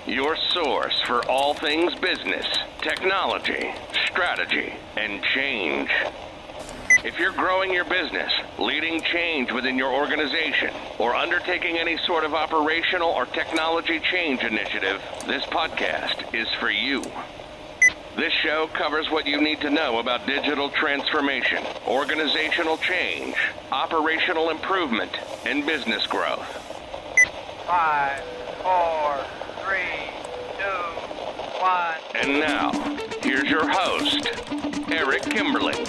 your source for all things business, technology, strategy, and change. If you're growing your business, leading change within your organization, or undertaking any sort of operational or technology change initiative, this podcast is for you. This show covers what you need to know about digital transformation, organizational change, operational improvement, and business growth. 5, 4, 3, 2, 1. And now, here's your host, Eric Kimberling.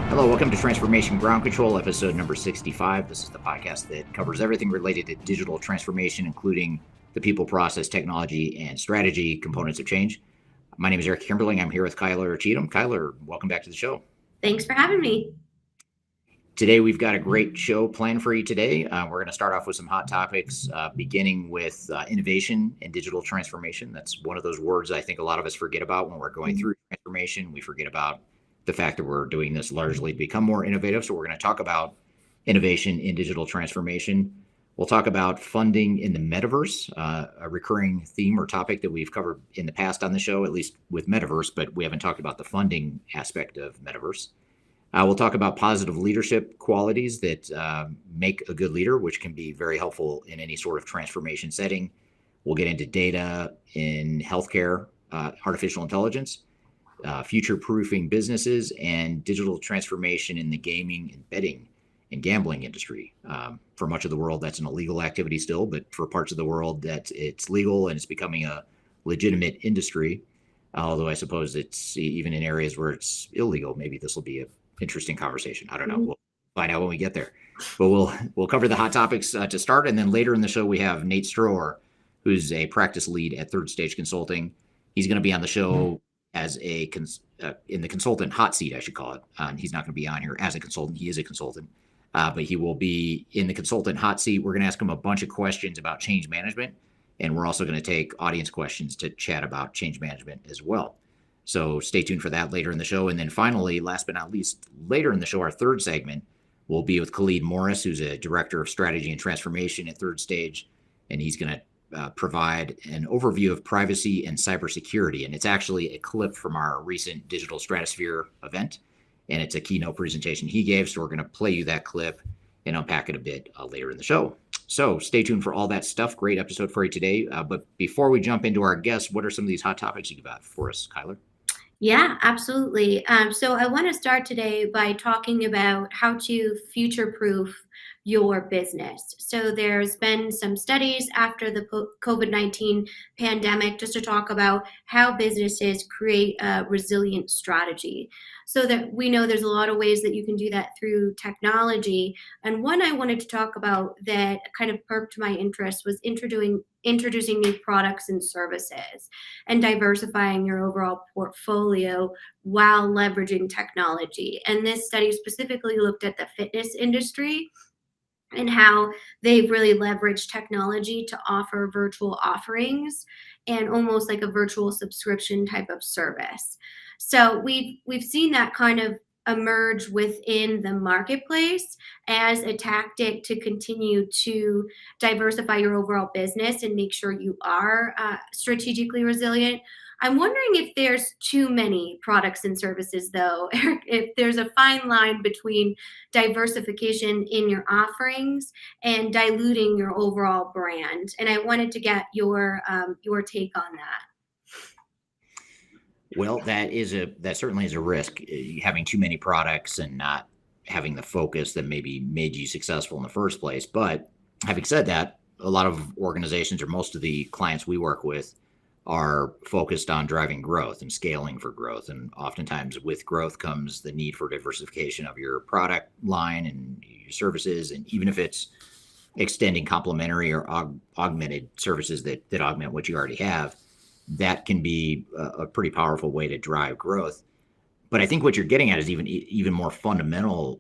Hello, welcome to Transformation Ground Control, episode number 65. This is the podcast that covers everything related to digital transformation, including the people, process, technology, and strategy components of change. My name is Eric Kimberling. I'm here with Kyler Cheatham. Kyler, welcome back to the show. Thanks for having me. Today, we've got a great show planned for you today. We're going to start off with some hot topics, beginning with innovation and digital transformation. That's one of those words I think a lot of us forget about when we're going through transformation. We forget about the fact that we're doing this largely to become more innovative. So we're going to talk about innovation in digital transformation. We'll talk about funding in the Metaverse, a recurring theme or topic that we've covered in the past on the show, at least with Metaverse, but we haven't talked about the funding aspect of Metaverse. We'll talk about positive leadership qualities that make a good leader, which can be very helpful in any sort of transformation setting. We'll get into data in healthcare, artificial intelligence, future-proofing businesses, and digital transformation in the gaming and betting and gambling industry. For much of the world, that's an illegal activity still, but for parts of the world, it's legal and it's becoming a legitimate industry. Although I suppose it's even in areas where it's illegal. Maybe this will be an interesting conversation. I don't know. We'll find out when we get there. But we'll cover the hot topics to start, and then later in the show we have Nate Stroeher, who's a practice lead at Third Stage Consulting. He's going to be on the show as in the consultant hot seat, I should call it. He's not going to be on here as a consultant. He is a consultant, but he will be in the consultant hot seat. We're going to ask him a bunch of questions about change management, and we're also going to take audience questions to chat about change management as well. So stay tuned for that later in the show. And then finally, last but not least, later in the show, our third segment will be with Khalid Morris, who's a director of strategy and transformation at Third Stage, and he's going to provide an overview of privacy and cybersecurity. And it's actually a clip from our recent Digital Stratosphere event, and it's a keynote presentation he gave. So we're going to play you that clip and unpack it a bit later in the show. So stay tuned for all that stuff. Great episode for you today. But before we jump into our guests, what are some of these hot topics you got for us, Kyler? Yeah, absolutely. So I want to start today by talking about how to future-proof your business. So there's been some studies after the COVID-19 pandemic just to talk about how businesses create a resilient strategy. So that we know there's a lot of ways that you can do that through technology. And one I wanted to talk about that kind of perked my interest was introducing new products and services and diversifying your overall portfolio while leveraging technology. And this study specifically looked at the fitness industry and how they've really leveraged technology to offer virtual offerings and almost like a virtual subscription type of service. So we've seen that kind of emerge within the marketplace as a tactic to continue to diversify your overall business and make sure you are strategically resilient. I'm wondering if there's too many products and services, though, if there's a fine line between diversification in your offerings and diluting your overall brand. And I wanted to get your take on that. Well, that certainly is a risk, having too many products and not having the focus that maybe made you successful in the first place. But having said that, a lot of organizations or most of the clients we work with are focused on driving growth and scaling for growth. And oftentimes with growth comes the need for diversification of your product line and your services. And even if it's extending complementary or augmented services that augment what you already have, that can be a pretty powerful way to drive growth. But I think what you're getting at is even more fundamental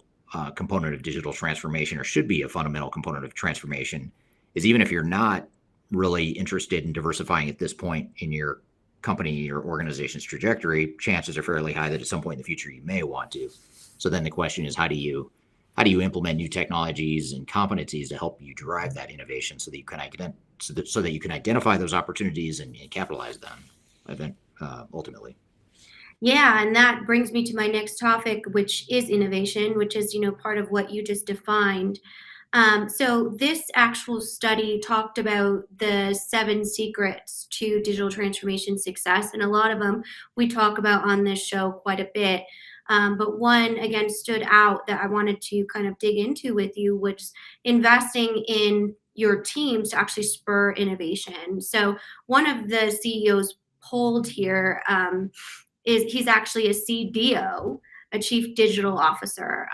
component of digital transformation, or should be a fundamental component of transformation, is even if you're not really interested in diversifying at this point in your company or organization's trajectory, chances are fairly high that at some point in the future you may want to. So then the question is, how do you how do you implement new technologies and competencies to help you drive that innovation so that you can so that you can identify those opportunities and capitalize them ultimately. Yeah, and that brings me to my next topic, which is innovation, which is, part of what you just defined. So this actual study talked about the 7 secrets to digital transformation success, and a lot of them we talk about on this show quite a bit. But one again stood out that I wanted to kind of dig into with you, which is investing in your teams to actually spur innovation. So one of the CEOs polled here is he's actually a CDO, a chief digital officer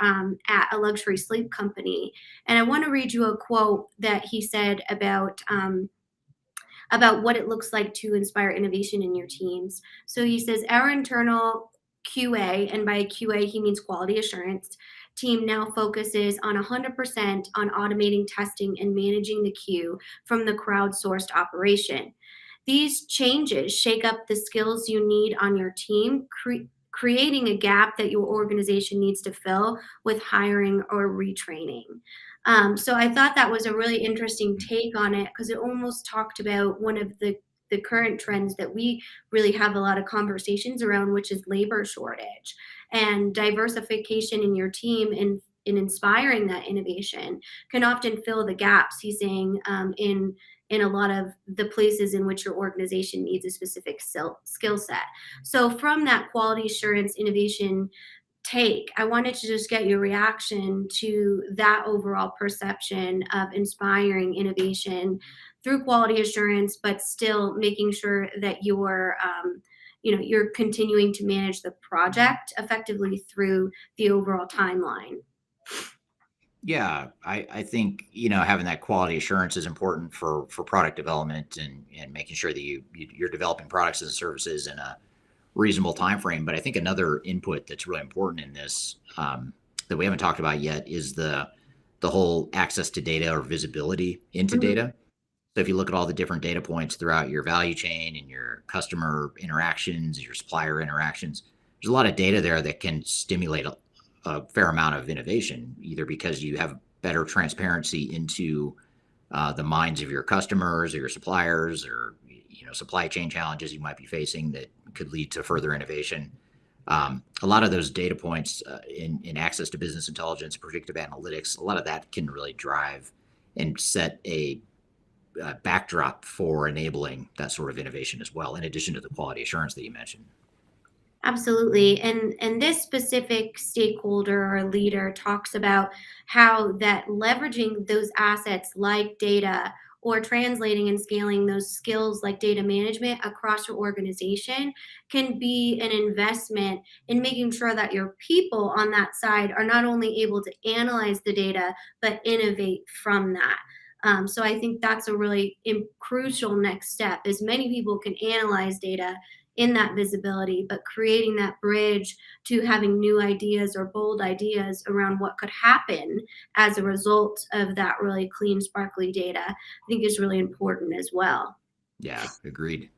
at a luxury sleep company. And I want to read you a quote that he said about what it looks like to inspire innovation in your teams. So he says, our internal QA, and by QA he means quality assurance, team now focuses on 100% on automating testing and managing the queue from the crowdsourced operation. These changes shake up the skills you need on your team, creating a gap that your organization needs to fill with hiring or retraining. So I thought that was a really interesting take on it because it almost talked about one of the current trends that we really have a lot of conversations around, which is labor shortage and diversification in your team and in inspiring that innovation can often fill the gaps. He's saying in a lot of the places in which your organization needs a specific skill set. So from that quality assurance innovation take, I wanted to just get your reaction to that overall perception of inspiring innovation through quality assurance, but still making sure that you're continuing to manage the project effectively through the overall timeline. Yeah, I think having that quality assurance is important for product development and making sure that you're developing products and services in a reasonable time frame. But I think another input that's really important in this that we haven't talked about yet is the whole access to data or visibility into data. So if you look at all the different data points throughout your value chain and your customer interactions, your supplier interactions, there's a lot of data there that can stimulate a fair amount of innovation, either because you have better transparency into the minds of your customers or your suppliers, or supply chain challenges you might be facing that could lead to further innovation. A lot of those data points in access to business intelligence, predictive analytics, a lot of that can really drive and set a backdrop for enabling that sort of innovation as well, in addition to the quality assurance that you mentioned. Absolutely. And this specific stakeholder or leader talks about how that leveraging those assets like data or translating and scaling those skills like data management across your organization can be an investment in making sure that your people on that side are not only able to analyze the data, but innovate from that. So I think that's a really crucial next step. As many people can analyze data in that visibility, but creating that bridge to having new ideas or bold ideas around what could happen as a result of that really clean, sparkly data, I think is really important as well. Yeah, agreed.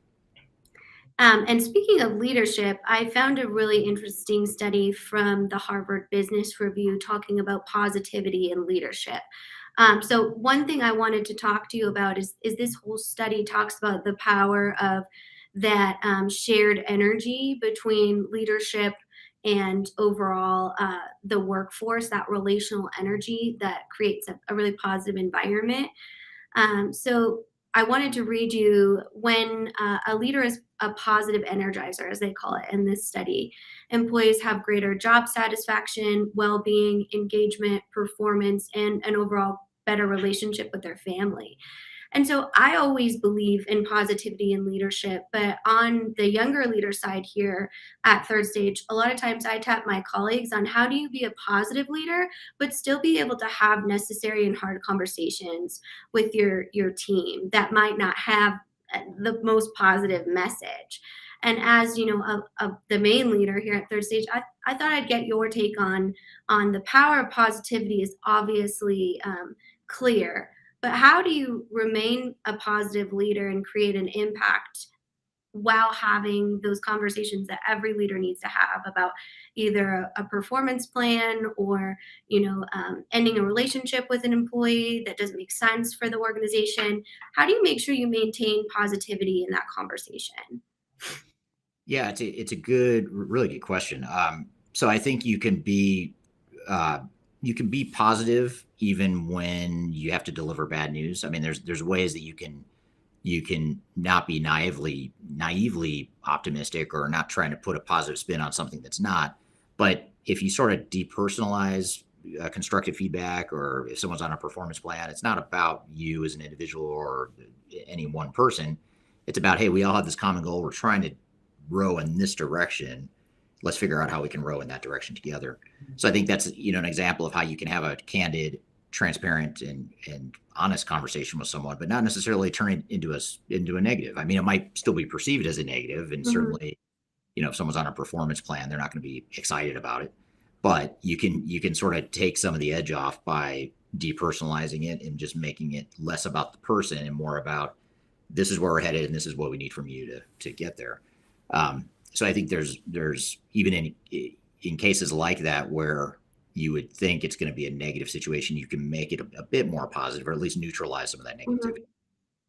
And speaking of leadership, I found a really interesting study from the Harvard Business Review talking about positivity and leadership. So one thing I wanted to talk to you about is this whole study talks about the power of that shared energy between leadership and overall the workforce, that relational energy that creates a really positive environment. So I wanted to read you when a leader is a positive energizer, as they call it in this study. Employees have greater job satisfaction, well-being, engagement, performance, and an overall better relationship with their family. And so I always believe in positivity and leadership, but on the younger leader side here at Third Stage, a lot of times I tap my colleagues on how do you be a positive leader, but still be able to have necessary and hard conversations with your team that might not have the most positive message. And as the main leader here at Third Stage, I thought I'd get your take on the power of positivity is obviously clear, but how do you remain a positive leader and create an impact while having those conversations that every leader needs to have about either a performance plan or ending a relationship with an employee that doesn't make sense for the organization. How do you make sure you maintain positivity in that conversation? Yeah, it's a good, really good question. So I think uh, you can be positive even when you have to deliver bad news. I mean, there's ways that you can not be naively optimistic or not trying to put a positive spin on something that's not. But if you sort of depersonalize constructive feedback, or if someone's on a performance plan, it's not about you as an individual or any one person. It's about, hey, we all have this common goal. We're trying to row in this direction. Let's figure out how we can row in that direction together. So I think that's an example of how you can have a candid, transparent, and honest conversation with someone, but not necessarily turn it into a negative. I mean, it might still be perceived as a negative, and Mhm. certainly, if someone's on a performance plan, they're not going to be excited about it. But you can sort of take some of the edge off by depersonalizing it and just making it less about the person and more about, this is where we're headed and this is what we need from you to get there. So I think there's even in cases like that where you would think it's going to be a negative situation, you can make it a bit more positive, or at least neutralize some of that negativity.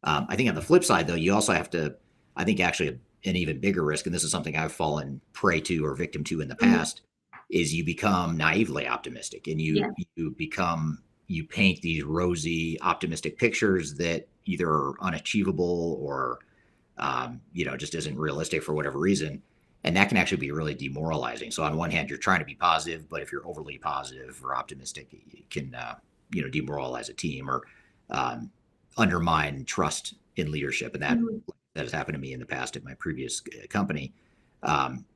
Mhm. I think on the flip side, though, you also have to, I think actually an even bigger risk, and this is something I've fallen prey to or victim to in the Mhm. past, is you become naively optimistic, and Yeah. you paint these rosy, optimistic pictures that either are unachievable or just isn't realistic for whatever reason. And that can actually be really demoralizing. So on one hand, you're trying to be positive, but if you're overly positive or optimistic, it can, demoralize a team or um, undermine trust in leadership. And Mhm. that has happened to me in the past at my previous company.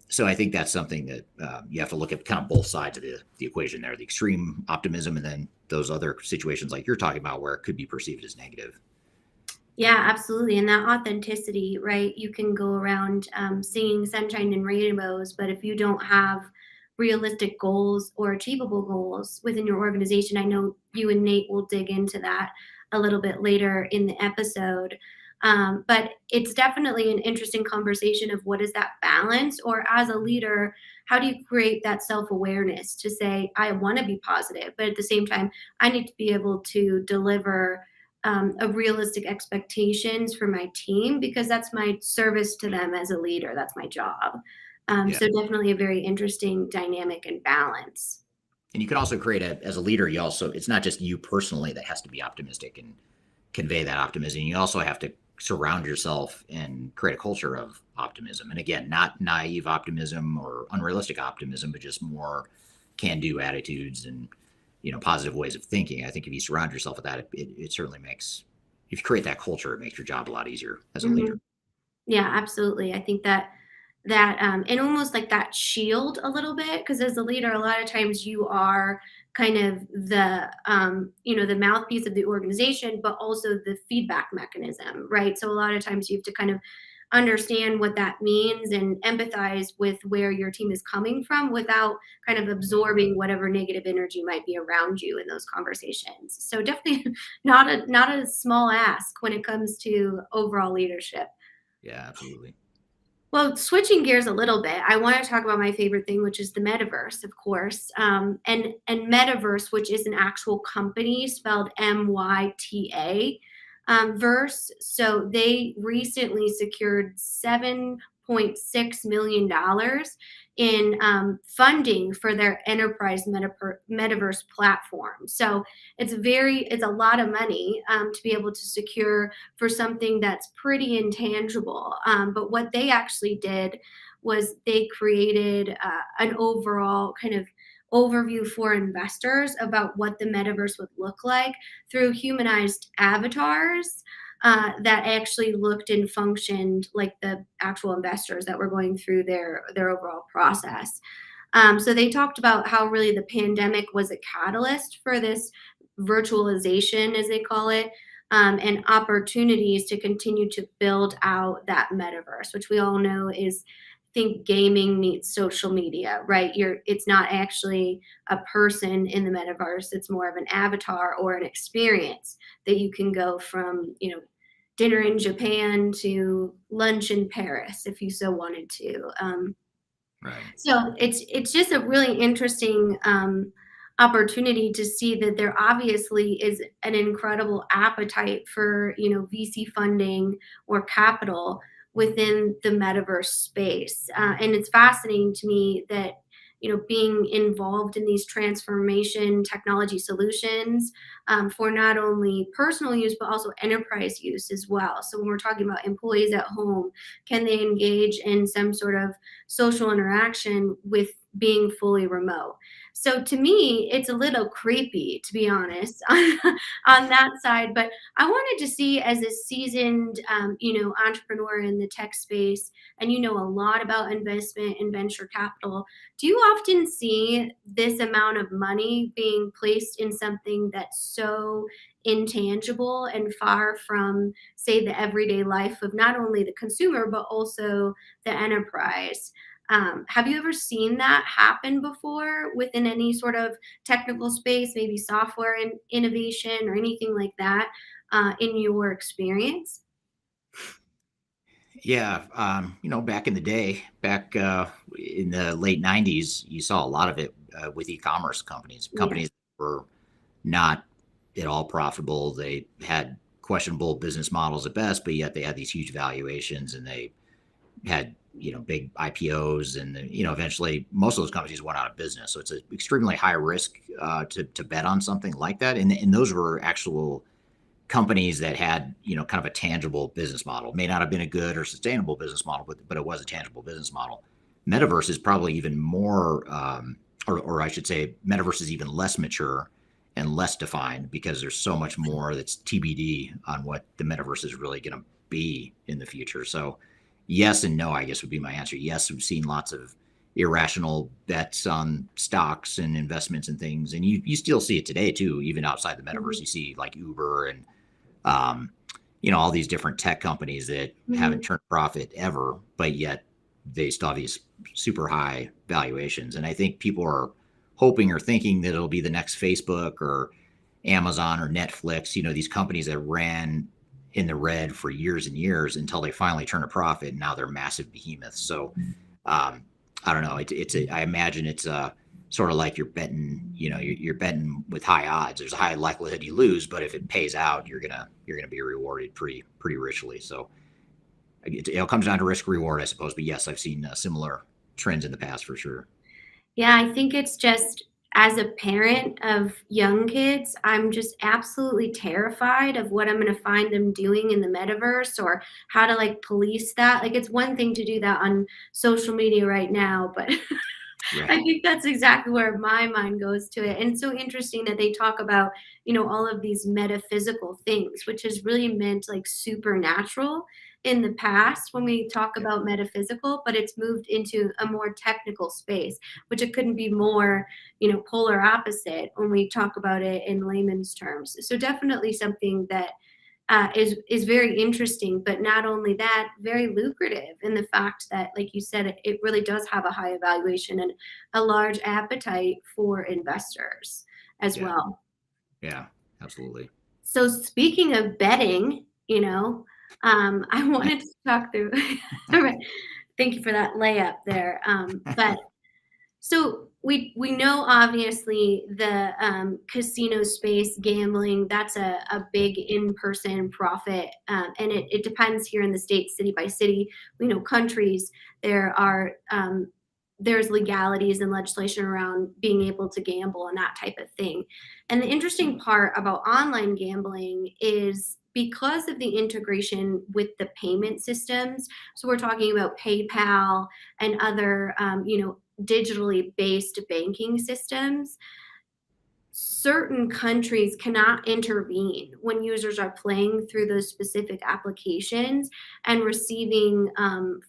So I think that's something that you have to look at kind of both sides of the equation there, the extreme optimism, and then those other situations like you're talking about where it could be perceived as negative. Yeah, absolutely. And that authenticity, right? You can go around singing sunshine and rainbows, but if you don't have realistic goals or achievable goals within your organization, I know you and Nate will dig into that a little bit later in the episode. But it's definitely an interesting conversation of what is that balance, or as a leader, how do you create that self awareness to say, I want to be positive, but at the same time, I need to be able to deliver of realistic expectations for my team, because that's my service to them as a leader. That's my job. Yeah. So definitely a very interesting dynamic and balance. And you can also create as a leader, it's not just you personally that has to be optimistic and convey that optimism. You also have to surround yourself and create a culture of optimism. And again, not naive optimism or unrealistic optimism, but just more can do attitudes and, positive ways of thinking. I think if you surround yourself with that, it certainly makes, if you create that culture, it makes your job a lot easier as a leader. Mhm. Yeah, absolutely. I think and almost like that shield a little bit, because as a leader, a lot of times you are kind of the mouthpiece of the organization, but also the feedback mechanism, right? So a lot of times you have to kind of understand what that means and empathize with where your team is coming from without kind of absorbing whatever negative energy might be around you in those conversations. So definitely not a small ask when it comes to overall leadership. Yeah, absolutely. Well, switching gears a little bit, I want to talk about my favorite thing, which is the metaverse, of course. And Metaverse, which is an actual company spelled MYTA verse. So they recently secured $7.6 million in funding for their enterprise metaverse platform. So it's a lot of money to be able to secure for something that's pretty intangible. But what they actually did was they created an overall kind of overview for investors about what the metaverse would look like through humanized avatars that actually looked and functioned like the actual investors that were going through their overall process. So they talked about how really the pandemic was a catalyst for this virtualization, as they call it, and opportunities to continue to build out that metaverse, which we all know is, think gaming meets social media, right? It's not actually a person in the metaverse. It's more of an avatar or an experience that you can go from, dinner in Japan to lunch in Paris if you so wanted to. Right. So it's just a really interesting opportunity to see that there obviously is an incredible appetite for VC funding or capital within the metaverse space, and it's fascinating to me that being involved in these transformation technology solutions for not only personal use but also enterprise use as well. So when we're talking about employees at home, can they engage in some sort of social interaction with being fully remote? So to me, it's a little creepy, to be honest, on that side. But I wanted to see, as a seasoned, entrepreneur in the tech space, and a lot about investment and venture capital, do you often see this amount of money being placed in something that's so intangible and far from, say, the everyday life of not only the consumer, but also the enterprise? Have you ever seen that happen before within any sort of technical space, maybe software innovation or anything like that, in your experience? Yeah, back in the day, back in the late '90s, you saw a lot of it with e-commerce companies. Yeah. Companies were not at all profitable. They had questionable business models at best, but yet they had these huge valuations, and they had big IPOs, and eventually most of those companies went out of business. So it's an extremely high risk to bet on something like that, and those were actual companies that had kind of a tangible business model. May not have been a good or sustainable business model, but it was a tangible business model. Metaverse is probably even more, or I should say, Metaverse is even less mature and less defined because there's so much more that's TBD on what the Metaverse is really going to be in the future. So yes and no, I guess, would be my answer. Yes, we've seen lots of irrational bets on stocks and investments and things, and you still see it today too. Even outside the Metaverse, you see like Uber and um, all these different tech companies that haven't Mhm. turned profit ever, but yet they still have these super high valuations. And I think people are hoping or thinking that it'll be the next Facebook or Amazon or Netflix, these companies that ran in the red for years and years until they finally turn a profit. And now they're massive behemoths. So um, I don't know. I imagine it's sort of like you're betting. You're betting with high odds. There's a high likelihood you lose, but if it pays out, you're gonna be rewarded pretty richly. So it comes down to risk reward, I suppose. But yes, I've seen similar trends in the past for sure. Yeah, I think it's just, as a parent of young kids, I'm just absolutely terrified of what I'm going to find them doing in the metaverse, or how to like police that. Like, it's one thing to do that on social media right now, but I Right. think that's exactly where my mind goes to it. And it's so interesting that they talk about, all of these metaphysical things, which is really meant like supernatural in the past when we talk Yeah. about metaphysical, but it's moved into a more technical space, which it couldn't be more, polar opposite when we talk about it in layman's terms. So definitely something that is very interesting, but not only that, very lucrative in the fact that, like you said, it really does have a high evaluation and a large appetite for investors as Yeah. well. Yeah. Absolutely. So speaking of betting, I wanted to talk through. All right, thank you for that layup there. But so we know obviously the casino space, gambling, that's a big in-person profit, and it depends here in the States, city by city. We know countries, there are there's legalities and legislation around being able to gamble and that type of thing. And the interesting part about online gambling is, because of the integration with the payment systems, so we're talking about PayPal and other digitally based banking systems, certain countries cannot intervene when users are playing through those specific applications and receiving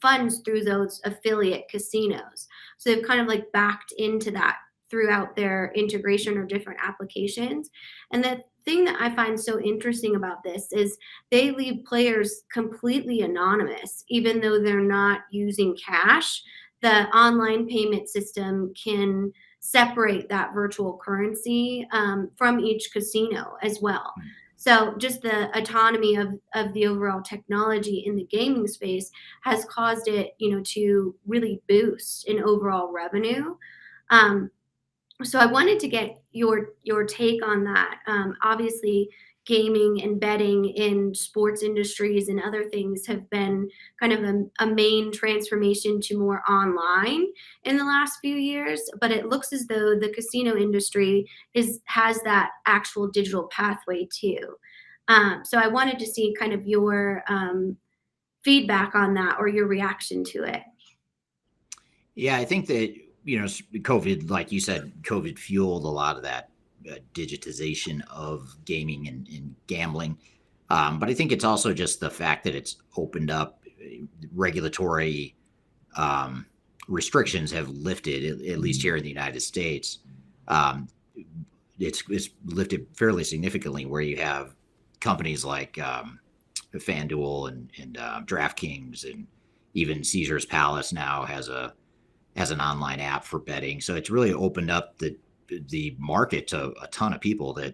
funds through those affiliate casinos. So they've kind of like backed into that throughout their integration or different applications. And the thing that I find so interesting about this is they leave players completely anonymous, even though they're not using cash. The online payment system can separate that virtual currency from each casino as well. So just the autonomy of the overall technology in the gaming space has caused it, to really boost in overall revenue. Um, so I wanted to get your take on that. Obviously, gaming and betting in sports industries and other things have been kind of a main transformation to more online in the last few years. But it looks as though the casino industry has that actual digital pathway too. So I wanted to see kind of your feedback on that or your reaction to it. Yeah, I think that, COVID, like you said, COVID fueled a lot of that digitization of gaming and gambling. But I think it's also just the fact that it's opened up regulatory um, restrictions have lifted, at least here in the United States. Um, it's lifted fairly significantly where you have companies like FanDuel and DraftKings, and even Caesar's Palace now has an online app for betting. So it's really opened up the market to a ton of people that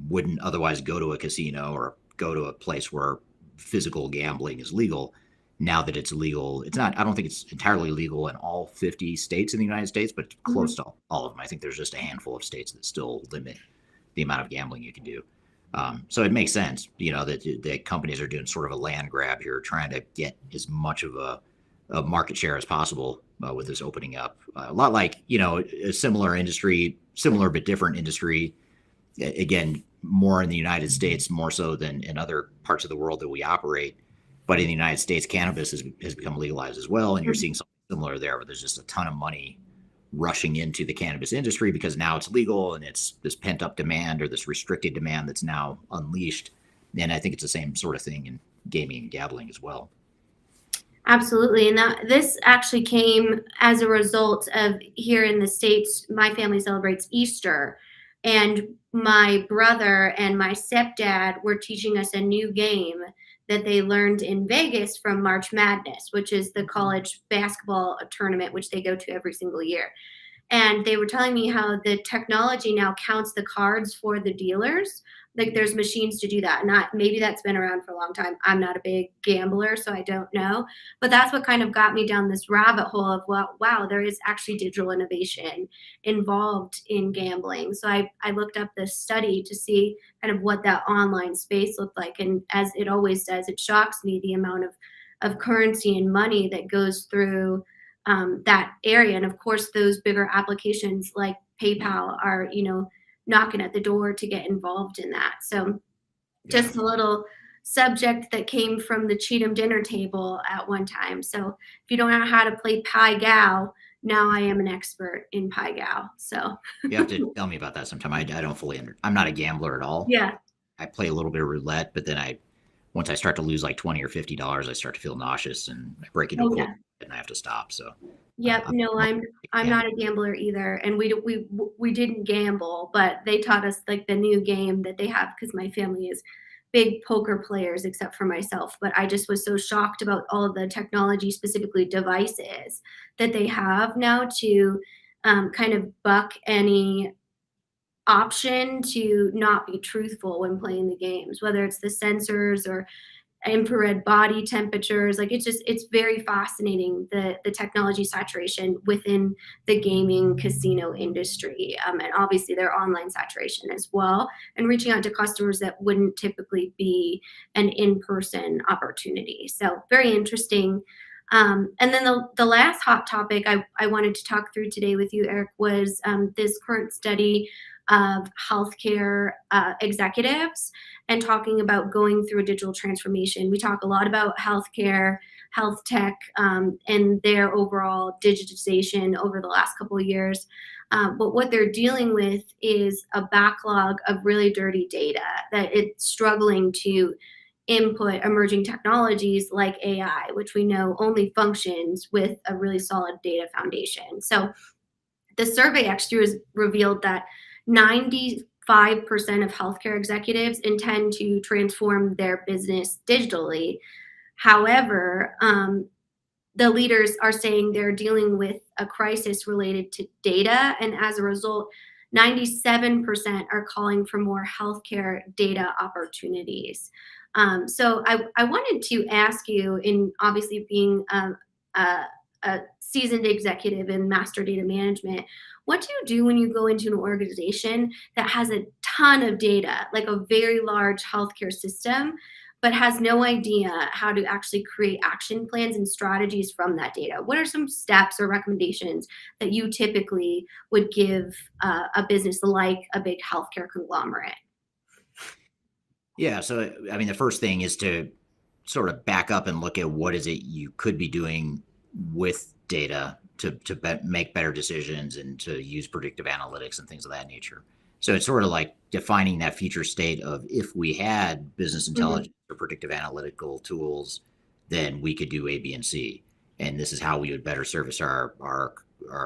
wouldn't otherwise go to a casino or go to a place where physical gambling is legal. Now that it's legal, it's not. I don't think it's entirely legal in all 50 states in the United States, but close to all of them. I think there's just a handful of states that still limit the amount of gambling you can do. So it makes sense, that companies are doing sort of a land grab here, trying to get as much of a market share as possible with this opening up. A lot like, a similar industry, similar but different industry. Again, more in the United States, more so than in other parts of the world that we operate. But in the United States, cannabis has become legalized as well. And you're seeing something similar there, where there's just a ton of money rushing into the cannabis industry because now it's legal, and it's this pent up demand or this restricted demand that's now unleashed. And I think it's the same sort of thing in gaming and gambling as well. Absolutely. And this actually came as a result of, here in the States, my family celebrates Easter. And my brother and my stepdad were teaching us a new game that they learned in Vegas from March Madness, which is the college basketball tournament, which they go to every single year. And they were telling me how the technology now counts the cards for the dealers. Like, there's machines to do that. Not maybe that's been around for a long time. I'm not a big gambler, so I don't know. But that's what kind of got me down this rabbit hole of, well, wow, there is actually digital innovation involved in gambling. So I looked up this study to see kind of what that online space looked like. And as it always does, it shocks me the amount of currency and money that goes through that area. And of course, those bigger applications like PayPal are, knocking at the door to get involved in that. So just a little subject that came from the Cheatham dinner table at one time. So if you don't know how to play Pai Gow, now I am an expert in Pai Gow. So you have to tell me about that sometime. I don't fully I'm not a gambler at all. Yeah. I play a little bit of roulette, but then once I start to lose like $20 or $50, I start to feel nauseous and I break into a cold and I have to stop. So yep, no, I'm not a gambler either, and we didn't gamble, but they taught us like the new game that they have, because my family is big poker players except for myself. But I just was so shocked about all of the technology, specifically devices that they have now to kind of buck any option to not be truthful when playing the games, whether it's the sensors or infrared body temperatures. Like, it's very fascinating, the technology saturation within the gaming casino industry, and obviously their online saturation as well, and reaching out to customers that wouldn't typically be an in-person opportunity. So very interesting. And then the last hot topic I wanted to talk through today with you, Eric, was this current study of healthcare executives and talking about going through a digital transformation. We talk a lot about healthcare, health tech, and their overall digitization over the last couple of years. But what they're dealing with is a backlog of really dirty data that it's struggling to input emerging technologies like AI, which we know only functions with a really solid data foundation. So the survey actually has revealed that 95% of healthcare executives intend to transform their business digitally. However, the leaders are saying they're dealing with a crisis related to data, and as a result, 97% are calling for more healthcare data opportunities. So I wanted to ask you, in obviously being a seasoned executive in master data management, what do you do when you go into an organization that has a ton of data, like a very large healthcare system, but has no idea how to actually create action plans and strategies from that data? What are some steps or recommendations that you typically would give a business like a big healthcare conglomerate? Yeah. So, I mean, the first thing is to sort of back up and look at what is it you could be doing with data to make better decisions and to use predictive analytics and things of that nature. So it's sort of like defining that future state of, if we had business intelligence or predictive analytical tools, then we could do A, B, and C. And this is how we would better service our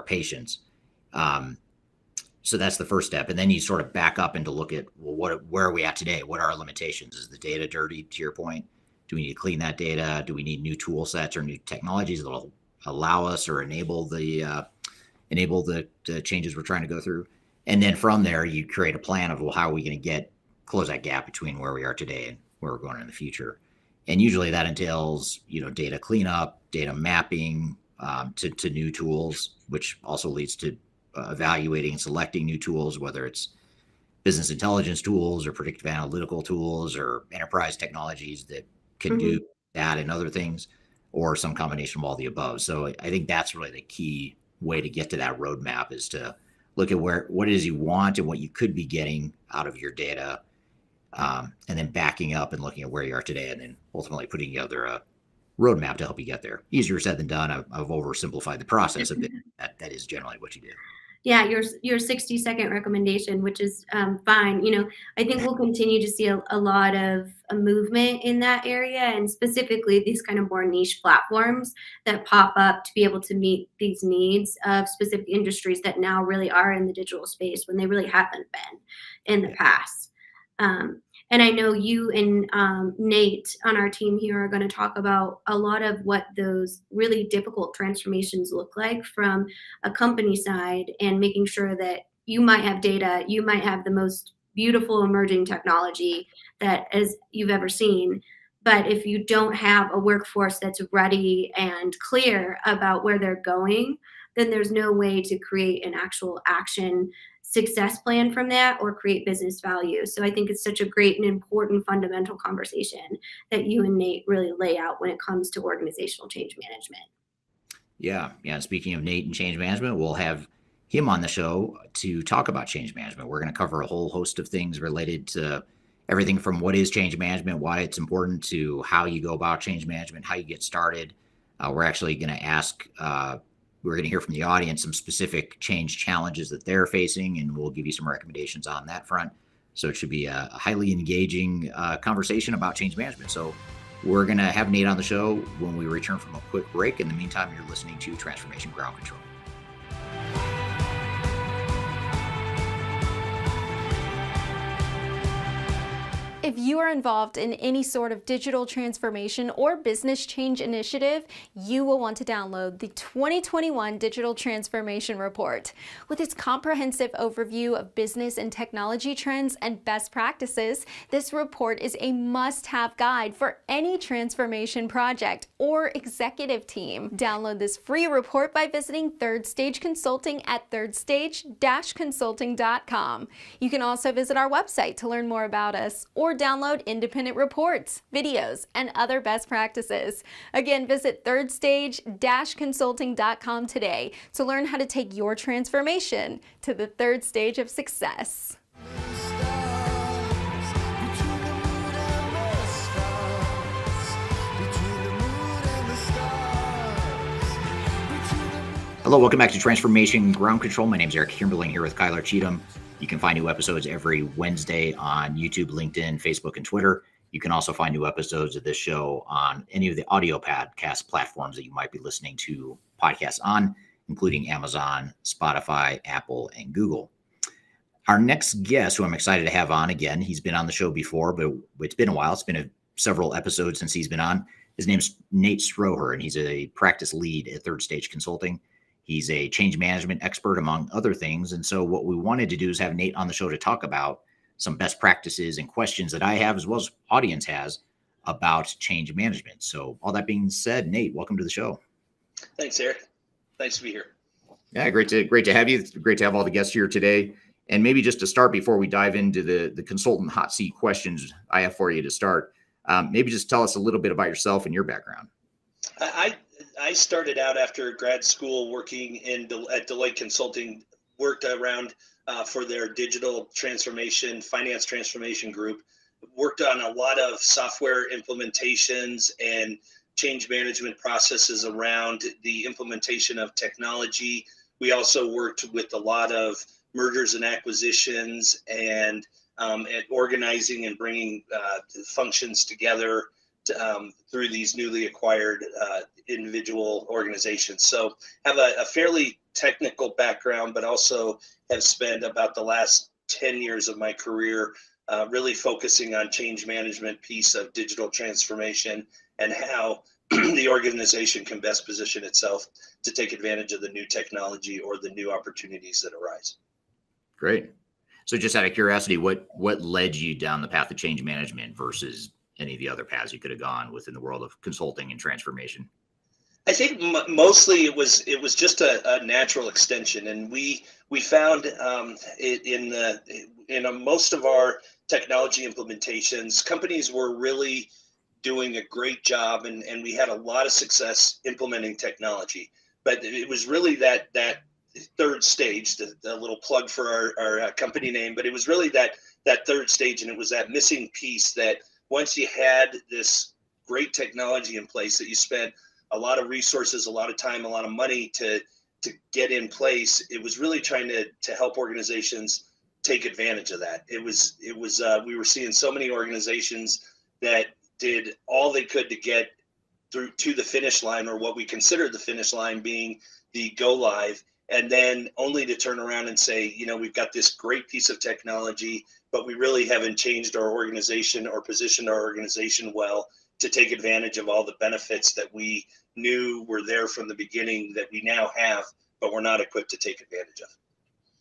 patients. So that's the first step. And then you sort of back up and to look at, well, where are we at today? What are our limitations? Is the data dirty, to your point? Do we need to clean that data? Do we need new tool sets or new technologies that will allow us or enable the changes we're trying to go through? And then from there, you create a plan of, well, how are we going to close that gap between where we are today and where we're going in the future? And usually that entails, data cleanup, data mapping to new tools, which also leads to evaluating and selecting new tools, whether it's business intelligence tools or predictive analytical tools or enterprise technologies that can do that and other things, or some combination of all the above. So I think that's really the key way to get to that roadmap, is to look at what it is you want and what you could be getting out of your data, and then backing up and looking at where you are today, and then ultimately putting together a roadmap to help you get there. Easier said than done. I've oversimplified the process a bit. That is generally what you do. Yeah, your 60-second recommendation, which is fine. I think we'll continue to see a lot of a movement in that area, and specifically these kind of more niche platforms that pop up to be able to meet these needs of specific industries that now really are in the digital space when they really haven't been in the past. And I know you and Nate on our team here are going to talk about a lot of what those really difficult transformations look like from a company side, and making sure that you might have data, you might have the most beautiful emerging technology that as you've ever seen. But if you don't have a workforce that's ready and clear about where they're going, then there's no way to create an actual action success plan from that or create business value. So I think it's such a great and important fundamental conversation that you and Nate really lay out when it comes to organizational change management. Yeah. Speaking of Nate and change management, we'll have him on the show to talk about change management. We're going to cover a whole host of things related to everything from what is change management, why it's important, to how you go about change management, how you get started. We're actually going to we're going to hear from the audience some specific change challenges that they're facing, and we'll give you some recommendations on that front. So it should be a highly engaging conversation about change management. So we're going to have Nate on the show when we return from a quick break. In the meantime, you're listening to Transformation Ground Control. If you are involved in any sort of digital transformation or business change initiative, you will want to download the 2021 Digital Transformation Report. With its comprehensive overview of business and technology trends and best practices, this report is a must-have guide for any transformation project or executive team. Download this free report by visiting Third Stage Consulting at thirdstage-consulting.com. You can also visit our website to learn more about us, or download independent reports, videos, and other best practices. Again, visit thirdstage-consulting.com today to learn how to take your transformation to the third stage of success. Hello, welcome back to Transformation Ground Control. My name is Eric Kimberling, here with Kyler Cheatham. You can find new episodes every Wednesday on YouTube, LinkedIn, Facebook, and Twitter. You can also find new episodes of this show on any of the audio podcast platforms that you might be listening to podcasts on, including Amazon, Spotify, Apple, and Google. Our next guest, who I'm excited to have on again, he's been on the show before, but it's been a while. It's been several episodes since he's been on. His name's Nate Stroeher, and he's a practice lead at Third Stage Consulting. He's a change management expert, among other things. And so what we wanted to do is have Nate on the show to talk about some best practices and questions that I have, as well as audience has, about change management. So all that being said, Nate, welcome to the show. Thanks, Eric. Nice to be here. Yeah, great to have you. It's great to have all the guests here today. And maybe just to start, before we dive into the consultant hot seat questions I have for you to start, maybe just tell us a little bit about yourself and your background. I started out after grad school working at Deloitte Consulting, worked around for their digital transformation, finance transformation group, worked on a lot of software implementations and change management processes around the implementation of technology. We also worked with a lot of mergers and acquisitions and organizing and bringing functions together through these newly acquired individual organizations. So have a fairly technical background, but also have spent about the last 10 years of my career really focusing on change management piece of digital transformation and how the organization can best position itself to take advantage of the new technology or the new opportunities that arise. Great. So just out of curiosity, what led you down the path of change management versus any of the other paths you could have gone within the world of consulting and transformation? I think mostly it was just a natural extension, and we found in most of our technology implementations, companies were really doing a great job, and we had a lot of success implementing technology. But it was really that third stage, the little plug for our company name, but it was really that third stage, and it was that missing piece that once you had this great technology in place that you spent a lot of resources, a lot of time, a lot of money to get in place, it was really trying to help organizations take advantage of that. It was we were seeing so many organizations that did all they could to get through to the finish line, or what we considered the finish line being the go live, and then only to turn around and say, we've got this great piece of technology, but we really haven't changed our organization or positioned our organization well to take advantage of all the benefits that we knew were there from the beginning that we now have, but we're not equipped to take advantage of.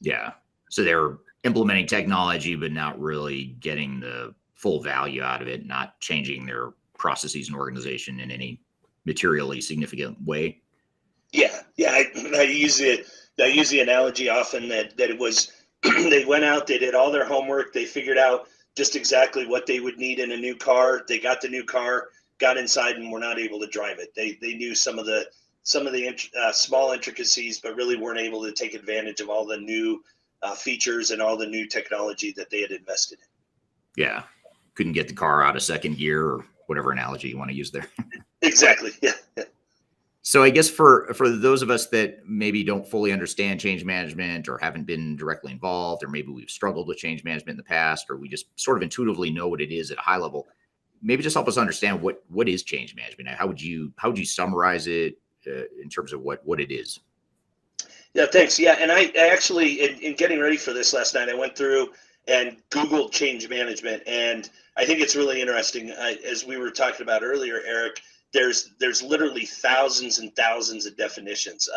Yeah. So they're implementing technology, but not really getting the full value out of it, not changing their processes and organization in any materially significant way. Yeah. I use the analogy often that it was they went out, they did all their homework, they figured out just exactly what they would need in a new car. They got the new car, got inside, and were not able to drive it. They knew some of the small intricacies, but really weren't able to take advantage of all the new features and all the new technology that they had invested in. Yeah. Couldn't get the car out of second gear, or whatever analogy you want to use there. Exactly. Yeah. So I guess for those of us that maybe don't fully understand change management, or haven't been directly involved, or maybe we've struggled with change management in the past, or we just sort of intuitively know what it is at a high level, maybe just help us understand what is change management. How would you summarize it in terms of what it is? Yeah, thanks. Yeah, and I actually, in getting ready for this last night, I went through and Googled change management, and I think it's really interesting. As we were talking about earlier, Eric, there's literally thousands and thousands of definitions.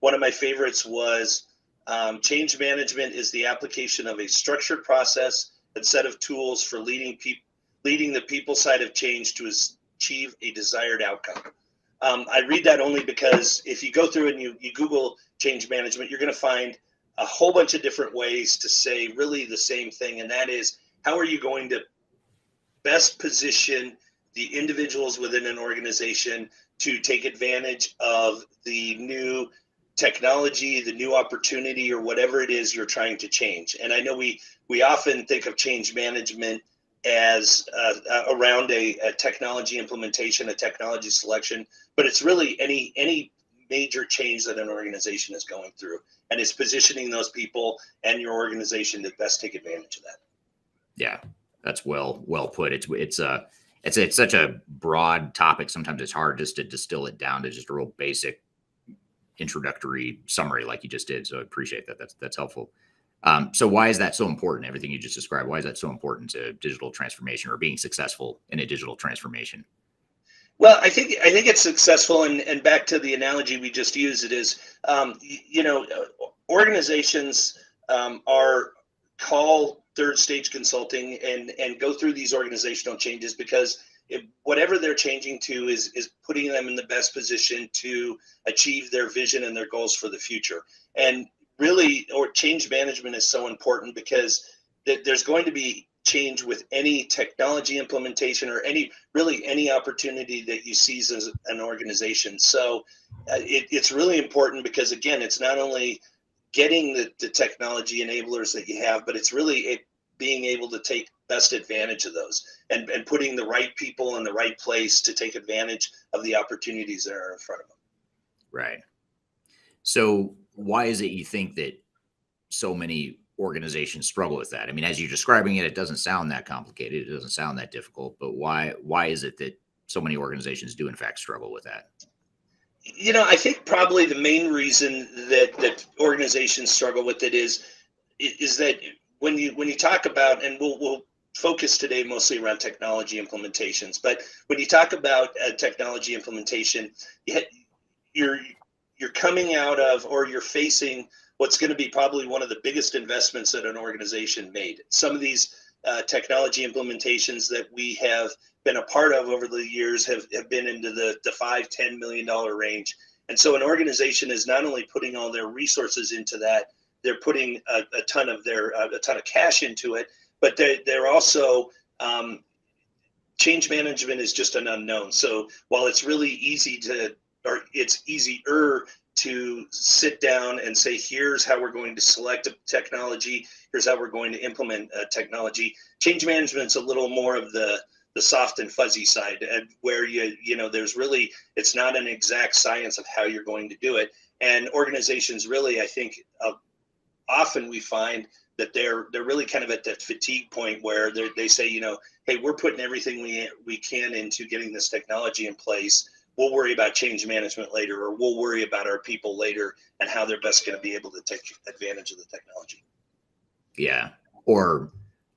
One of my favorites was change management is the application of a structured process and set of tools for leading the people side of change to achieve a desired outcome. I read that only because if you go through and you Google change management, you're going to find a whole bunch of different ways to say really the same thing. And that is, how are you going to best position the individuals within an organization to take advantage of the new technology, the new opportunity, or whatever it is you're trying to change. And I know we often think of change management as around a technology implementation, a technology selection, but it's really any major change that an organization is going through, and it's positioning those people and your organization to best take advantage of that. Yeah, that's well put. It's such a broad topic. Sometimes it's hard just to distill it down to just a real basic introductory summary like you just did. So I appreciate that. That's helpful. So why is that so important? Everything you just described, why is that so important to digital transformation or being successful in a digital transformation? Well, I think it's successful, and back to the analogy we just used, it is, organizations are call third stage consulting and go through these organizational changes because whatever they're changing to is putting them in the best position to achieve their vision and their goals for the future. And really, or change management is so important because there's going to be change with any technology implementation or any opportunity that you seize as an organization. So it's really important because, again, it's not only getting the technology enablers that you have, but it's really being able to take best advantage of those and putting the right people in the right place to take advantage of the opportunities that are in front of them. Right. So why is it you think that so many organizations struggle with that? I mean, as you're describing it, it doesn't sound that complicated. It doesn't sound that difficult, but why is it that so many organizations do in fact struggle with that? I think probably the main reason that organizations struggle with it is that when you talk about, and we'll focus today mostly around technology implementations, but when you talk about technology implementation, you're coming out of, or you're facing what's going to be probably one of the biggest investments that an organization made. Some of these technology implementations that we have been a part of over the years have been into the $5-10 million range. And so an organization is not only putting all their resources into that, they're putting a ton of cash into it, but they're also, change management is just an unknown. So while it's really it's easier to sit down and say, here's how we're going to select a technology, here's how we're going to implement a technology. Change management's a little more of the soft and fuzzy side, where there's really, it's not an exact science of how you're going to do it. And organizations really, I think, often we find that they're really kind of at that fatigue point where they say, hey, we're putting everything we can into getting this technology in place. We'll worry about change management later, or we'll worry about our people later and how they're best going to be able to take advantage of the technology. Yeah. Or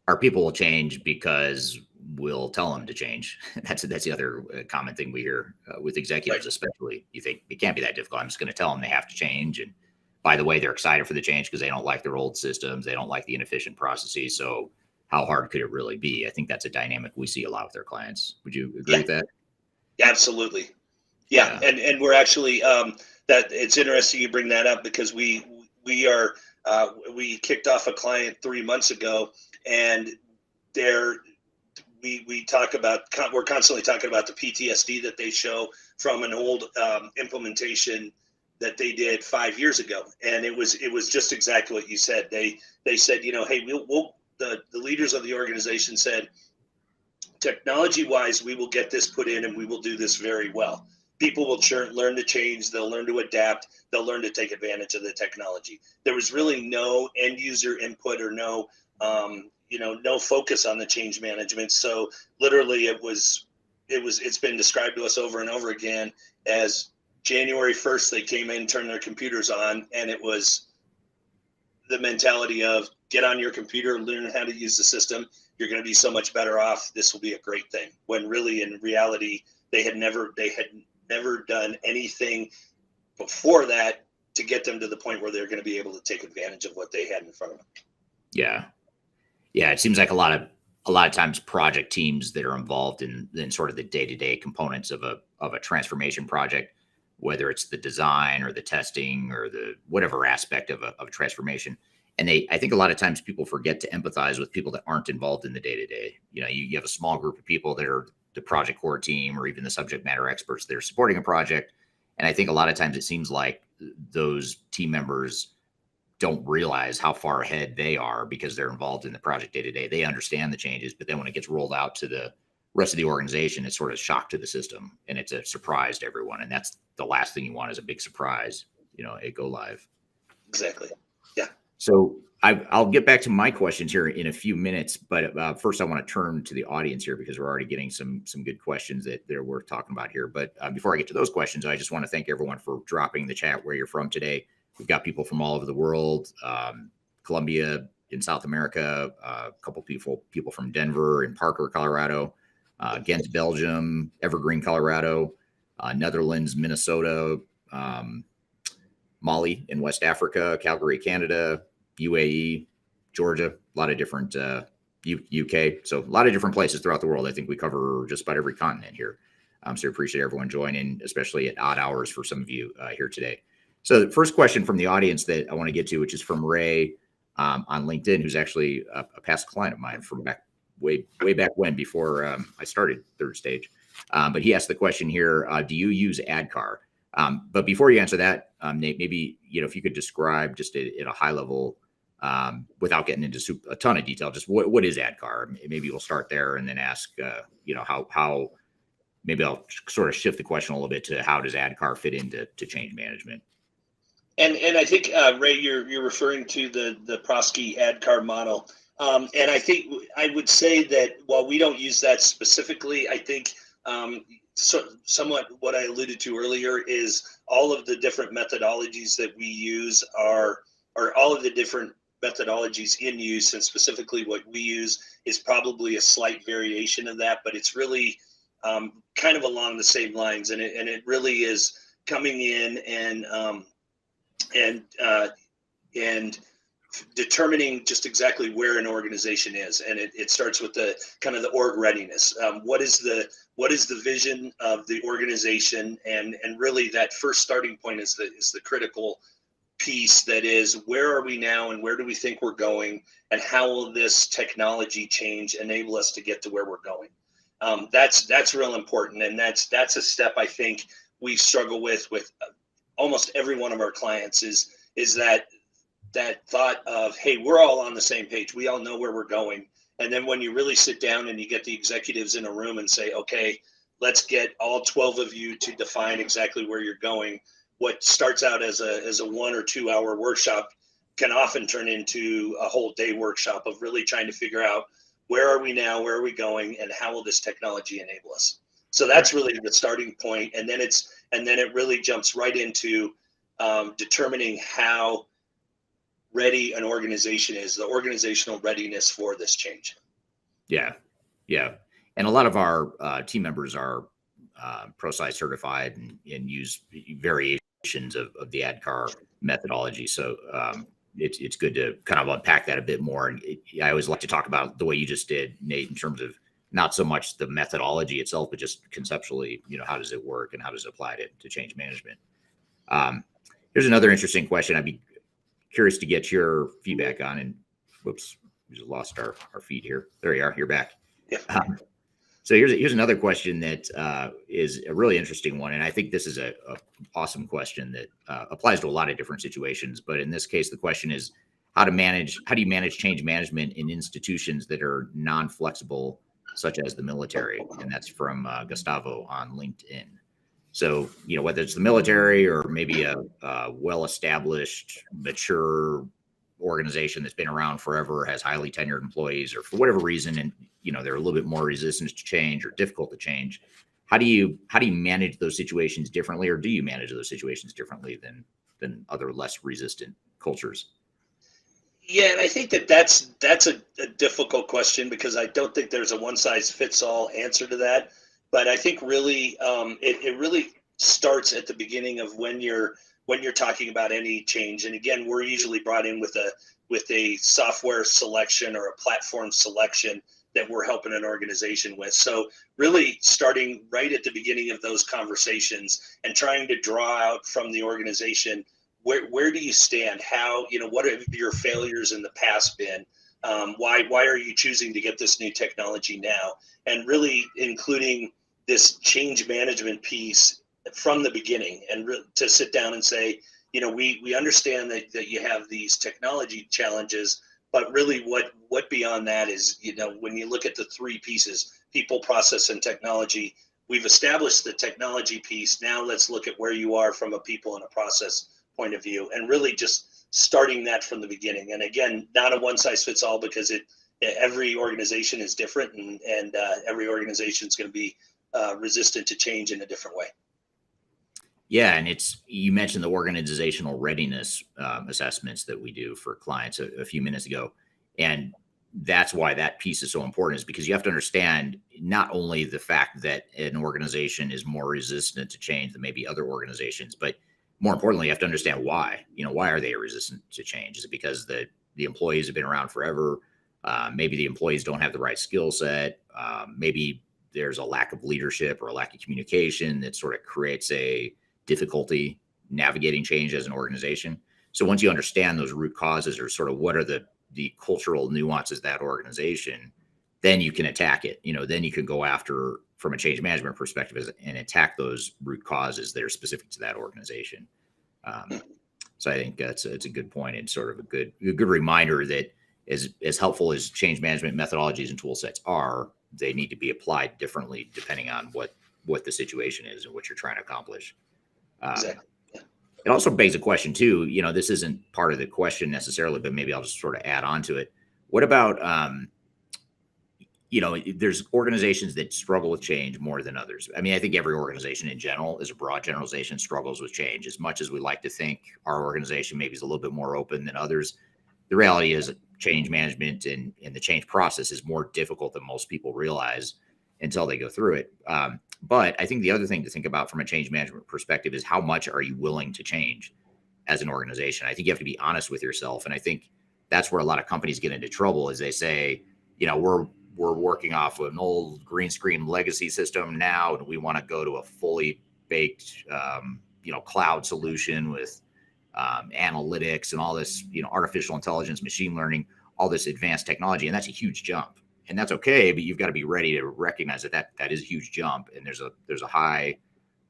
our people will change because we'll tell them to change. That's the other common thing we hear with executives, right. Especially. You think it can't be that difficult. I'm just going to tell them they have to change. And by the way, they're excited for the change because they don't like their old systems. They don't like the inefficient processes. So how hard could it really be? I think that's a dynamic we see a lot with our clients. Would you agree with that? Absolutely. Yeah. And we're actually, that it's interesting you bring that up because we kicked off a client 3 months ago, and we're constantly talking about the PTSD that they show from an old implementation that they did 5 years ago. And it was just exactly what you said. They said, hey, the leaders of the organization said, technology wise, we will get this put in and we will do this very well. People will learn to change. They'll learn to adapt. They'll learn to take advantage of the technology. There was really no end user input or no focus on the change management. So literally it's been described to us over and over again as January 1st, they came in, turned their computers on, and it was the mentality of get on your computer, learn how to use the system. You're going to be so much better off. This will be a great thing. When really in reality, they had never done anything before that to get them to the point where they're going to be able to take advantage of what they had in front of them. Yeah. Yeah. It seems like a lot of times project teams that are involved in sort of the day-to-day components of a transformation project, whether it's the design or the testing or the whatever aspect of a transformation. And I think a lot of times people forget to empathize with people that aren't involved in the day-to-day. You have a small group of people that are the project core team or even the subject matter experts that are supporting a project. And I think a lot of times it seems like those team members don't realize how far ahead they are because they're involved in the project day-to-day. They understand the changes, but then when it gets rolled out to the rest of the organization, it's sort of shock to the system and it's a surprise to everyone. And that's the last thing you want is a big surprise, it go live. Exactly. Yeah. So I'll get back to my questions here in a few minutes, but first I want to turn to the audience here because we're already getting some good questions that they're worth talking about here. But before I get to those questions, I just want to thank everyone for dropping in the chat where you're from today. We've got people from all over the world, Colombia in South America, a couple people from Denver and Parker, Colorado, Ghent, Belgium, Evergreen, Colorado, Netherlands, Minnesota, Mali in West Africa, Calgary, Canada, UAE, Georgia, a lot of different UK. So a lot of different places throughout the world. I think we cover just about every continent here. So I appreciate everyone joining, especially at odd hours for some of you here today. So the first question from the audience that I want to get to, which is from Ray on LinkedIn, who's actually a past client of mine from way back when, before I started Third Stage. But he asked the question here, do you use ADCAR? But before you answer that, Nate, maybe, if you could describe just at a high level, without getting into a ton of detail, just what is ADCAR? Maybe we'll start there and then ask, how maybe I'll sort of shift the question a little bit to how does ADCAR fit into change management? And I think, Ray, you're referring to the Prosky ADCAR model. And I think I would say that while we don't use that specifically, I think somewhat what I alluded to earlier is all of the different methodologies that we use are all of the different methodologies in use, and specifically what we use is probably a slight variation of that, but it's really kind of along the same lines, and it really is coming in and determining just exactly where an organization is, and it starts with the kind of the org readiness. What is the vision of the organization, and really that first starting point is the critical piece. That is, where are we now, and where do we think we're going, and how will this technology change enable us to get to where we're going? That's real important, and that's a step I think we struggle with almost every one of our clients is that thought of, hey, we're all on the same page. We all know where we're going. And then when you really sit down and you get the executives in a room and say, okay, let's get all 12 of you to define exactly where you're going. What starts out as a 1 or 2 hour workshop can often turn into a whole day workshop of really trying to figure out, where are we now, where are we going, and how will this technology enable us? So that's really the starting point. And then it really jumps right into determining how ready an organization is, the organizational readiness for this change. Yeah. And a lot of our team members are ProSci certified and use variations of the ADCAR methodology. So it's good to kind of unpack that a bit more. And I always like to talk about the way you just did, Nate, in terms of not so much the methodology itself, but just conceptually, how does it work and how does it apply to change management? Here's another interesting question I'd be curious to get your feedback on. And whoops, we just lost our feed here. There you are. You're back. Yeah. So here's another question that is a really interesting one. And I think this is a awesome question that applies to a lot of different situations. But in this case, the question is how do you manage change management in institutions that are non-flexible, such as the military? And that's from Gustavo on LinkedIn. So, whether it's the military or maybe a well-established, mature organization that's been around forever, has highly tenured employees, or for whatever reason, and they're a little bit more resistant to change or difficult to change. How do you manage those situations differently, or do you manage those situations differently than other less resistant cultures? Yeah, and I think that's a difficult question, because I don't think there's a one size fits all answer to that. But I think really it really starts at the beginning of when you're talking about any change. And again, we're usually brought in with a software selection or a platform selection that we're helping an organization with. So really starting right at the beginning of those conversations and trying to draw out from the organization, where do you stand? How, what have your failures in the past been? Why are you choosing to get this new technology now? And really including this change management piece from the beginning, and to sit down and say, we understand that you have these technology challenges, but really what beyond that is, when you look at the three pieces, people, process, and technology, we've established the technology piece. Now let's look at where you are from a people and a process point of view, and really just starting that from the beginning. And again, not a one size fits all, because every organization is different, and every organization is going to be resistant to change in a different way. Yeah, and you mentioned the organizational readiness assessments that we do for clients a few minutes ago, and that's why that piece is so important, is because you have to understand not only the fact that an organization is more resistant to change than maybe other organizations, but more importantly, you have to understand why. Why are they resistant to change? Is it because the employees have been around forever? Maybe the employees don't have the right skill set. Maybe there's a lack of leadership or a lack of communication that sort of creates a difficulty navigating change as an organization. So once you understand those root causes, or sort of what are the cultural nuances of that organization, then you can attack it. Then you can go after, from a change management perspective, and attack those root causes that are specific to that organization. So I think it's a good point, and sort of a good reminder that as helpful as change management methodologies and tool sets are, they need to be applied differently depending on what the situation is and what you're trying to accomplish. Exactly. It also begs a question too. This isn't part of the question necessarily, but maybe I'll just sort of add on to it. What about, there's organizations that struggle with change more than others. I mean, I think every organization in general, as a broad generalization, struggles with change. As much as we like to think our organization maybe is a little bit more open than others, the reality is change management and the change process is more difficult than most people realize until they go through it. But I think the other thing to think about from a change management perspective is how much are you willing to change as an organization? I think you have to be honest with yourself. And I think that's where a lot of companies get into trouble, is they say, we're working off an old green screen legacy system now, and we want to go to a fully baked, cloud solution with analytics and all this, artificial intelligence, machine learning, all this advanced technology. And that's a huge jump. And that's okay, but you've got to be ready to recognize that is a huge jump, and there's a high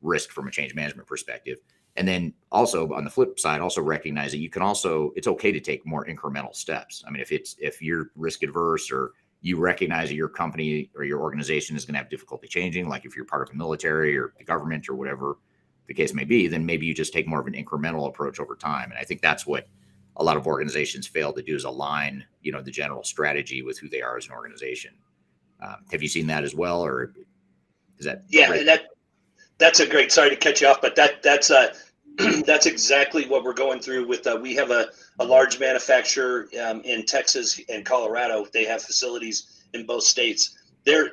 risk from a change management perspective. And then also on the flip side, also recognize that it's okay to take more incremental steps. I mean, if you're risk adverse, or you recognize that your company or your organization is going to have difficulty changing, like if you're part of the military or the government or whatever the case may be, then maybe you just take more of an incremental approach over time. And I think that's what a lot of organizations fail to do, is align, the general strategy with who they are as an organization. Have you seen that as well, or is that? Yeah, great? That's a great. Sorry to cut you off, but that's that's exactly what we're going through with. We have a large manufacturer in Texas and Colorado. They have facilities in both states. They're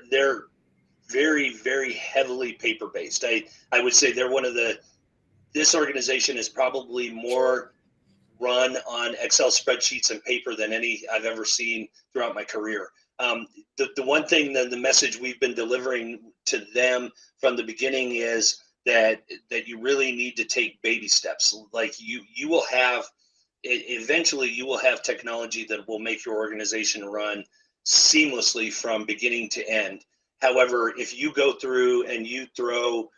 very, very heavily paper based. I would say they're this organization is probably more run on Excel spreadsheets and paper than any I've ever seen throughout my career. The one thing, the message we've been delivering to them from the beginning is that you really need to take baby steps. Like you will have, eventually you will have technology that will make your organization run seamlessly from beginning to end. However, if you go through and you throw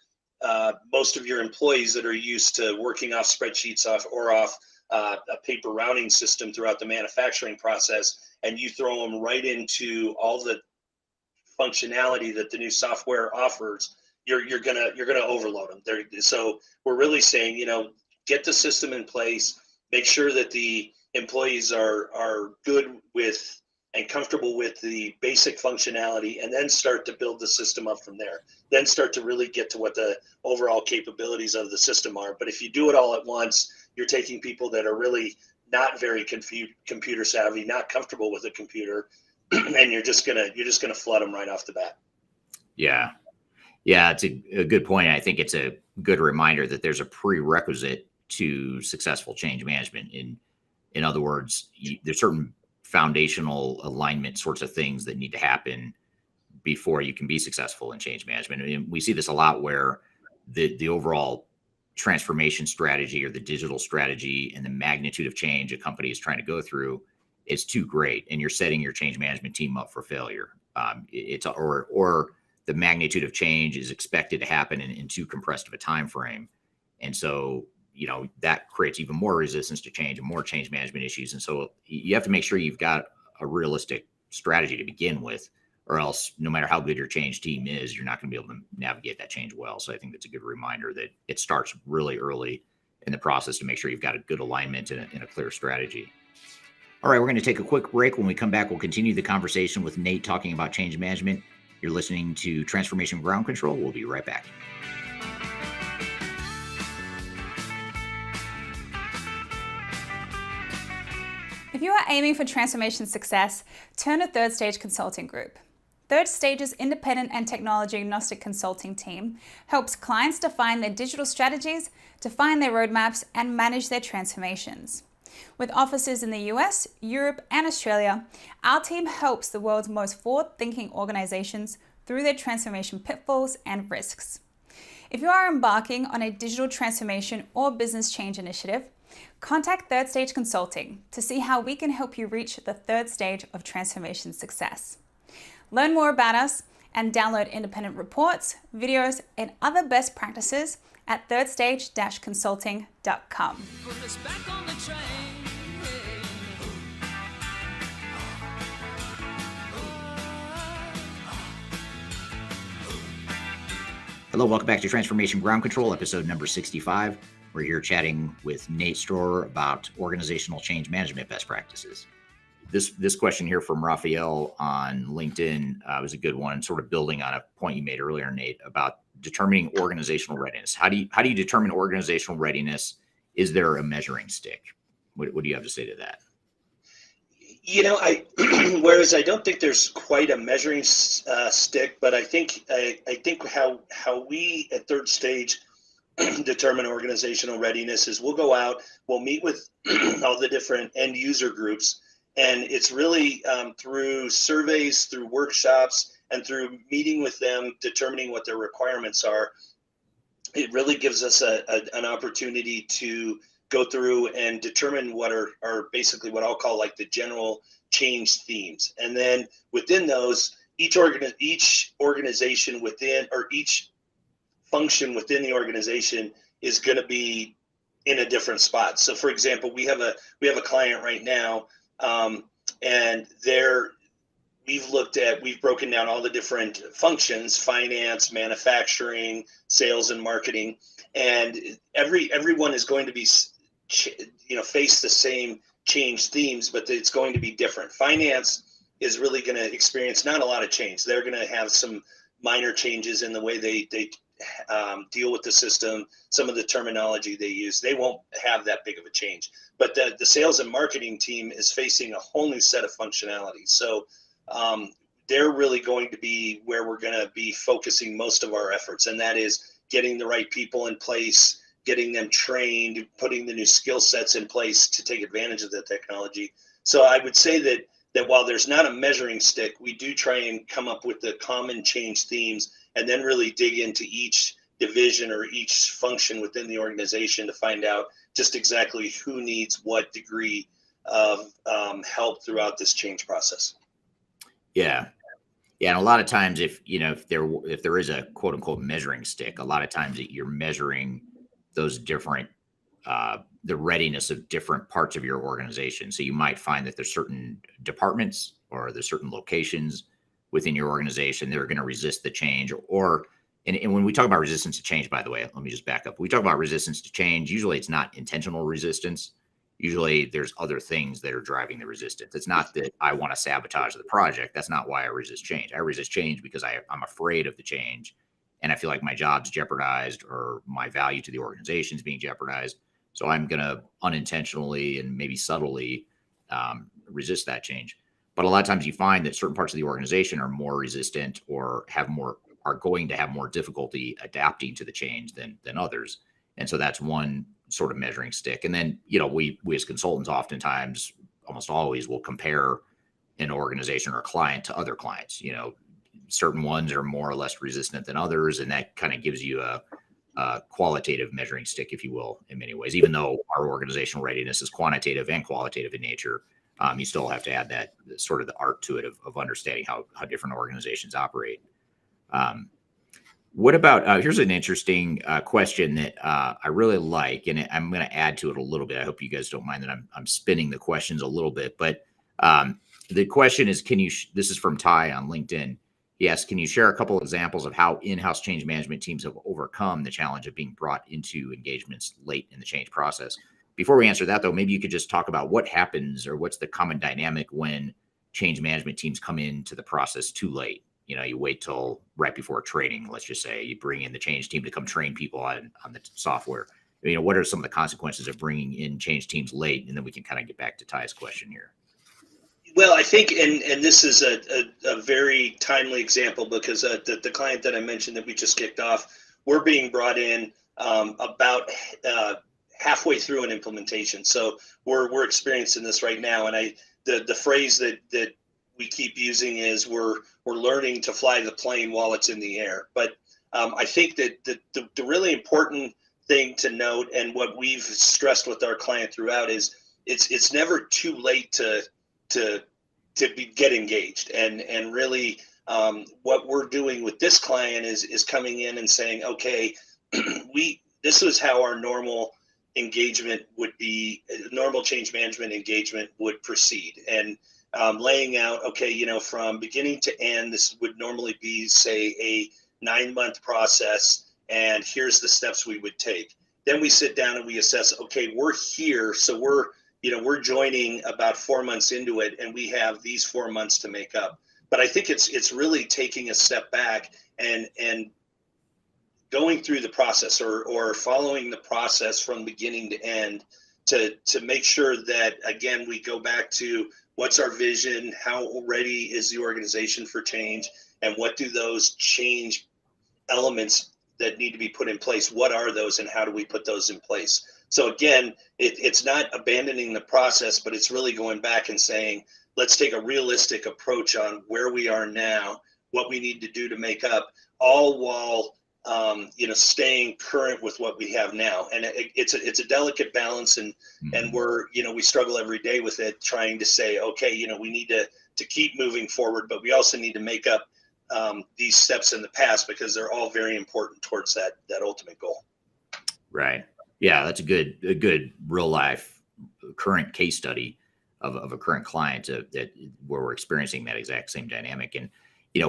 most of your employees that are used to working off spreadsheets off a paper routing system throughout the manufacturing process, and you throw them right into all the functionality that the new software offers, you're gonna overload them. So we're really saying, get the system in place, make sure that the employees are good with and comfortable with the basic functionality, and then start to build the system up from there. Then start to really get to what the overall capabilities of the system are. But if you do it all at once, you're taking people that are really not very computer savvy, not comfortable with a computer, and you're just gonna flood them right off the bat. Yeah, it's a good point. I think it's a good reminder that there's a prerequisite to successful change management. In other words, there's certain foundational alignment sorts of things that need to happen before you can be successful in change management. And we see this a lot, where the overall transformation strategy or the digital strategy and the magnitude of change a company is trying to go through is too great, and you're setting your change management team up for failure. Or the magnitude of change is expected to happen in too compressed of a time frame, and so that creates even more resistance to change and more change management issues. And so you have to make sure you've got a realistic strategy to begin with, or else no matter how good your change team is, you're not going to be able to navigate that change well. So I think that's a good reminder that it starts really early in the process to make sure you've got a good alignment and a clear strategy. All right, we're going to take a quick break. When we come back, we'll continue the conversation with Nate talking about change management. You're listening to Transformation Ground Control. We'll be right back. If you are aiming for transformation success, turn to Third Stage Consulting Group. Third Stage's independent and technology agnostic consulting team helps clients define their digital strategies, define their roadmaps, and manage their transformations. With offices in the US, Europe, and Australia, our team helps the world's most forward-thinking organizations through their transformation pitfalls and risks. If you are embarking on a digital transformation or business change initiative, contact Third Stage Consulting to see how we can help you reach the third stage of transformation success. Learn more about us and download independent reports, videos, and other best practices at thirdstage-consulting.com. Hello, welcome back to Transformation Ground Control, episode number 65. We're here chatting with Nate Stroeher about organizational change management best practices. This question here from Raphael on LinkedIn was a good one, sort of building on a point you made earlier, Nate, about determining organizational readiness. How do you determine organizational readiness? Is there a measuring stick? What do you have to say to that? Whereas I don't think there's quite a measuring stick, but I think how we at Third Stage determine organizational readiness is we'll go out, we'll meet with all the different end user groups, and it's really through surveys, through workshops, and through meeting with them, determining what their requirements are. It really gives us an opportunity to go through and determine what are basically what I'll call like the general change themes. And then within those, each organization within, or each function within the organization is going to be in a different spot. So for example, we have a client right now, and we've broken down all the different functions: finance, manufacturing, sales, and marketing. And everyone is going to be, face the same change themes, but it's going to be different. Finance is really going to experience not a lot of change. They're going to have some minor changes in the way they deal with the system, some of the terminology they use. They won't have that big of a change. But the sales and marketing team is facing a whole new set of functionalities. So they're really going to be where we're going to be focusing most of our efforts, and that is getting the right people in place, getting them trained, putting the new skill sets in place to take advantage of the technology. So I would say that while there's not a measuring stick, we do try and come up with the common change themes and then really dig into each division or each function within the organization to find out just exactly who needs what degree of help throughout this change process. Yeah. And a lot of times if there is a quote unquote measuring stick, a lot of times you're measuring those different, the readiness of different parts of your organization. So you might find that there's certain departments or there's certain locations within your organization that are going to resist the change. And when we talk about resistance to change, by the way, let me just back up. We talk about resistance to change. Usually it's not intentional resistance. Usually there's other things that are driving the resistance. It's not that I want to sabotage the project. That's not why I resist change. I resist change because I'm afraid of the change. And I feel like my job's jeopardized or my value to the organization is being jeopardized. So I'm going to unintentionally and maybe subtly resist that change. But a lot of times you find that certain parts of the organization are more resistant or are going to have more difficulty adapting to the change than others. And so that's one sort of measuring stick. And then, we as consultants oftentimes, almost always, will compare an organization or a client to other clients. Certain ones are more or less resistant than others, and that kind of gives you a qualitative measuring stick, if you will, in many ways. Even though our organizational readiness is quantitative and qualitative in nature, you still have to add that sort of the art to it of understanding how different organizations operate. What about, here's an interesting question that I really like, and I'm going to add to it a little bit. I hope you guys don't mind that I'm spinning the questions a little bit, but the question is, this is from Ty on LinkedIn. He asks, can you share a couple examples of how in-house change management teams have overcome the challenge of being brought into engagements late in the change process? Before we answer that, though, maybe you could just talk about what happens or what's the common dynamic when change management teams come into the process too late. You wait till right before training, let's just say. You bring in the change team to come train people on the software. what are some of the consequences of bringing in change teams late? And then we can kind of get back to Ty's question here. Well, I think, and this is a very timely example because the client that I mentioned that we just kicked off, we're being brought in about halfway through an implementation. So we're experiencing this right now. And the phrase that we keep using is we're learning to fly the plane while it's in the air. But I think that the really important thing to note, and what we've stressed with our client throughout, is it's never too late to get engaged. And really what we're doing with this client is coming in and saying, okay, this is how our normal engagement would be, normal change management engagement would proceed. And laying out, okay, from beginning to end, this would normally be, say, a 9-month process, and here's the steps we would take. Then we sit down and we assess, okay, we're here, so we're joining about 4 months into it, and we have these 4 months to make up. But I think it's really taking a step back and going through the process or following the process from beginning to end to make sure that, again, we go back to what's our vision, how ready is the organization for change, and what do those change elements that need to be put in place, what are those, and how do we put those in place? So again, it's not abandoning the process, but it's really going back and saying, let's take a realistic approach on where we are now, what we need to do to make up, all while staying current with what we have now. And it's a delicate balance, and we're we struggle every day with it, trying to say, okay, we need to keep moving forward, but we also need to make up these steps in the past, because they're all very important towards that ultimate goal. Right. Yeah, that's a good real life current case study of a current client that where we're experiencing that exact same dynamic. And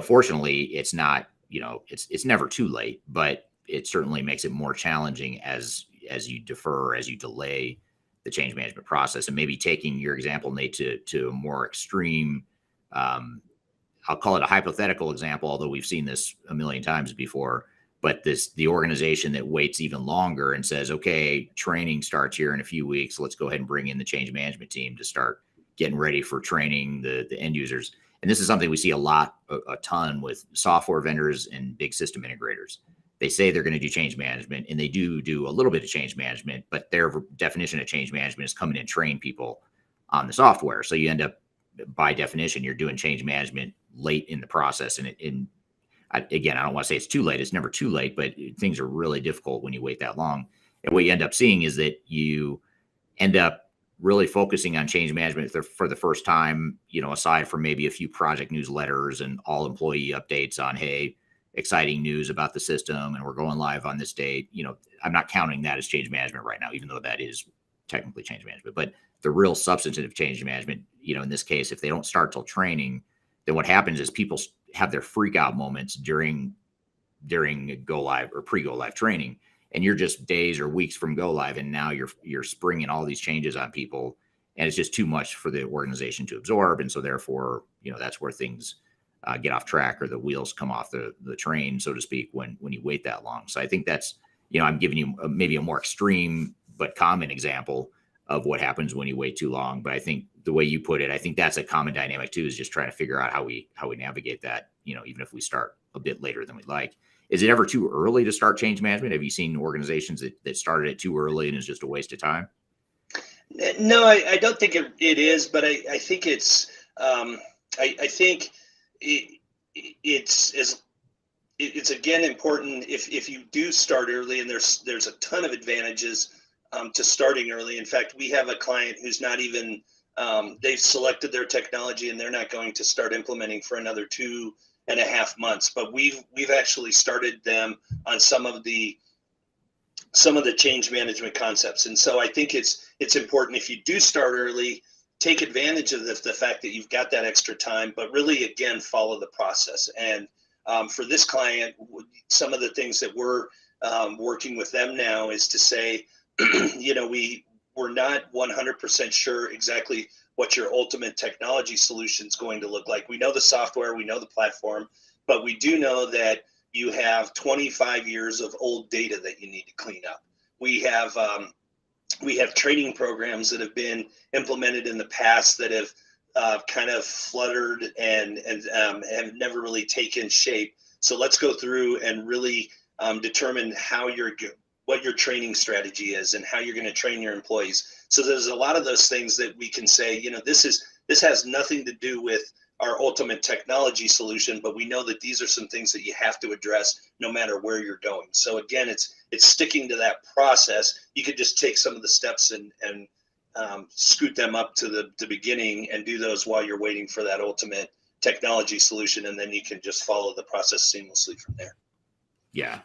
fortunately, it's not it's never too late, but it certainly makes it more challenging as you defer, as you delay the change management process. And maybe taking your example, Nate, to a more extreme, I'll call it a hypothetical example, although we've seen this a million times before. But the organization that waits even longer and says, okay, training starts here in a few weeks, let's go ahead and bring in the change management team to start getting ready for training the end users. And this is something we see a ton with software vendors and big system integrators. They say they're going to do change management, and they do a little bit of change management, but their definition of change management is come in and train people on the software. So you end up, by definition, you're doing change management late in the process. And again, I don't want to say it's too late. It's never too late, but things are really difficult when you wait that long. And what you end up seeing is that you end up really focusing on change management for the first time, aside from maybe a few project newsletters and all employee updates on, hey, exciting news about the system and we're going live on this date. I'm not counting that as change management right now, even though that is technically change management. But the real substantive change management, in this case, if they don't start till training, then what happens is people have their freak out moments during go live or pre-go live training. And you're just days or weeks from go live, and now you're springing all these changes on people, and it's just too much for the organization to absorb. And so therefore, that's where things get off track, or the wheels come off the train, so to speak, when you wait that long. So I think that's, I'm giving you maybe a more extreme but common example of what happens when you wait too long. But I think the way you put it, I think that's a common dynamic too, is just trying to figure out how we navigate that, even if we start a bit later than we'd like. Is it ever too early to start change management? Have you seen organizations that started it too early and is just a waste of time? No, I don't think it is, but I think it's I think it's again important if you do start early, and there's a ton of advantages to starting early. In fact, we have a client who's not even they've selected their technology and they're not going to start implementing for another 2.5 months, but we've actually started them on some of the change management concepts. And so I think it's important, if you do start early, take advantage of the fact that you've got that extra time, but really, again, follow the process. And for this client, some of the things that we're working with them now is to say, we're not 100% sure exactly what your ultimate technology solution is going to look like. We know the software, we know the platform, but we do know that you have 25 years of old data that you need to clean up. We have training programs that have been implemented in the past that have kind of fluttered and have never really taken shape. So let's go through and really determine what your training strategy is and how you're going to train your employees. So there's a lot of those things that we can say, this has nothing to do with our ultimate technology solution, but we know that these are some things that you have to address no matter where you're going. So again, it's sticking to that process. You could just take some of the steps and scoot them up to the beginning and do those while you're waiting for that ultimate technology solution, and then you can just follow the process seamlessly from there. Yeah.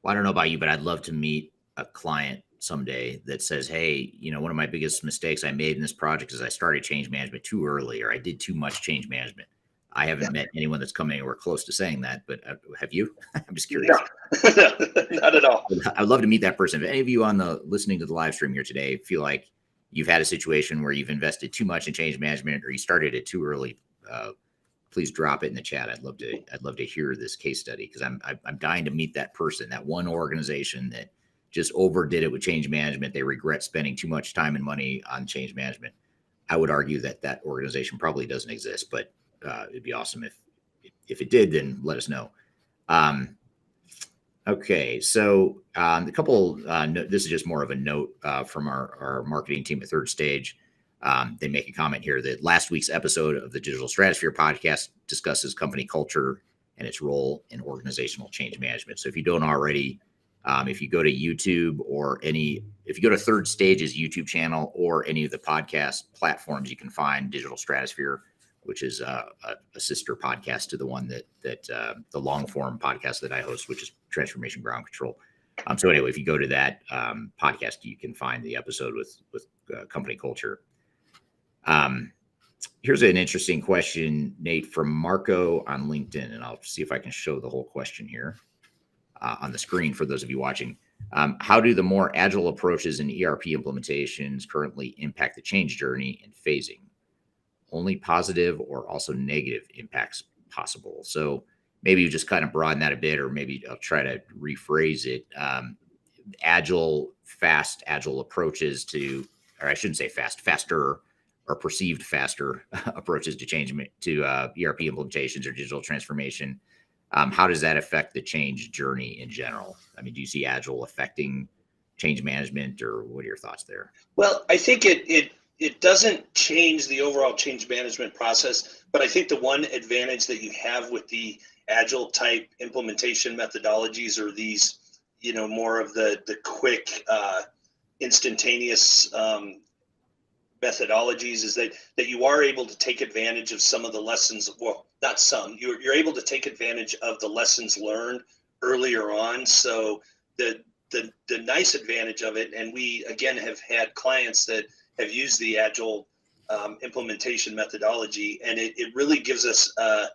Well, I don't know about you, but I'd love to meet a client someday that says, hey, one of my biggest mistakes I made in this project is I started change management too early, or I did too much change management. I haven't met anyone that's come anywhere close to saying that, but have you? I'm just curious. No, not at all. I'd love to meet that person. If any of you listening to the live stream here today feel like you've had a situation where you've invested too much in change management or you started it too early, please drop it in the chat. I'd love to hear this case study, because I'm dying to meet that person, that one organization that just overdid it with change management. They regret spending too much time and money on change management. I would argue that organization probably doesn't exist, but it'd be awesome if it did. Then let us know. Okay, so a couple. This is just more of a note from our marketing team at Third Stage. They make a comment here that last week's episode of the Digital Stratosphere podcast discusses company culture and its role in organizational change management. So if you don't already, if you go to YouTube if you go to Third Stage's YouTube channel or any of the podcast platforms, you can find Digital Stratosphere, which is a sister podcast to the one that the long form podcast that I host, which is Transformation Ground Control. So anyway, if you go to that podcast, you can find the episode with company culture. Here's an interesting question, Nate, from Marco on LinkedIn, and I'll see if I can show the whole question here on the screen for those of you watching. How do the more agile approaches in ERP implementations currently impact the change journey and phasing? Only positive or also negative impacts possible? So maybe you just kind of broaden that a bit, or maybe I'll try to rephrase it. Fast agile approaches to, or I shouldn't say faster or perceived faster approaches to change to ERP implementations or digital transformation. How does that affect the change journey in general? I mean, do you see agile affecting change management, or what are your thoughts there? Well, I think it doesn't change the overall change management process, but I think the one advantage that you have with the agile type implementation methodologies, or these, more of the quick, instantaneous methodologies, is that you are able to take advantage of some of the lessons. Well, not some. You're able to take advantage of the lessons learned earlier on. So the nice advantage of it, and we again have had clients that have used the agile implementation methodology, and it really gives us a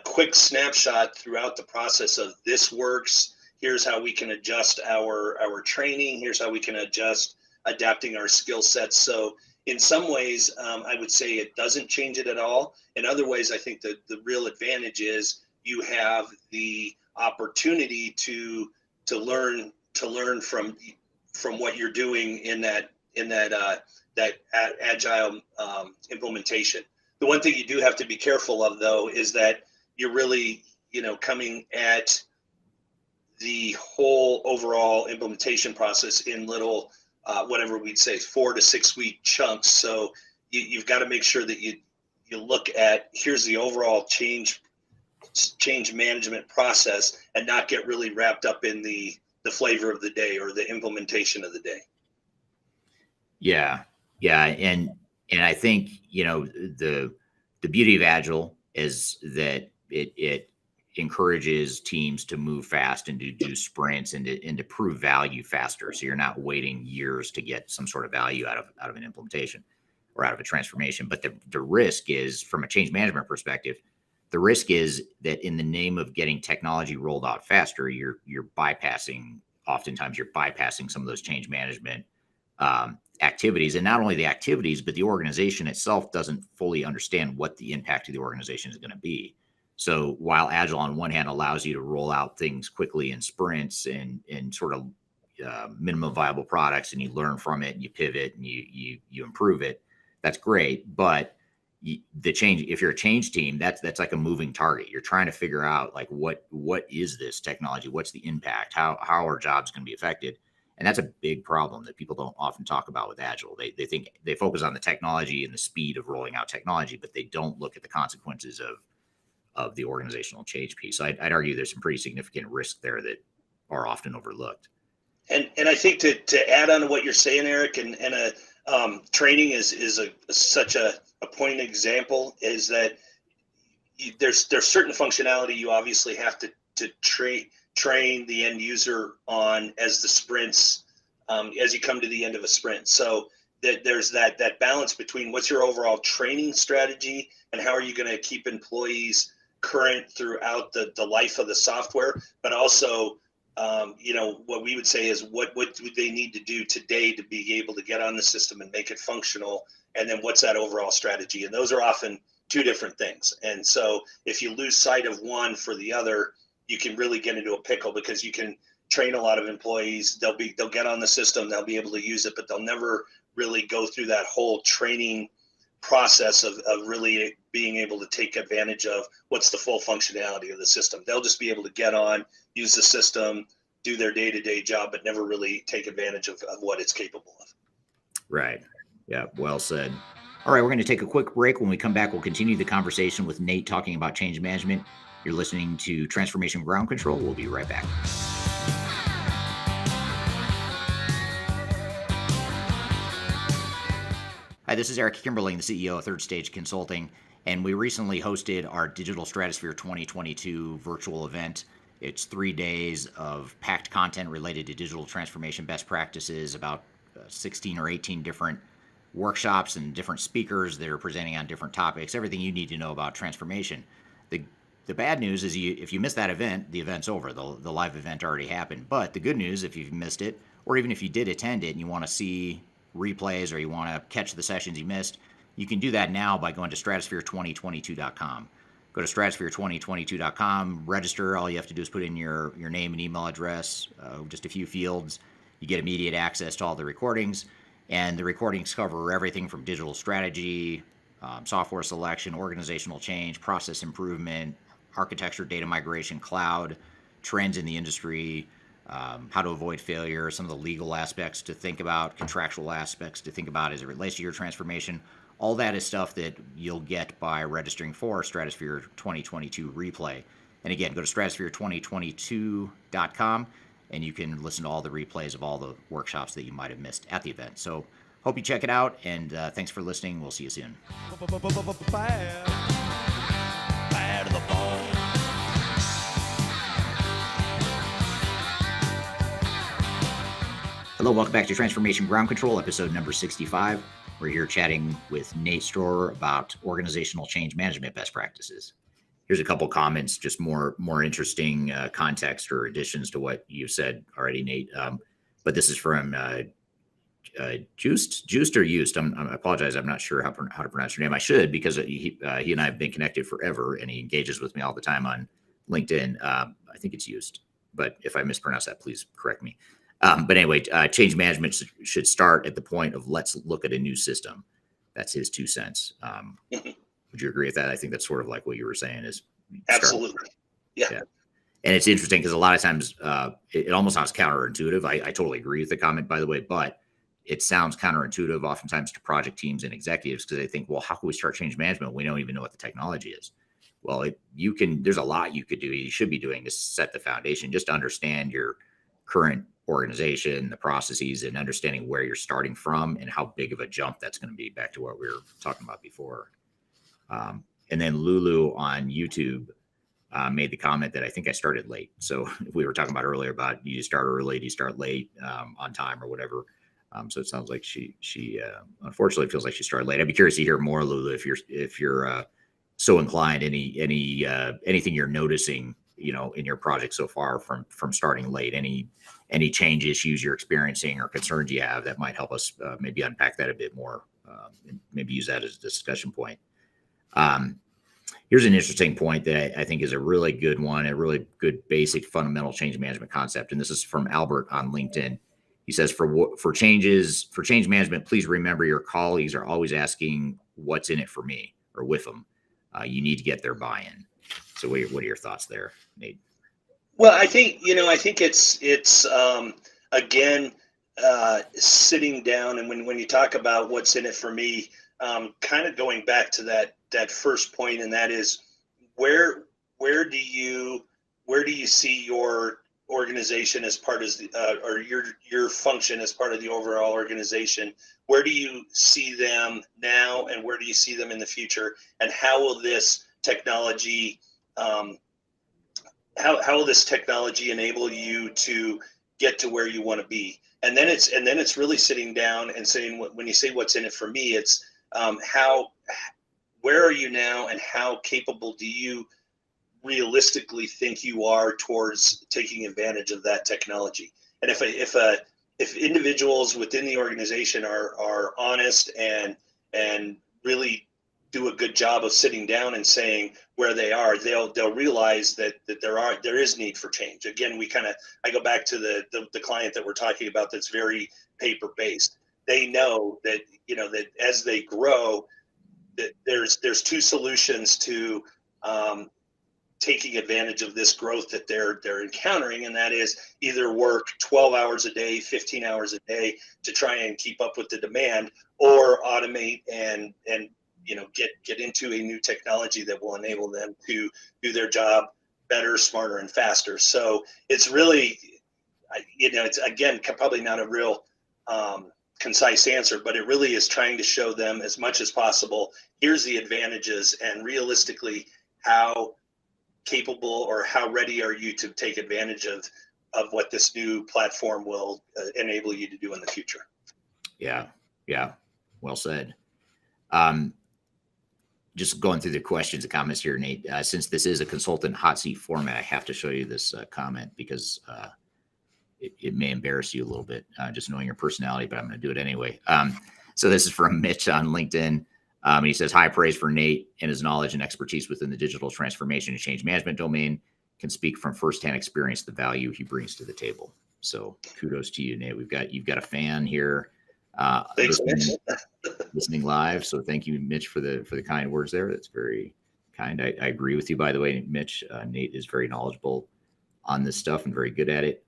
quick snapshot throughout the process of this works. Here's how we can adjust our training. Here's how we can adjust adapting our skill sets. So in some ways, I would say it doesn't change it at all. In other ways, I think that the real advantage is you have the opportunity to learn from what you're doing in that agile implementation. The one thing you do have to be careful of, though, is that you're really, coming at the whole overall implementation process in little, whatever we'd say, 4 to 6 week chunks. So you've got to make sure that you look at, here's the overall change management process, and not get really wrapped up in the flavor of the day or the implementation of the day. Yeah. And I think, the beauty of Agile is that it encourages teams to move fast and to do sprints and to prove value faster. So you're not waiting years to get some sort of value out of an implementation or out of a transformation. But the risk is, from a change management perspective, the risk is that in the name of getting technology rolled out faster, oftentimes you're bypassing some of those change management activities. And not only the activities, but the organization itself doesn't fully understand what the impact of the organization is going to be. So while Agile on one hand allows you to roll out things quickly in sprints and sort of minimum viable products, and you learn from it and you pivot and you improve it. That's great. But the change, if you're a change team, that's like a moving target. You're trying to figure out like, what is this technology? What's the impact? How are jobs going to be affected? And that's a big problem that people don't often talk about with Agile. They think they focus on the technology and the speed of rolling out technology, but they don't look at the consequences of the organizational change piece. So I'd argue there's some pretty significant risk there that are often overlooked. And I think to add on to what you're saying, Eric, and training is such a point example, is that there's certain functionality you obviously have to train the end user on as the sprints, as you come to the end of a sprint. So that there's that balance between what's your overall training strategy and how are you going to keep employees current throughout the life of the software, but also what we would say is what do they need to do today to be able to get on the system and make it functional, and then what's that overall strategy? And those are often two different things. And so if you lose sight of one for the other, you can really get into a pickle, because you can train a lot of employees. They'll get on the system, they'll be able to use it, but they'll never really go through that whole training process of really being able to take advantage of what's the full functionality of the system. They'll just be able to get on, use the system, do their day-to-day job, but never really take advantage of what it's capable of. Right. Yeah. Well said. All right. We're going to take a quick break. When we come back, we'll continue the conversation with Nate talking about change management. You're listening to Transformation Ground Control. We'll be right back. Hi, this is Eric Kimberling, the CEO of Third Stage Consulting, and we recently hosted our Digital Stratosphere 2022 virtual event. It's 3 days of packed content related to digital transformation best practices, about 16 or 18 different workshops and different speakers that are presenting on different topics, everything you need to know about transformation. The bad news is if you miss that event, the event's over. The live event already happened. But the good news, if you've missed it, or even if you did attend it and you want to see replays or you want to catch the sessions you missed, you can do that now by going to stratosphere2022.com. Go to stratosphere2022.com, register. All you have to do is put in your name and email address, just a few fields. You get immediate access to all the recordings, and the recordings cover everything from digital strategy, software selection, organizational change, process improvement, architecture, data migration, cloud, trends in the industry, how to avoid failure, some of the legal aspects to think about, contractual aspects to think about as it relates to your transformation. All that is stuff that you'll get by registering for Stratosphere 2022 replay. And again, go to stratosphere2022.com and you can listen to all the replays of all the workshops that you might have missed at the event. So hope you check it out, and thanks for listening. We'll see you soon. Fire to the bone. Hello, welcome back to Transformation Ground Control, episode number 65. We're here chatting with Nate Stroeher about organizational change management best practices. Here's a couple comments, just more interesting context or additions to what you said already, Nate. But this is from Juiced or Used. I apologize. I'm not sure how to pronounce your name. I should, because he and I have been connected forever, and he engages with me all the time on LinkedIn. I think it's Used, but if I mispronounce that, please correct me. But anyway, change management should start at the point of let's look at a new system. That's his 2 cents. Would you agree with that? I think that's sort of like what you were saying is. Absolutely. Yeah. And it's interesting because a lot of times it almost sounds counterintuitive. I totally agree with the comment, by the way, but it sounds counterintuitive oftentimes to project teams and executives because they think, well, how can we start change management? We don't even know what the technology is. Well, there's a lot you could do. You should be doing to set the foundation, just to understand your current organization, the processes, and understanding where you're starting from and how big of a jump that's going to be, back to what we were talking about before. And then Lulu on YouTube made the comment that I think I started late. So we were talking about earlier about, do you start early, do you start late, on time or whatever. So it sounds like she unfortunately feels like she started late. I'd be curious to hear more, Lulu, if you're so inclined, anything you're noticing, in your project so far from starting late, any change issues you're experiencing or concerns you have that might help us maybe unpack that a bit more, and maybe use that as a discussion point. Here's an interesting point that I think is a really good one, a really good basic fundamental change management concept. And this is from Albert on LinkedIn. He says for change management, please remember your colleagues are always asking what's in it for me or with them. You need to get their buy-in. So what are your thoughts there, Nate? Well, I think it's again sitting down, and when you talk about what's in it for me, kind of going back to that first point, and that is where do you see your organization as part of or your function as part of the overall organization? Where do you see them now, and where do you see them in the future? And how will this technology how will this technology enable you to get to where you want to be? And then it's really sitting down and saying, when you say what's in it for me, it's where are you now, and how capable do you realistically think you are towards taking advantage of that technology? And if individuals within the organization are honest and really do a good job of sitting down and saying where they are, they'll realize that there is need for change. Again, I go back to the client that we're talking about that's very paper based. They know that that as they grow, that there's two solutions to taking advantage of this growth that they're encountering, and that is either work 12 hours a day, 15 hours a day to try and keep up with the demand, or automate and get into a new technology that will enable them to do their job better, smarter, and faster. So it's really, it's again probably not a real concise answer, but it really is trying to show them as much as possible, here's the advantages, and realistically, how capable or how ready are you to take advantage of what this new platform will enable you to do in the future. Yeah, well said. Just going through the questions and comments here, Nate, since this is a consultant hot seat format, I have to show you this comment because it may embarrass you a little bit, just knowing your personality, but I'm going to do it anyway. So this is from Mitch on LinkedIn. He says, high praise for Nate and his knowledge and expertise within the digital transformation and change management domain. Can speak from firsthand experience the value he brings to the table. So kudos to you, Nate. You've got a fan here listening live. So thank you, Mitch, for the kind words there. That's very kind. I agree with you, by the way, Mitch. Nate is very knowledgeable on this stuff and very good at it.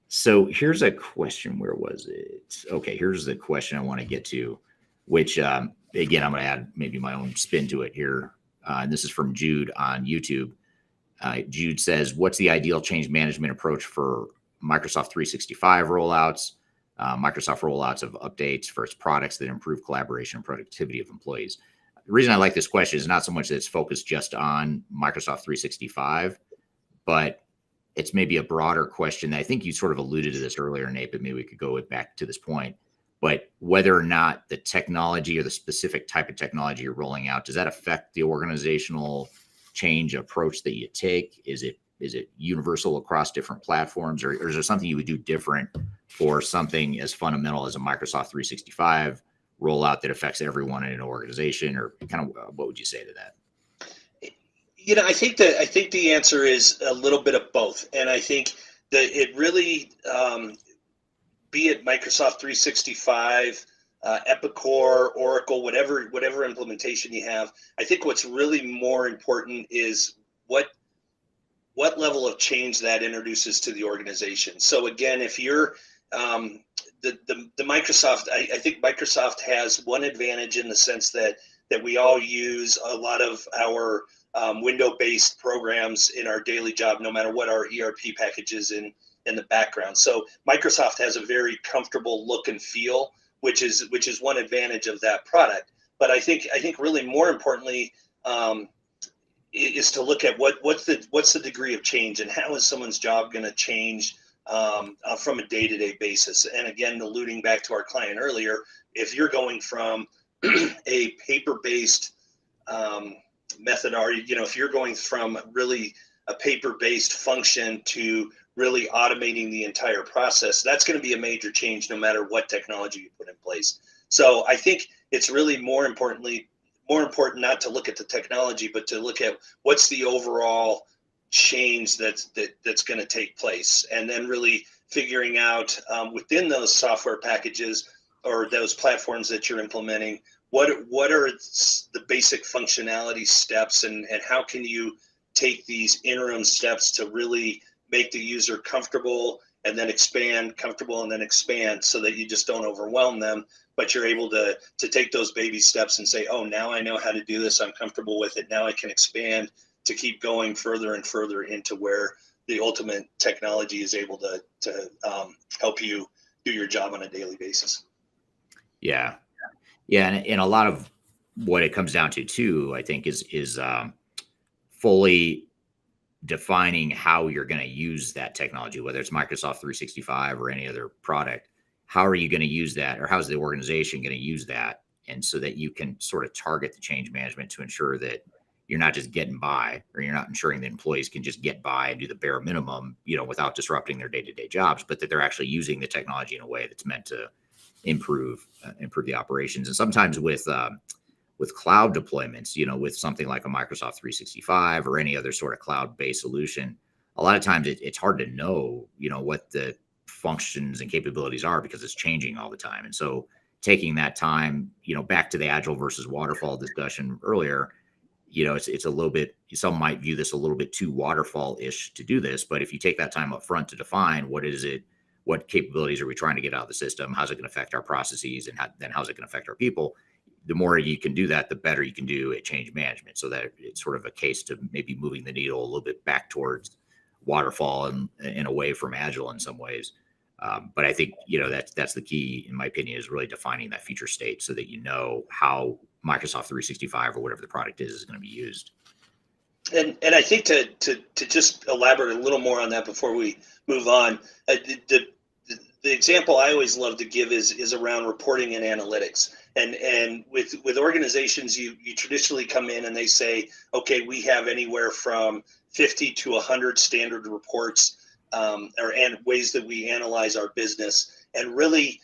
So here's a question. Where was it? Okay, here's the question I want to get to, which, again, I'm going to add maybe my own spin to it here. And this is from Jude on YouTube. Jude says, what's the ideal change management approach for Microsoft 365 rollouts, Microsoft rollouts of updates for its products that improve collaboration and productivity of employees? The reason I like this question is not so much that it's focused just on Microsoft 365, but it's maybe a broader question. I think you sort of alluded to this earlier, Nate, but maybe we could go back to this point. But whether or not the technology or the specific type of technology you're rolling out, does that affect the organizational change approach that you take? Is it universal across different platforms, or is there something you would do different for something as fundamental as a Microsoft 365 rollout that affects everyone in an organization, or kind of what would you say to that? I think the answer is a little bit of both, and I think that it really, be it Microsoft 365, Epicor, Oracle, whatever implementation you have, I think what's really more important is what level of change that introduces to the organization. So again, if you're the Microsoft, I think Microsoft has one advantage in the sense that we all use a lot of our window-based programs in our daily job, no matter what our ERP package is in the background. So Microsoft has a very comfortable look and feel, which is one advantage of that product. But I think really more importantly is to look at what's the degree of change, and how is someone's job going to change from a day-to-day basis. And again, alluding back to our client earlier, if you're going from a paper-based method, or if you're going from really a paper-based function to really automating the entire process, that's going to be a major change no matter what technology you put in place. So I think it's really more important not to look at the technology, but to look at what's the overall change that's going to take place, and then really figuring out within those software packages or those platforms that you're implementing, what are the basic functionality steps, and how can you take these interim steps to really make the user comfortable and then expand, comfortable and then expand, so that you just don't overwhelm them, but you're able to take those baby steps and say, oh, now I know how to do this. I'm comfortable with it. Now I can expand to keep going further and further into where the ultimate technology is able to help you do your job on a daily basis. Yeah. And a lot of what it comes down to too, I think, is fully defining how you're going to use that technology, whether it's Microsoft 365 or any other product. How are you going to use that, or how's the organization going to use that? And so that you can sort of target the change management to ensure that you're not just getting by, or you're not ensuring that employees can just get by and do the bare minimum, without disrupting their day-to-day jobs, but that they're actually using the technology in a way that's meant to improve the operations. And sometimes with cloud deployments, with something like a Microsoft 365 or any other sort of cloud-based solution, a lot of times it's hard to know, what the functions and capabilities are, because it's changing all the time. And so taking that time, back to the Agile versus waterfall discussion earlier, it's a little bit, some might view this a little bit too waterfall-ish to do this, but if you take that time up front to define what capabilities are we trying to get out of the system, how's it going to affect our processes, and how's it going to affect our people, the more you can do that, the better you can do at change management, so that it's sort of a case to maybe moving the needle a little bit back towards waterfall and away from Agile in some ways. But I think, that's the key, in my opinion, is really defining that future state so that how Microsoft 365 or whatever the product is going to be used. And I think to just elaborate a little more on that before we move on, the example I always love to give is around reporting and analytics. And with organizations, you traditionally come in and they say, okay, we have anywhere from 50 to 100 standard reports and ways that we analyze our business, and really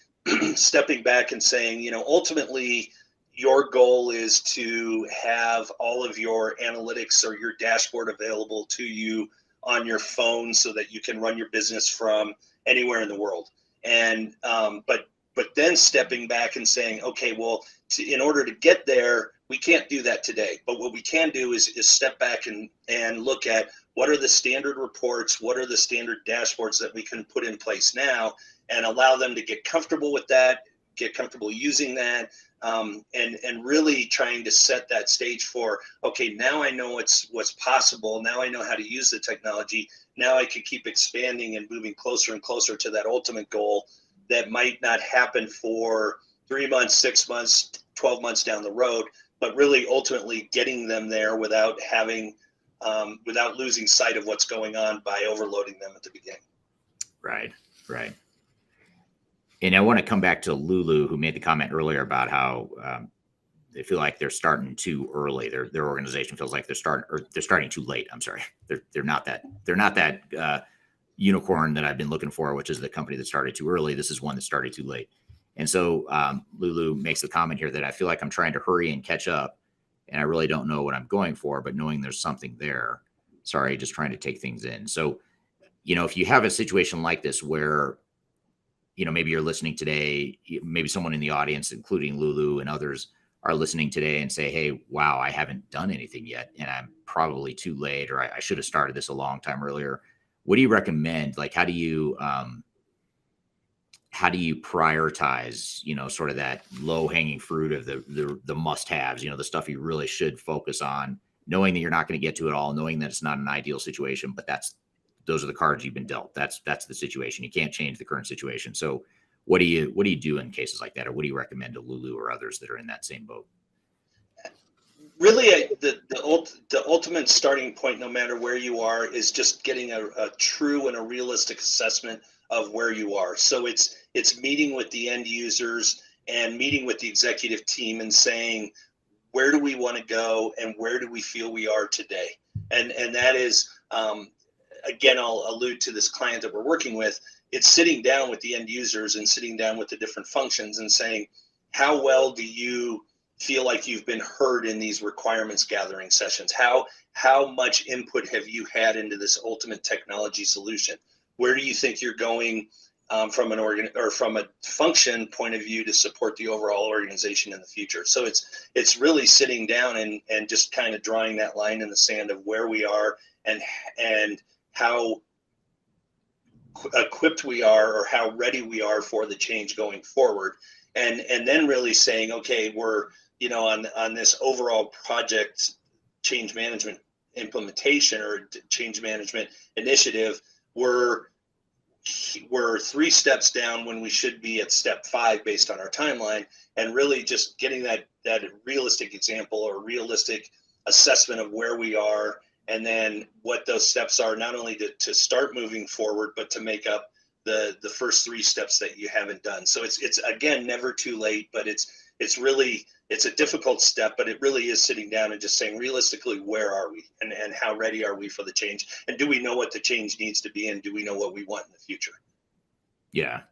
stepping back and saying, ultimately your goal is to have all of your analytics or your dashboard available to you on your phone so that you can run your business from anywhere in the world. And but then stepping back and saying, okay, well, in order to get there, we can't do that today. But what we can do is step back and look at what are the standard reports, what are the standard dashboards that we can put in place now, and allow them to get comfortable with that, get comfortable using that, and really trying to set that stage for, okay, now I know what's possible. Now I know how to use the technology. Now I can keep expanding and moving closer and closer to that ultimate goal that might not happen for 3 months, 6 months, 12 months down the road, but really ultimately getting them there without losing sight of what's going on by overloading them at the beginning. Right. And I want to come back to Lulu, who made the comment earlier about how they feel like they're starting too early. Their organization feels like they're starting too late. I'm sorry, they're not that unicorn that I've been looking for, which is the company that started too early. This is one that started too late. And so Lulu makes the comment here that I feel like I'm trying to hurry and catch up, and I really don't know what I'm going for, but knowing there's something there. Sorry, just trying to take things in. So, if you have a situation like this where, maybe you're listening today, maybe someone in the audience, including Lulu and others, are listening today and say, hey, wow, I haven't done anything yet, and I'm probably too late, or I should have started this a long time earlier. What do you recommend? Like, how do you prioritize, sort of that low hanging fruit of the must haves, the stuff you really should focus on, knowing that you're not going to get to it all, knowing that it's not an ideal situation, but those are the cards you've been dealt. That's the situation. You can't change the current situation. So what do you do in cases like that? Or what do you recommend to Lulu or others that are in that same boat? Really, the ultimate starting point, no matter where you are, is just getting a true and a realistic assessment of where you are. So it's meeting with the end users and meeting with the executive team and saying, where do we want to go and where do we feel we are today? And that is, again, I'll allude to this client that we're working with. It's sitting down with the end users and sitting down with the different functions and saying, how well do you feel like you've been heard in these requirements gathering sessions? How much input have you had into this ultimate technology solution? where do you think you're going from an from a function point of view to support the overall organization in the future. So it's really sitting down and just kind of drawing that line in the sand of where we are and how equipped we are or how ready we are for the change going forward. And then really saying, okay, we're, on this overall project change management implementation or change management initiative, we're 3 steps down when we should be at step 5 based on our timeline, and really just getting that realistic example or realistic assessment of where we are, and then what those steps are, not only to start moving forward, but to make up the first 3 steps that you haven't done. So it's again, never too late, but it's a difficult step, but it really is sitting down and just saying, realistically, where are we and how ready are we for the change? And do we know what the change needs to be? And do we know what we want in the future? Yeah.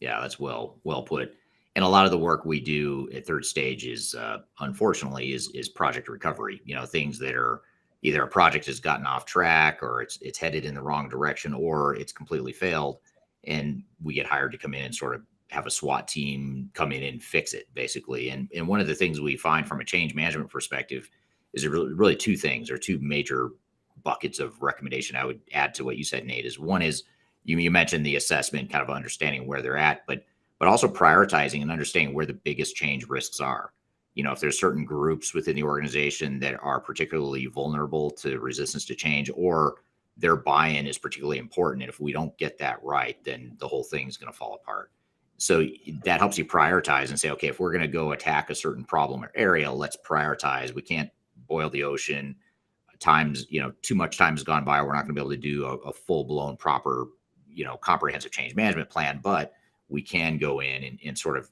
That's well put. And a lot of the work we do at third stage is, unfortunately, is project recovery, things that are either a project has gotten off track or it's headed in the wrong direction or it's completely failed. And we get hired to come in and sort of have a SWAT team come in and fix it, basically. And one of the things we find from a change management perspective is really 2 things, or 2 major buckets of recommendation I would add to what you said, Nate. Is one is you mentioned the assessment, kind of understanding where they're at, but also prioritizing and understanding where the biggest change risks are. If there's certain groups within the organization that are particularly vulnerable to resistance to change, or their buy-in is particularly important, and if we don't get that right, then the whole thing's going to fall apart. So that helps you prioritize and say, okay, if we're going to go attack a certain problem or area, let's prioritize. We can't boil the ocean. Times, too much time has gone by. We're not going to be able to do a full-blown, proper, comprehensive change management plan, but we can go in and sort of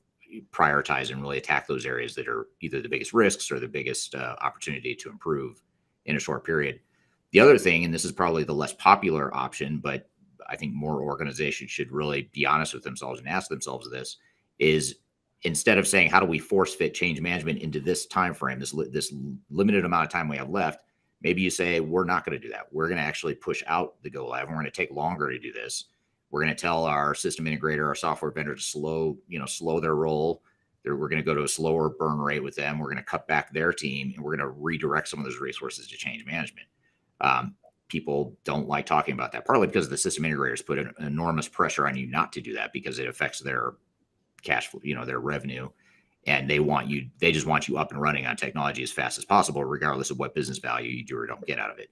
prioritize and really attack those areas that are either the biggest risks or the biggest opportunity to improve in a short period. The other thing, and this is probably the less popular option, but I think more organizations should really be honest with themselves and ask themselves this, is instead of saying, how do we force fit change management into this time frame, this limited amount of time we have left, maybe you say, we're not going to do that. We're going to actually push out the go live. We're going to take longer to do this. We're going to tell our system integrator, our software vendor to slow their roll. We're going to go to a slower burn rate with them. We're going to cut back their team, and we're going to redirect some of those resources to change management. People don't like talking about that, partly because the system integrators put an enormous pressure on you not to do that because it affects their cash flow, their revenue, and they just want you up and running on technology as fast as possible, regardless of what business value you do or don't get out of it.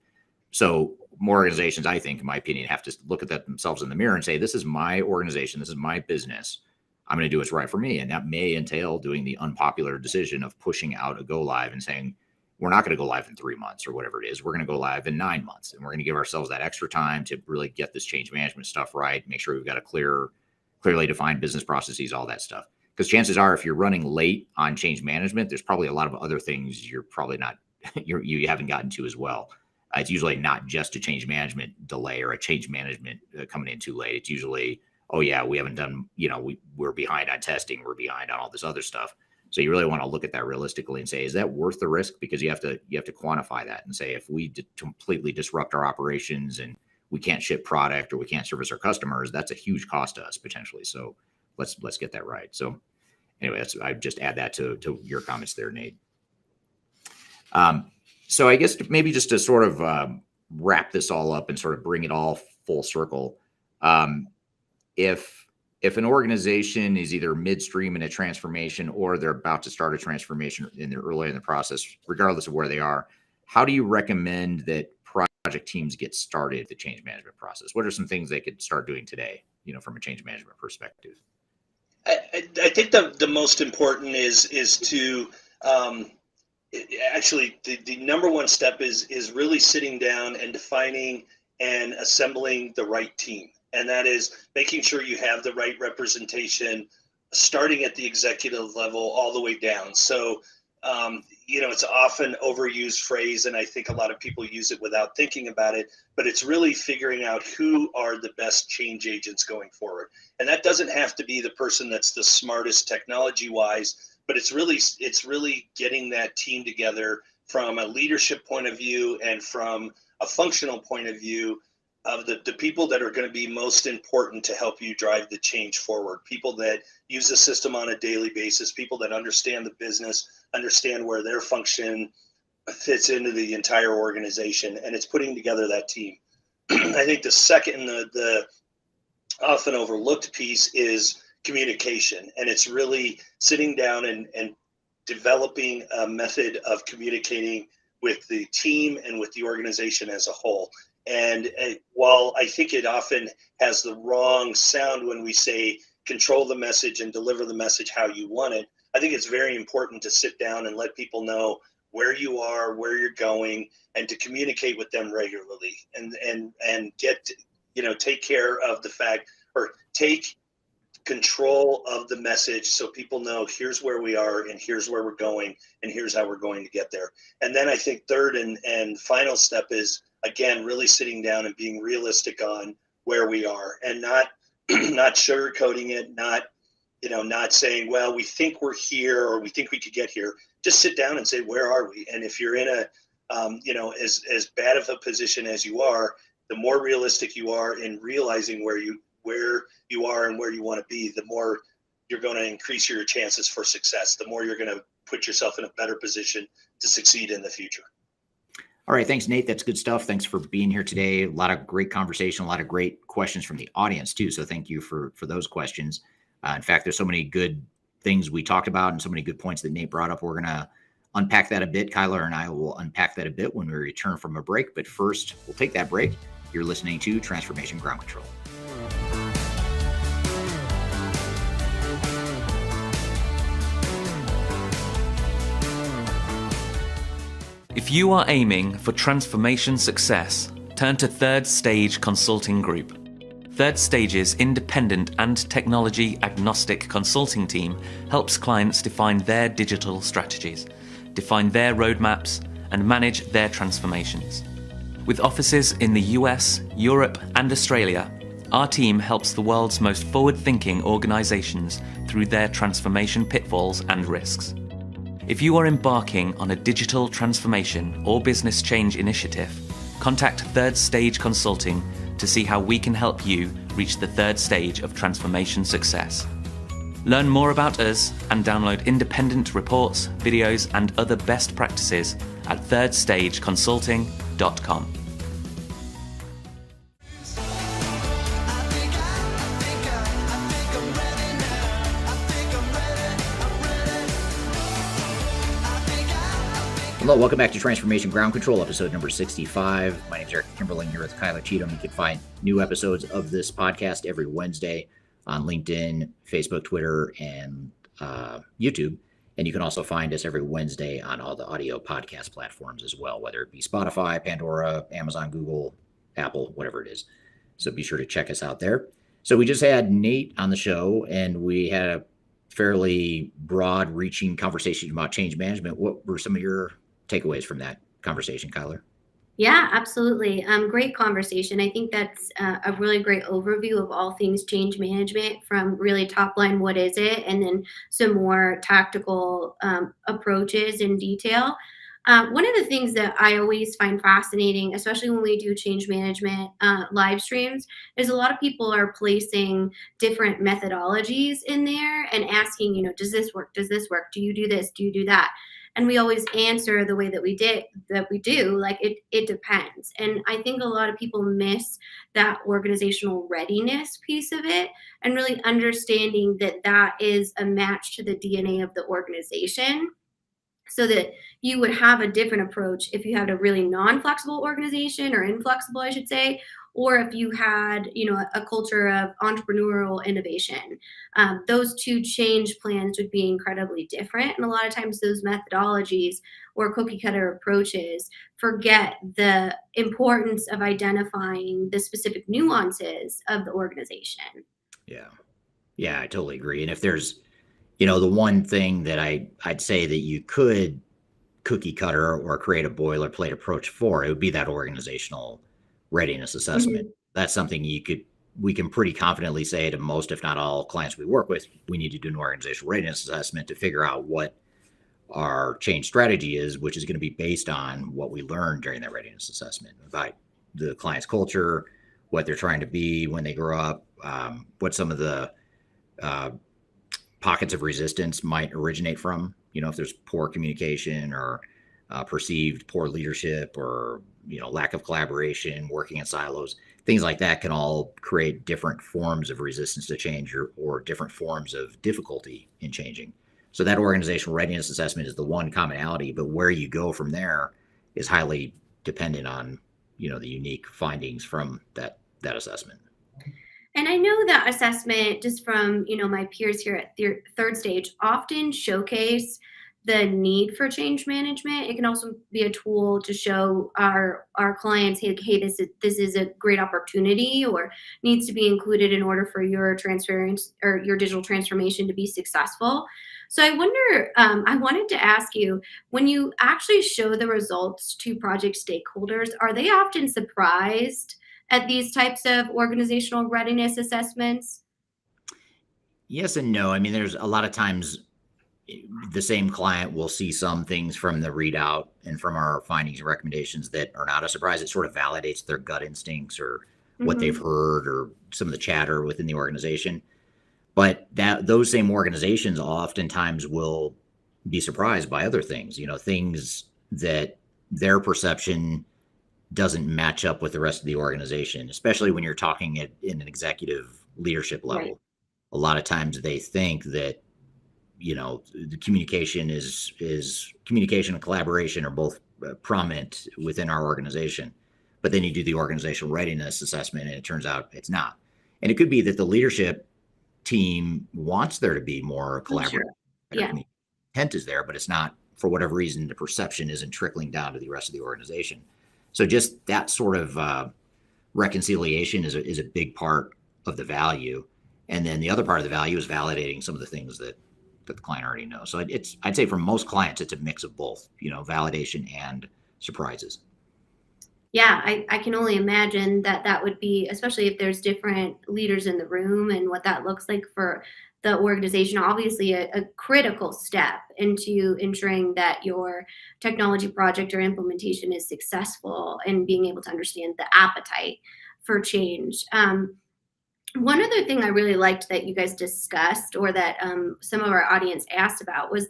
So more organizations, I think, in my opinion, have to look at themselves in the mirror and say, this is my organization, this is my business. I'm going to do what's right for me. And that may entail doing the unpopular decision of pushing out a go live and saying, we're not going to go live in 3 months or whatever it is. We're going to go live in 9 months, and we're going to give ourselves that extra time to really get this change management stuff right. Make sure we've got a clearly defined business processes, all that stuff. Because chances are, if you're running late on change management, there's probably a lot of other things you're probably not, you haven't gotten to as well. It's usually not just a change management delay or a change management coming in too late. It's usually, oh yeah, we haven't done, we're behind on testing, we're behind on all this other stuff. So you really want to look at that realistically and say, is that worth the risk? Because you have to quantify that and say, if we completely disrupt our operations and we can't ship product or we can't service our customers, that's a huge cost to us potentially. So let's get that right. So anyway, I just add that to your comments there, Nate. So I guess maybe just to sort of wrap this all up and sort of bring it all full circle, if an organization is either midstream in a transformation or they're about to start a transformation early in the process, regardless of where they are, how do you recommend that project teams get started the change management process? What are some things they could start doing today, from a change management perspective? I think the most important is to actually the number one step is really sitting down and defining and assembling the right team. And that is making sure you have the right representation, starting at the executive level all the way down. So, it's often overused phrase, and I think a lot of people use it without thinking about it, but it's really figuring out who are the best change agents going forward. And that doesn't have to be the person that's the smartest technology-wise, but it's really getting that team together from a leadership point of view and from a functional point of view, of the people that are going to be most important to help you drive the change forward, people that use the system on a daily basis, people that understand the business, understand where their function fits into the entire organization, and it's putting together that team. I think the second, the often overlooked piece is communication, and it's really sitting down and developing a method of communicating with the team and with the organization as a whole. And while I think it often has the wrong sound when we say control the message and deliver the message how you want it, I think it's very important to sit down and let people know where you are, where you're going, and to communicate with them regularly, and get, take care of the fact, or take control of the message, so people know here's where we are and here's where we're going and here's how we're going to get there. And then I think third and final step is, again, really sitting down and being realistic on where we are, and not not sugarcoating it, not saying, well, we think we're here or we think we could get here. Just sit down and say, where are we? And if you're in a as bad of a position as you are, the more realistic you are in realizing where you are and where you want to be, the more you're going to increase your chances for success, the more you're going to put yourself in a better position to succeed in the future. All right. Thanks, Nate. That's good stuff. Thanks for being here today. A lot of great conversation, a lot of great questions from the audience too. So thank you for those questions. In fact, there's so many good things we talked about and so many good points that Nate brought up. We're going to unpack that a bit. Kyler and I will unpack that a bit when we return from a break. But first, we'll take that break. You're listening to Transformation Ground Control. If you are aiming for transformation success, turn to Third Stage Consulting Group. Third Stage's independent and technology-agnostic consulting team helps clients define their digital strategies, define their roadmaps, and manage their transformations. With offices in the US, Europe, and Australia, our team helps the world's most forward-thinking organizations through their transformation pitfalls and risks. If you are embarking on a digital transformation or business change initiative, contact Third Stage Consulting to see how we can help you reach the third stage of transformation success. Learn more about us and download independent reports, videos, and other best practices at thirdstageconsulting.com. Hello, welcome back to Transformation Ground Control, episode number 65. My name is Eric Kimberling here with Kyler Cheatham. You can find new episodes of this podcast every Wednesday on LinkedIn, Facebook, Twitter, and YouTube. And you can also find us every Wednesday on all the audio podcast platforms as well, whether it be Spotify, Pandora, Amazon, Google, Apple, whatever it is. So be sure to check us out there. So we just had Nate on the show, and we had a fairly broad-reaching conversation about change management. What were some of your takeaways from that conversation, Kyler? Yeah, absolutely. Great conversation. I think that's a really great overview of all things change management, from really top line, what is it, and then some more tactical approaches in detail. One of the things that I always find fascinating, especially when we do change management live streams, is a lot of people are placing different methodologies in there and asking, does this work? Does this work? Do you do this? Do you do that? And we always answer the way that we do, like it depends. And I think a lot of people miss that organizational readiness piece of it, and really understanding that that is a match to the DNA of the organization, so that you would have a different approach if you had a really non-flexible organization, or inflexible, I should say, or if you had, a culture of entrepreneurial innovation. Those two change plans would be incredibly different. And a lot of times those methodologies or cookie cutter approaches forget the importance of identifying the specific nuances of the organization. Yeah, I totally agree. And if there's, the one thing that I'd say that you could cookie cutter or create a boilerplate approach for, it would be that organizational readiness assessment. Mm-hmm. That's something we can pretty confidently say to most, if not all, clients we work with, we need to do an organizational readiness assessment to figure out what our change strategy is, which is going to be based on what we learned during that readiness assessment about the client's culture, what they're trying to be when they grow up, what some of the uh, pockets of resistance might originate from. If there's poor communication or perceived poor leadership or lack of collaboration, working in silos, things like that can all create different forms of resistance to change or different forms of difficulty in changing. So that organizational readiness assessment is the one commonality, but where you go from there is highly dependent on the unique findings from that assessment. And I know that assessment, just from my peers here at third stage, often showcase the need for change management. It can also be a tool to show our clients, hey, this is a great opportunity, or needs to be included in order for your transference or your digital transformation to be successful. So I wonder, I wanted to ask you, when you actually show the results to project stakeholders, are they often surprised at these types of organizational readiness assessments? Yes and no. I mean, there's a lot of times the same client will see some things from the readout and from our findings and recommendations that are not a surprise. It sort of validates their gut instincts or what they've heard or some of the chatter within the organization. But those same organizations oftentimes will be surprised by other things, things that their perception doesn't match up with the rest of the organization, especially when you're talking in an executive leadership level. Right. A lot of times they think that, the communication communication and collaboration are both prominent within our organization. But then you do the organizational readiness assessment and it turns out it's not. And it could be that the leadership team wants there to be more collaborative. Sure. Yeah. Intent is there, but it's not, for whatever reason, the perception isn't trickling down to the rest of the organization. So just that sort of reconciliation is a big part of the value. And then the other part of the value is validating some of the things that the client already knows. So I'd say for most clients, it's a mix of both, validation and surprises. Yeah, I can only imagine that would be, especially if there's different leaders in the room and what that looks like for the organization, obviously a critical step into ensuring that your technology project or implementation is successful and being able to understand the appetite for change. One other thing I really liked that you guys discussed, or that some of our audience asked about, was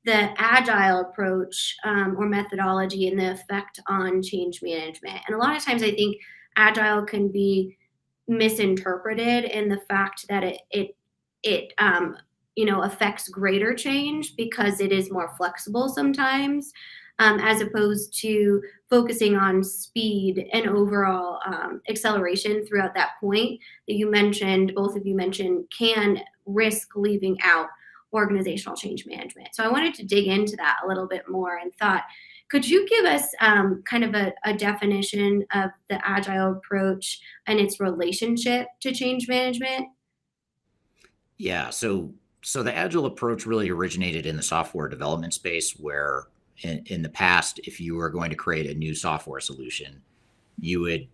the Agile approach or methodology and the effect on change management. And a lot of times I think Agile can be misinterpreted in the fact that it affects greater change because it is more flexible sometimes, as opposed to focusing on speed and overall acceleration throughout that point that you mentioned, both of you mentioned, can risk leaving out organizational change management. So I wanted to dig into that a little bit more and thought, could you give us kind of a definition of the Agile approach and its relationship to change management? Yeah, so the Agile approach really originated in the software development space, where in the past, if you were going to create a new software solution, you would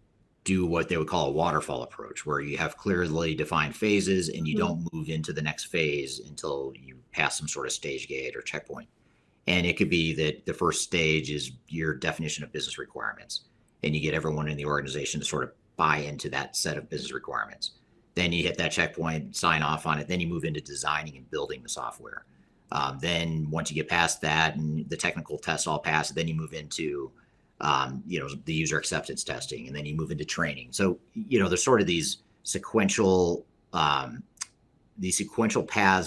do what they would call a waterfall approach, where you have clearly defined phases and you don't move into the next phase until you pass some sort of stage gate or checkpoint. And it could be that the first stage is your definition of business requirements, and you get everyone in the organization to sort of buy into that set of business requirements. Then you hit that checkpoint, sign off on it. Then you move into designing and building the software. Then once you get past that and the technical tests all pass, then you move into the user acceptance testing, and then you move into training. So there's sort of these sequential paths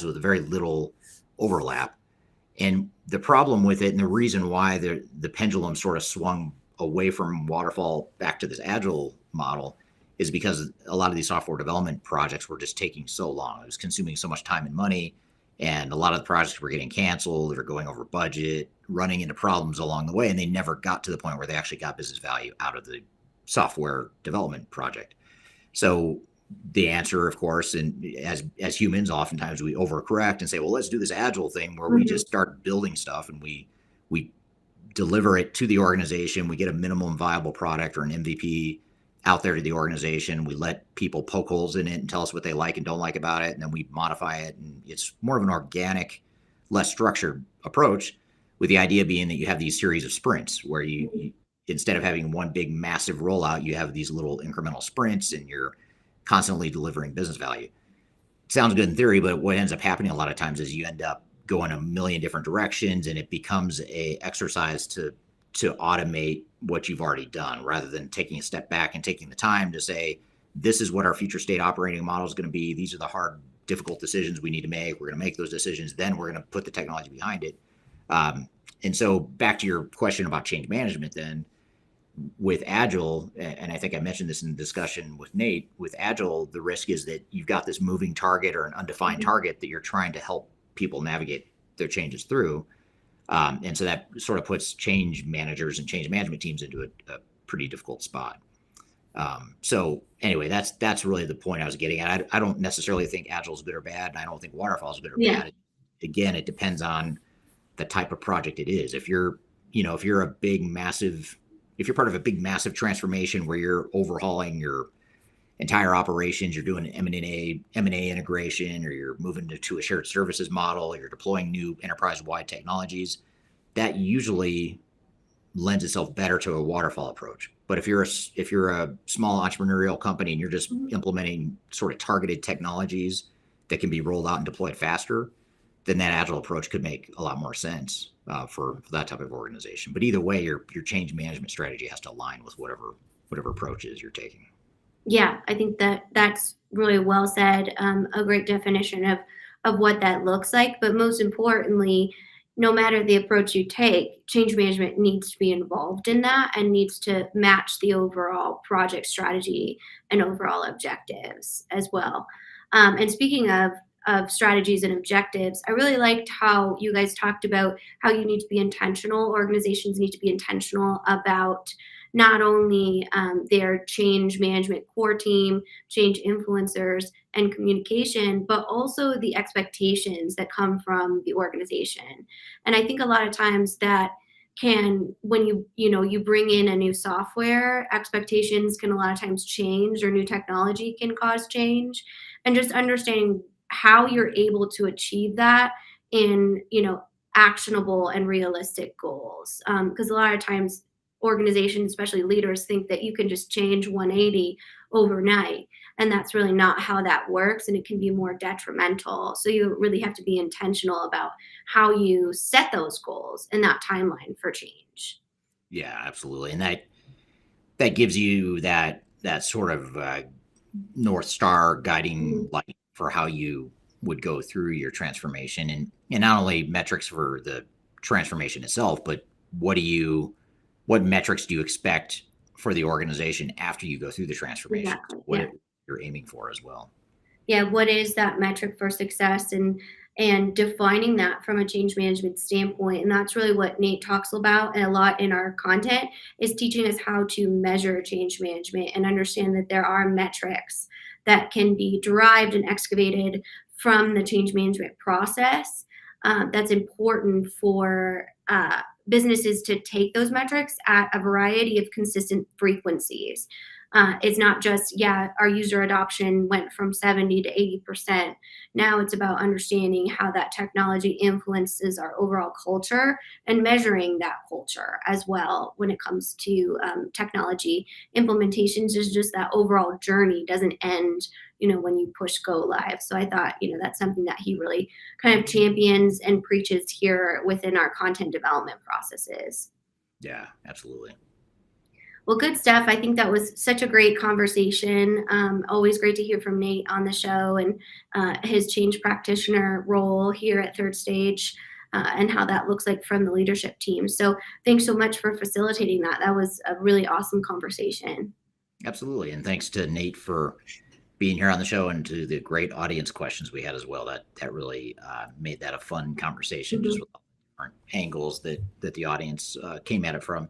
with very little overlap. And the problem with it, and the reason why the pendulum sort of swung away from waterfall back to this Agile model, is because a lot of these software development projects were just taking so long. It was consuming so much time and money, and a lot of the projects were getting canceled or going over budget, running into problems along the way, and they never got to the point where they actually got business value out of the software development project. So the answer, of course, and as humans, oftentimes we overcorrect and say, well, let's do this Agile thing where we just start building stuff and we deliver it to the organization. We get a minimum viable product or an MVP out there to the organization. We let people poke holes in it and tell us what they like and don't like about it, and then we modify it. And it's more of an organic, less structured approach, with the idea being that you have these series of sprints where you instead of having one big massive rollout, you have these little incremental sprints and you're constantly delivering business value. It sounds good in theory, but what ends up happening a lot of times is you end up going a million different directions, and it becomes a exercise to automate what you've already done, rather than taking a step back and taking the time to say, this is what our future state operating model is going to be. These are the hard, difficult decisions we need to make. We're going to make those decisions. Then we're going to put the technology behind it. And so back to your question about change management, then with Agile, and I think I mentioned this in the discussion with Nate, with Agile, the risk is that you've got this moving target or an undefined target that you're trying to help people navigate their changes through. And so that sort of puts change managers and change management teams into a pretty difficult spot. So anyway, that's really the point I was getting at. I don't necessarily think Agile is good or bad, and I don't think Waterfall is good or bad. Again, it depends on the type of project it is. If you're part of a big, massive transformation where you're overhauling your entire operations, you're doing M&A integration, or you're moving to a shared services model, or you're deploying new enterprise-wide technologies, that usually lends itself better to a waterfall approach. But if you're a small entrepreneurial company and you're just implementing sort of targeted technologies that can be rolled out and deployed faster, then that Agile approach could make a lot more sense for that type of organization. But either way, your change management strategy has to align with whatever approaches you're taking. Yeah, I think that's really well said. A great definition of what that looks like. But most importantly, no matter the approach you take, change management needs to be involved in that and needs to match the overall project strategy and overall objectives as well. And speaking of strategies and objectives, I really liked how you guys talked about how you need to be intentional. Organizations need to be intentional about not only their change management core team, change influencers, and communication, but also the expectations that come from the organization. And I think a lot of times that when you bring in a new software, expectations can a lot of times change, or new technology can cause change. And just understanding how you're able to achieve that in, actionable and realistic goals. Because a lot of times organizations, especially leaders, think that you can just change 180 overnight. And that's really not how that works. And it can be more detrimental. So you really have to be intentional about how you set those goals and that timeline for change. Yeah, absolutely. And that gives you that sort of North Star guiding light for how you would go through your transformation, and not only metrics for the transformation itself, but what metrics do you expect for the organization after you go through the transformation? Exactly. What you're aiming for as well. Yeah, what is that metric for success, and defining that from a change management standpoint. And that's really what Nate talks about a lot in our content, is teaching us how to measure change management and understand that there are metrics that can be derived and excavated from the change management process. That's important for businesses to take those metrics at a variety of consistent frequencies. It's not just, our user adoption went from 70 to 80%. Now it's about understanding how that technology influences our overall culture and measuring that culture as well when it comes to technology implementations. Is just that overall journey doesn't end, when you push go live. So I thought, that's something that he really kind of champions and preaches here within our content development processes. Yeah, absolutely. Well, good stuff. I think that was such a great conversation. Always great to hear from Nate on the show and his change practitioner role here at Third Stage and how that looks like from the leadership team. So thanks so much for facilitating that. That was a really awesome conversation. Absolutely. And thanks to Nate for being here on the show, and to the great audience questions we had as well. That really made that a fun conversation, just with all the different angles that the audience came at it from.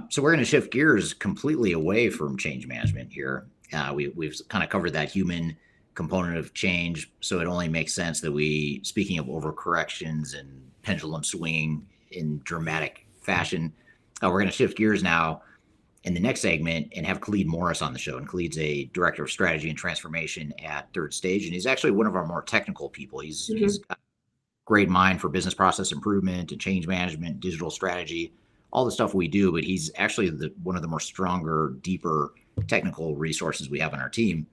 So we're going to shift gears completely away from change management here. We've kind of covered that human component of change, so it only makes sense that speaking of overcorrections and pendulum swinging in dramatic fashion, we're going to shift gears now in the next segment and have Khalid Morris on the show. And Khalid's a director of strategy and transformation at Third Stage, and he's actually one of our more technical people. He's got a great mind for business process improvement and change management, digital strategy, all the stuff we do, but he's actually one of the more stronger, deeper technical resources we have on our team.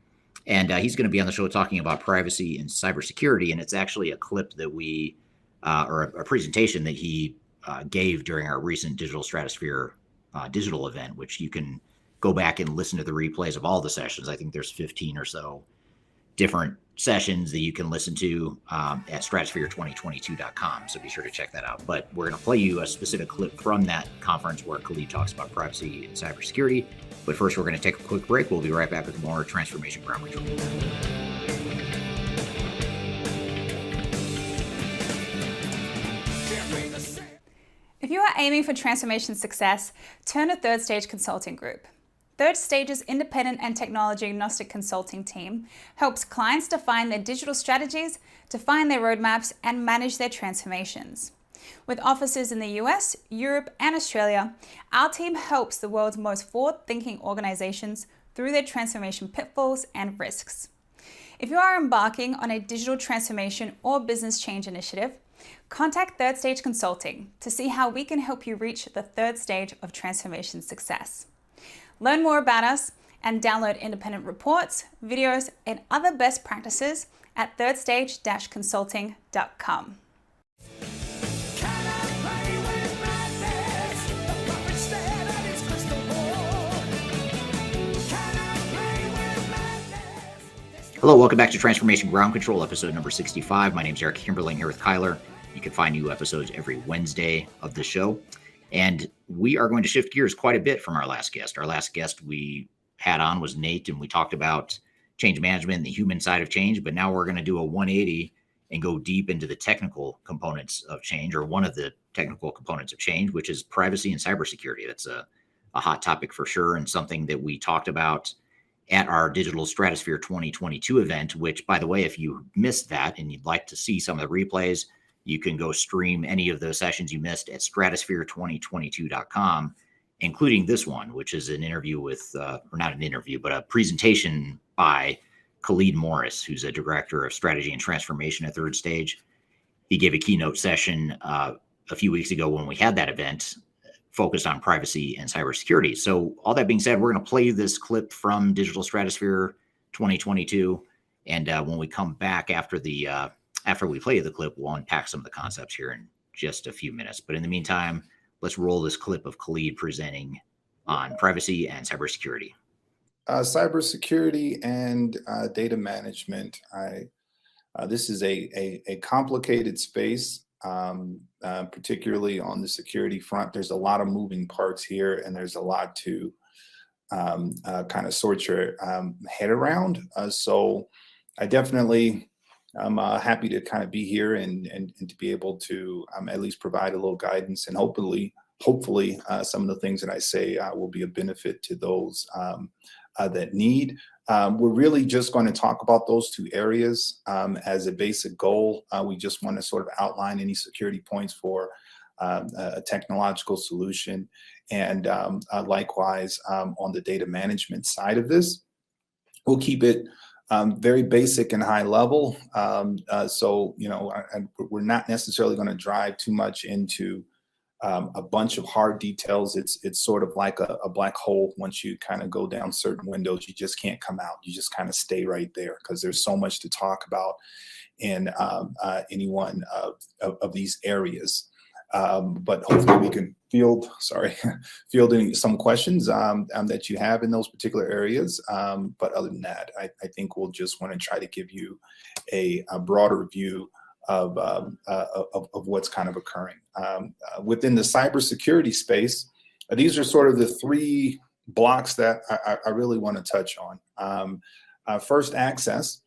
And he's going to be on the show talking about privacy and cybersecurity. And it's actually a clip that or a presentation that he gave during our recent Digital Stratosphere digital event, which you can go back and listen to the replays of all the sessions. I think there's 15 or so different sessions that you can listen to at stratosphere2022.com. So be sure to check that out. But we're going to play you a specific clip from that conference where Khalid talks about privacy and cybersecurity. But first, we're going to take a quick break. We'll be right back with more Transformation Ground Control. If you are aiming for transformation success, turn to Third Stage Consulting Group. Third Stage's independent and technology agnostic consulting team helps clients define their digital strategies, define their roadmaps, and manage their transformations. With offices in the US, Europe, and Australia, our team helps the world's most forward-thinking organizations through their transformation pitfalls and risks. If you are embarking on a digital transformation or business change initiative, contact Third Stage Consulting to see how we can help you reach the third stage of transformation success. Learn more about us and download independent reports, videos, and other best practices at thirdstage-consulting.com. Hello, welcome back to Transformation Ground Control, episode number 65. My name is Eric Kimberling here with Kyler. You can find new episodes every Wednesday of the show. And we are going to shift gears quite a bit from our last guest. Our last guest we had on was Nate, and we talked about change management and the human side of change. But now we're going to do a 180 and go deep into the technical components of change, or one of the technical components of change, which is privacy and cybersecurity. That's a hot topic for sure, and something that we talked about at our Digital Stratosphere 2022 event, which, by the way, if you missed that and you'd like to see some of the replays, you can go stream any of those sessions you missed at stratosphere2022.com, including this one, which is an interview with, or not an interview, but a presentation by Khalid Morris, who's a director of strategy and transformation at Third Stage. He gave a keynote session a few weeks ago when we had that event, focused on privacy and cybersecurity. So all that being said, we're going to play this clip from Digital Stratosphere 2022. And when we come back after we play the clip, we'll unpack some of the concepts here in just a few minutes. But in the meantime, let's roll this clip of Khalid presenting on privacy and cybersecurity. Cybersecurity and data management. This is a complicated space. Particularly on the security front, there's a lot of moving parts here, and there's a lot to kind of sort your head around. So I definitely am happy to kind of be here and to be able to at least provide a little guidance, and hopefully some of the things that I say will be a benefit to those that need. We're really just going to talk about those two areas as a basic goal. We just want to sort of outline any security points for a technological solution, and likewise on the data management side of this. We'll keep it very basic and high level. So, we're not necessarily going to drive too much into a bunch of hard details. It's sort of like a black hole. Once you kind of go down certain windows, you just can't come out. You just kind of stay right there, because there's so much to talk about in any one of these areas. But hopefully we can field some questions that you have in those particular areas. But other than that, I think we'll just want to try to give you a broader view of what's kind of occurring within the cybersecurity space. These are sort of the three blocks that I really want to touch on. First, access.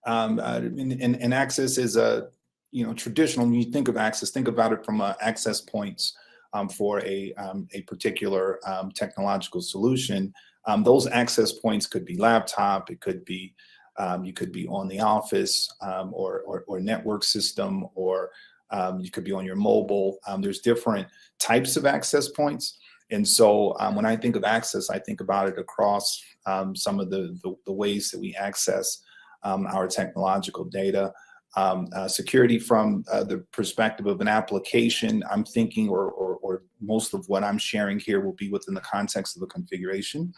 And access is a traditional. When you think of access, think about it from access points for a particular technological solution. Those access points could be laptop. It could be you could be on the office or network system, or you could be on your mobile. There's different types of access points. And so when I think of access, I think about it across some of the ways that we access our technological data. Security from the perspective of an application, I'm thinking, or most of what I'm sharing here will be within the context of a configuration.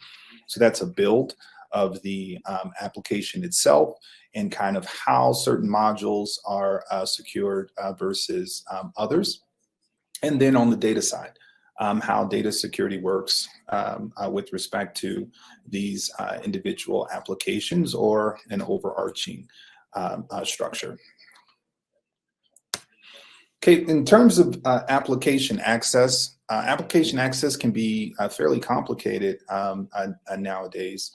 So that's a build of the application itself and kind of how certain modules are secured versus others. And then on the data side, how data security works with respect to these individual applications or an overarching structure. Okay, in terms of application access can be fairly complicated nowadays.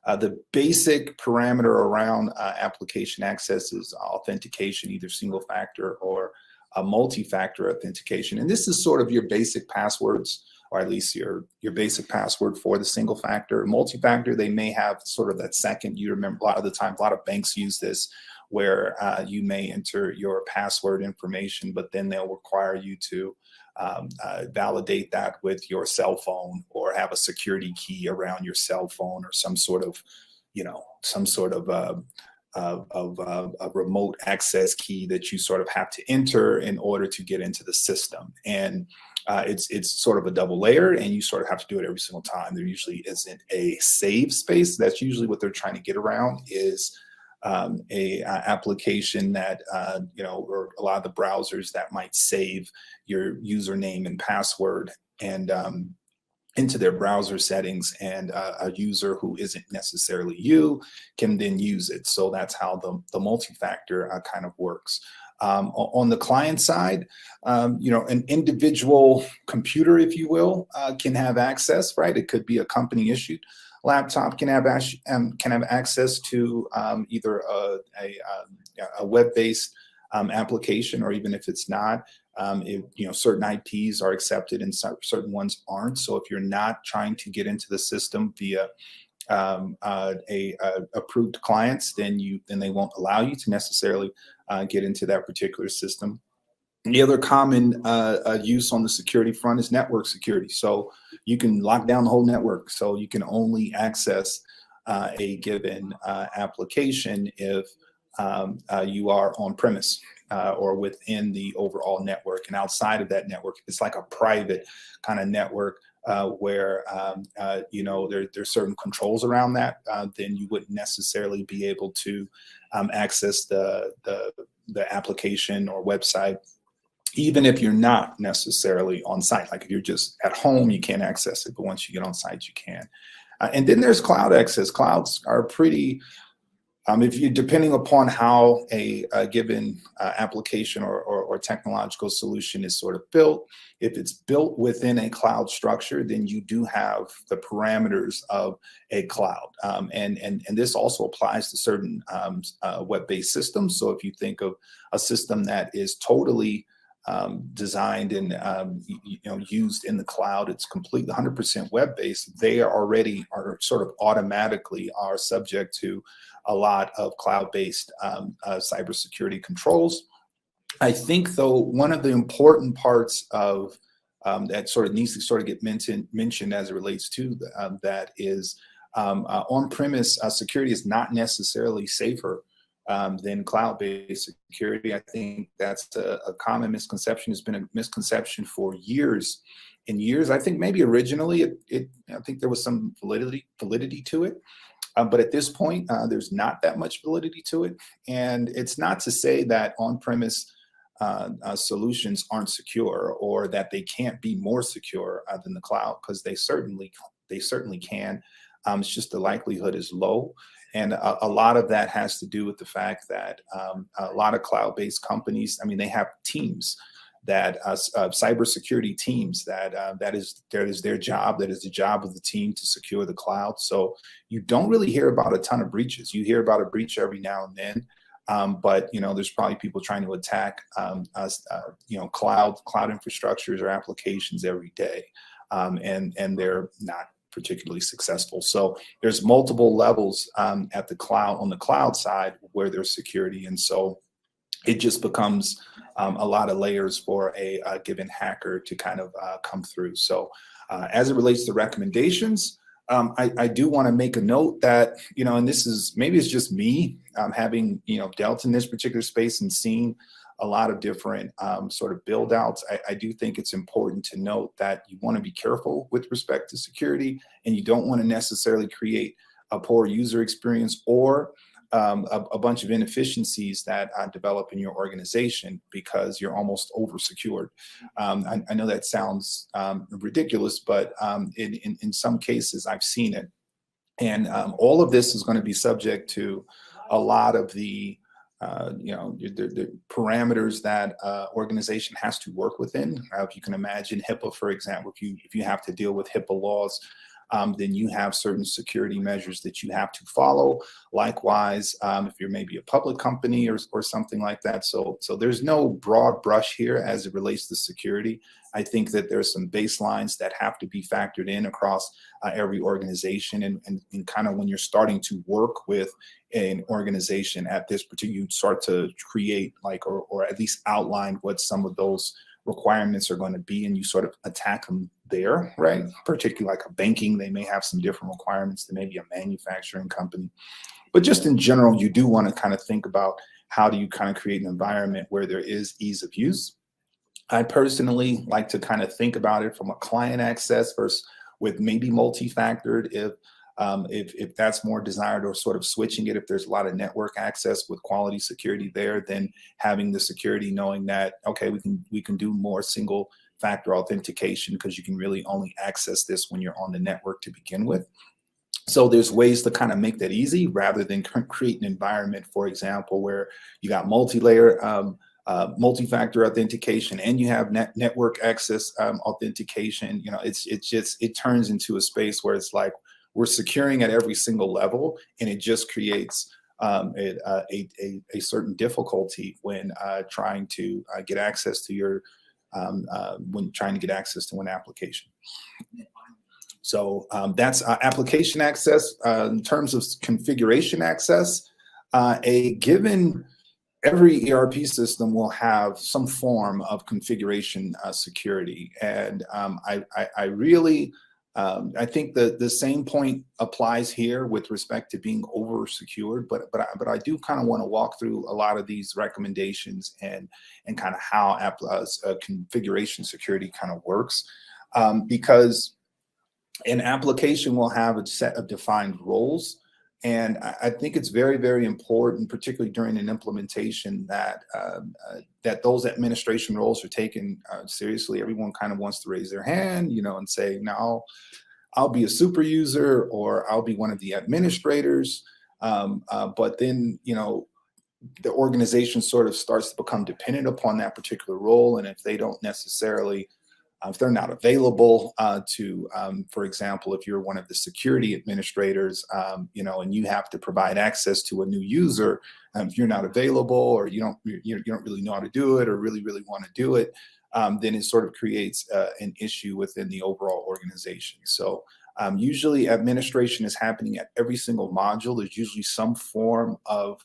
The basic parameter around application access is authentication, either single factor or a multi-factor authentication. And this is sort of your basic passwords, or at least your basic password for the single factor. Multi-factor, they may have sort of that second. You remember, a lot of the time, a lot of banks use this, where you may enter your password information, but then they'll require you to validate that with your cell phone, or have a security key around your cell phone, or some sort of, a remote access key that you sort of have to enter in order to get into the system. And it's sort of a double layer, and you sort of have to do it every single time. There usually isn't a save space. That's usually what they're trying to get around, is a application that, or a lot of the browsers that might save your username and password and into their browser settings, and a user who isn't necessarily you can then use it. So that's how the multi-factor kind of works. On the client side, an individual computer, if you will, can have access, right? It could be a company issued laptop, can have access to either a web-based application, or even if it's not, certain IPs are accepted and certain ones aren't. So if you're not trying to get into the system via approved clients, then they won't allow you to necessarily get into that particular system. And the other common use on the security front is network security. So you can lock down the whole network. So you can only access a given application if you are on premise or within the overall network. And outside of that network, it's like a private kind of network where there's certain controls around that. Then you wouldn't necessarily be able to access the application or website, even if you're not necessarily on site. Like if you're just at home, you can't access it, but once you get on site, you can. And then there's cloud access. Clouds are pretty, depending upon how a given application or technological solution is sort of built. If it's built within a cloud structure, then you do have the parameters of a cloud. And this also applies to certain web-based systems. So if you think of a system that is totally designed and used in the cloud, it's completely 100% web-based, they are sort of automatically are subject to a lot of cloud-based cybersecurity controls. I think, though, one of the important parts of that sort of needs to sort of get mentioned as it relates to that is on-premise security is not necessarily safer than cloud-based security. I think that's a common misconception. It's been a misconception for years and years. I think maybe originally I think there was some validity to it. But at this point, there's not that much validity to it. And it's not to say that on-premise solutions aren't secure, or that they can't be more secure than the cloud, because they certainly can. It's just the likelihood is low. And a lot of that has to do with the fact that a lot of cloud-based companies, they have teams that cybersecurity teams that is their job. That is the job of the team to secure the cloud. So you don't really hear about a ton of breaches. You hear about a breach every now and then, but there's probably people trying to attack cloud infrastructures or applications every day, and they're not particularly successful. So there's multiple levels at the cloud, on the cloud side, where there's security, and so it just becomes a lot of layers for a given hacker to kind of come through. So as it relates to recommendations, I do want to make a note that, and this is, maybe it's just me having, dealt in this particular space and seen a lot of different sort of build outs. I do think it's important to note that you want to be careful with respect to security, and you don't want to necessarily create a poor user experience or a bunch of inefficiencies that develop in your organization because you're almost over secured. I know that sounds ridiculous, but in some cases I've seen it. And all of this is going to be subject to a lot of the parameters that organization has to work within. If you can imagine HIPAA, for example, if you have to deal with HIPAA laws, then you have certain security measures that you have to follow. Likewise, if you're maybe a public company or something like that. So there's no broad brush here as it relates to security. I think that there's some baselines that have to be factored in across every organization. And kind of when you're starting to work with an organization at this particular, you start to create or at least outline what some of those requirements are going to be, and you sort of attack them there, right? Particularly like a banking, they may have some different requirements than maybe a manufacturing company. But just in general, you do want to kind of think about how do you kind of create an environment where there is ease of use. I personally like to kind of think about it from a client access versus with maybe multi-factored if that's more desired, or sort of switching it if there's a lot of network access with quality security there, then having the security knowing that, okay, we can do more single factor authentication because you can really only access this when you're on the network to begin with. So there's ways to kind of make that easy rather than create an environment, for example, where you got multi-layer multi-factor authentication and you have network access authentication. It turns into a space where it's like we're securing at every single level, and it just creates a certain difficulty when trying to get access to an application. So that's application access. In terms of configuration access, every ERP system will have some form of configuration security, and I think the same point applies here with respect to being over secured, but I do kind of want to walk through a lot of these recommendations and kind of how configuration security kind of works, because an application will have a set of defined roles. And I think it's very, very important, particularly during an implementation, that those administration roles are taken seriously. Everyone kind of wants to raise their hand, and say, "No, I'll be a super user, or I'll be one of the administrators." But then, the organization sort of starts to become dependent upon that particular role, and if they don't necessarily if they're not available for example, if you're one of the security administrators, and you have to provide access to a new user, if you're not available, or you don't really know how to do it, or really want to do it, then it sort of creates an issue within the overall organization. So usually administration is happening at every single module. There's usually some form of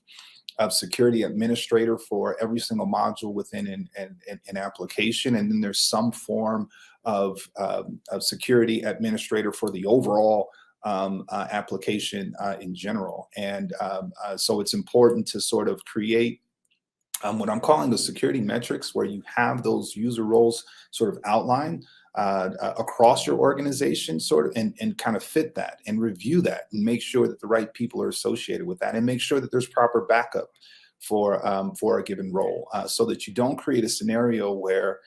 security administrator for every single module within an application, and then there's some form of security administrator for the overall application in general. And so it's important to sort of create what I'm calling the security metrics, where you have those user roles sort of outlined across your organization, sort of, and kind of fit that and review that and make sure that the right people are associated with that, and make sure that there's proper backup for a given role, so that you don't create a scenario where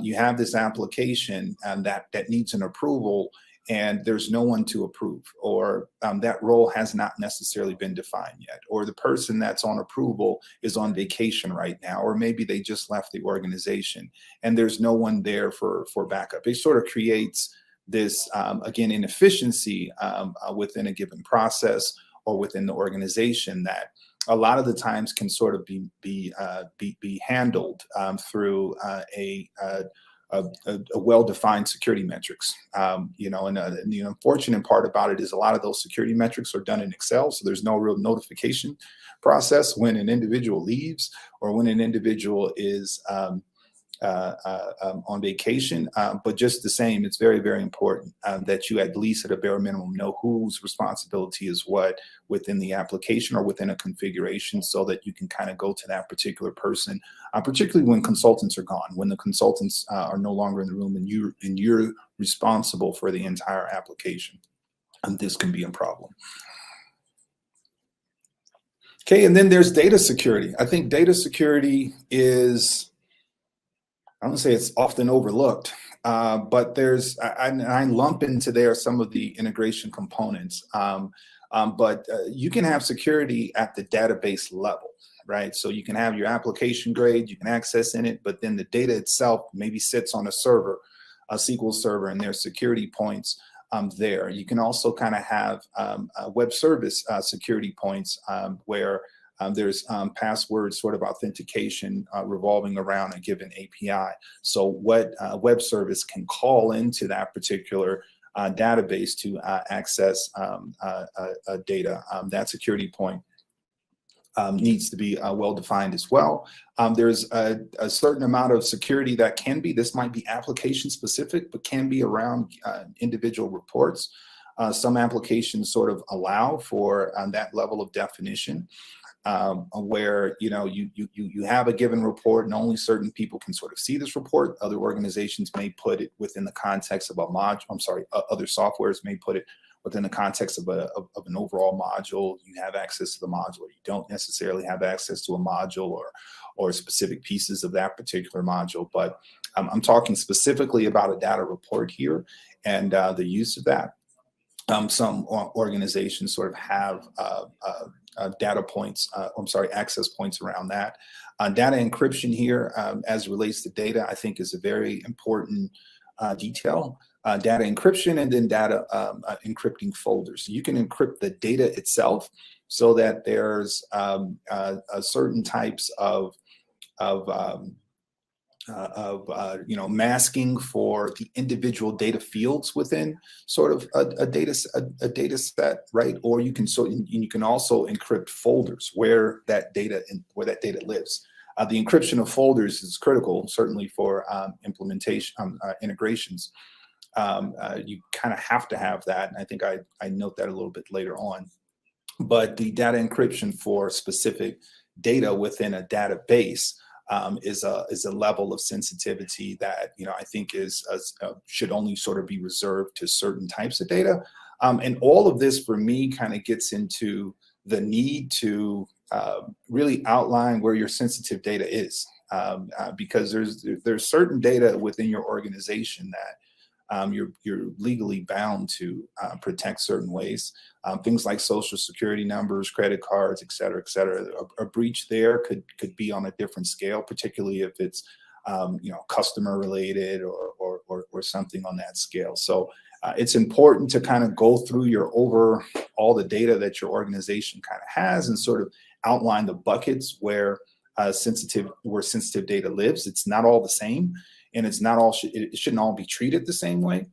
you have this application that needs an approval and there's no one to approve, or that role has not necessarily been defined yet, or the person that's on approval is on vacation right now, or maybe they just left the organization and there's no one there for backup. It sort of creates this, again, inefficiency within a given process or within the organization that a lot of the times can sort of be handled through a well-defined security metrics, and the unfortunate part about it is a lot of those security metrics are done in Excel, so there's no real notification process when an individual leaves or when an individual is on vacation. But just the same, it's very, very important that you at least at a bare minimum know whose responsibility is what within the application or within a configuration, so that you can kind of go to that particular person, particularly when consultants are gone, when the consultants are no longer in the room and you're responsible for the entire application. And this can be a problem. Okay, and then there's data security. I think data security is, I don't say it's often overlooked, but I lump into there some of the integration components. But you can have security at the database level, right? So you can have your application grade, you can access in it, but then the data itself maybe sits on a server, a SQL server, and there's security points there. You can also kind of have web service security points where there's password sort of authentication revolving around a given API. So what web service can call into that particular database to access data, that security point needs to be well defined as well. There's a certain amount of security that can be, this might be application specific, but can be around individual reports. Some applications sort of allow for that level of definition, where you have a given report and only certain people can sort of see this report. Other organizations may put it within the context of a module. Other softwares may put it within the context of an overall module. You have access to the module, or you don't necessarily have access to a module or specific pieces of that particular module. But I'm talking specifically about a data report here and the use of that. Some organizations sort of have data points, access points around that. Data encryption here, as it relates to data, I think is a very important detail. Data encryption and then data encrypting folders. So you can encrypt the data itself so that there's certain types of masking for the individual data fields within sort of a data set, right? Or you can also encrypt folders where that data lives. The encryption of folders is critical, certainly for implementation integrations. You kind of have to have that, and I think I note that a little bit later on. But the data encryption for specific data within a database is a level of sensitivity that I think should only sort of be reserved to certain types of data. And all of this for me kind of gets into the need to really outline where your sensitive data is, because there's certain data within your organization that you're legally bound to protect certain ways. Things like social security numbers, credit cards, et cetera, et cetera. A breach there could be on a different scale, particularly if it's customer related or something on that scale. So it's important to kind of go through all the data that your organization kind of has and sort of outline the buckets where sensitive data lives. It's not all the same. And it shouldn't all be treated the same way,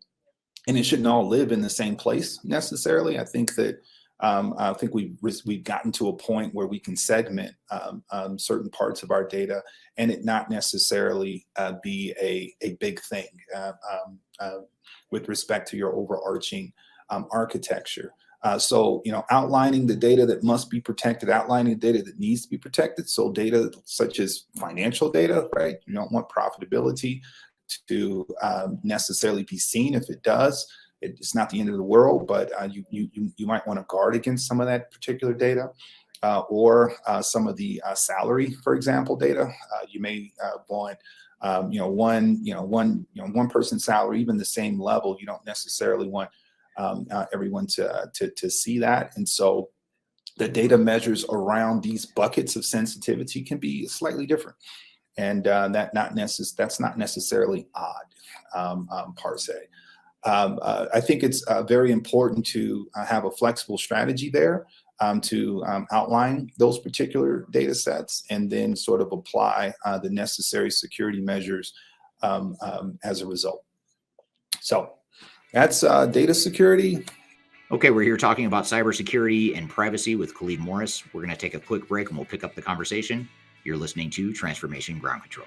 and it shouldn't all live in the same place necessarily. I think that we've gotten to a point where we can segment certain parts of our data, and it not necessarily be a big thing with respect to your overarching architecture. So outlining the data that must be protected, outlining the data that needs to be protected. So data such as financial data, right? You don't want profitability to necessarily be seen. If it does, it's not the end of the world, but you might want to guard against some of that particular data, or some of the salary, for example, data. You may want one person's salary, even the same level. You don't necessarily want everyone to see that. And so the data measures around these buckets of sensitivity can be slightly different. And that's not necessarily odd per se. I think it's very important to have a flexible strategy there to outline those particular data sets and then sort of apply the necessary security measures as a result. So that's data security. Okay, we're here talking about cybersecurity and privacy with Khalid Morris. We're going to take a quick break and we'll pick up the conversation. You're listening to Transformation Ground Control.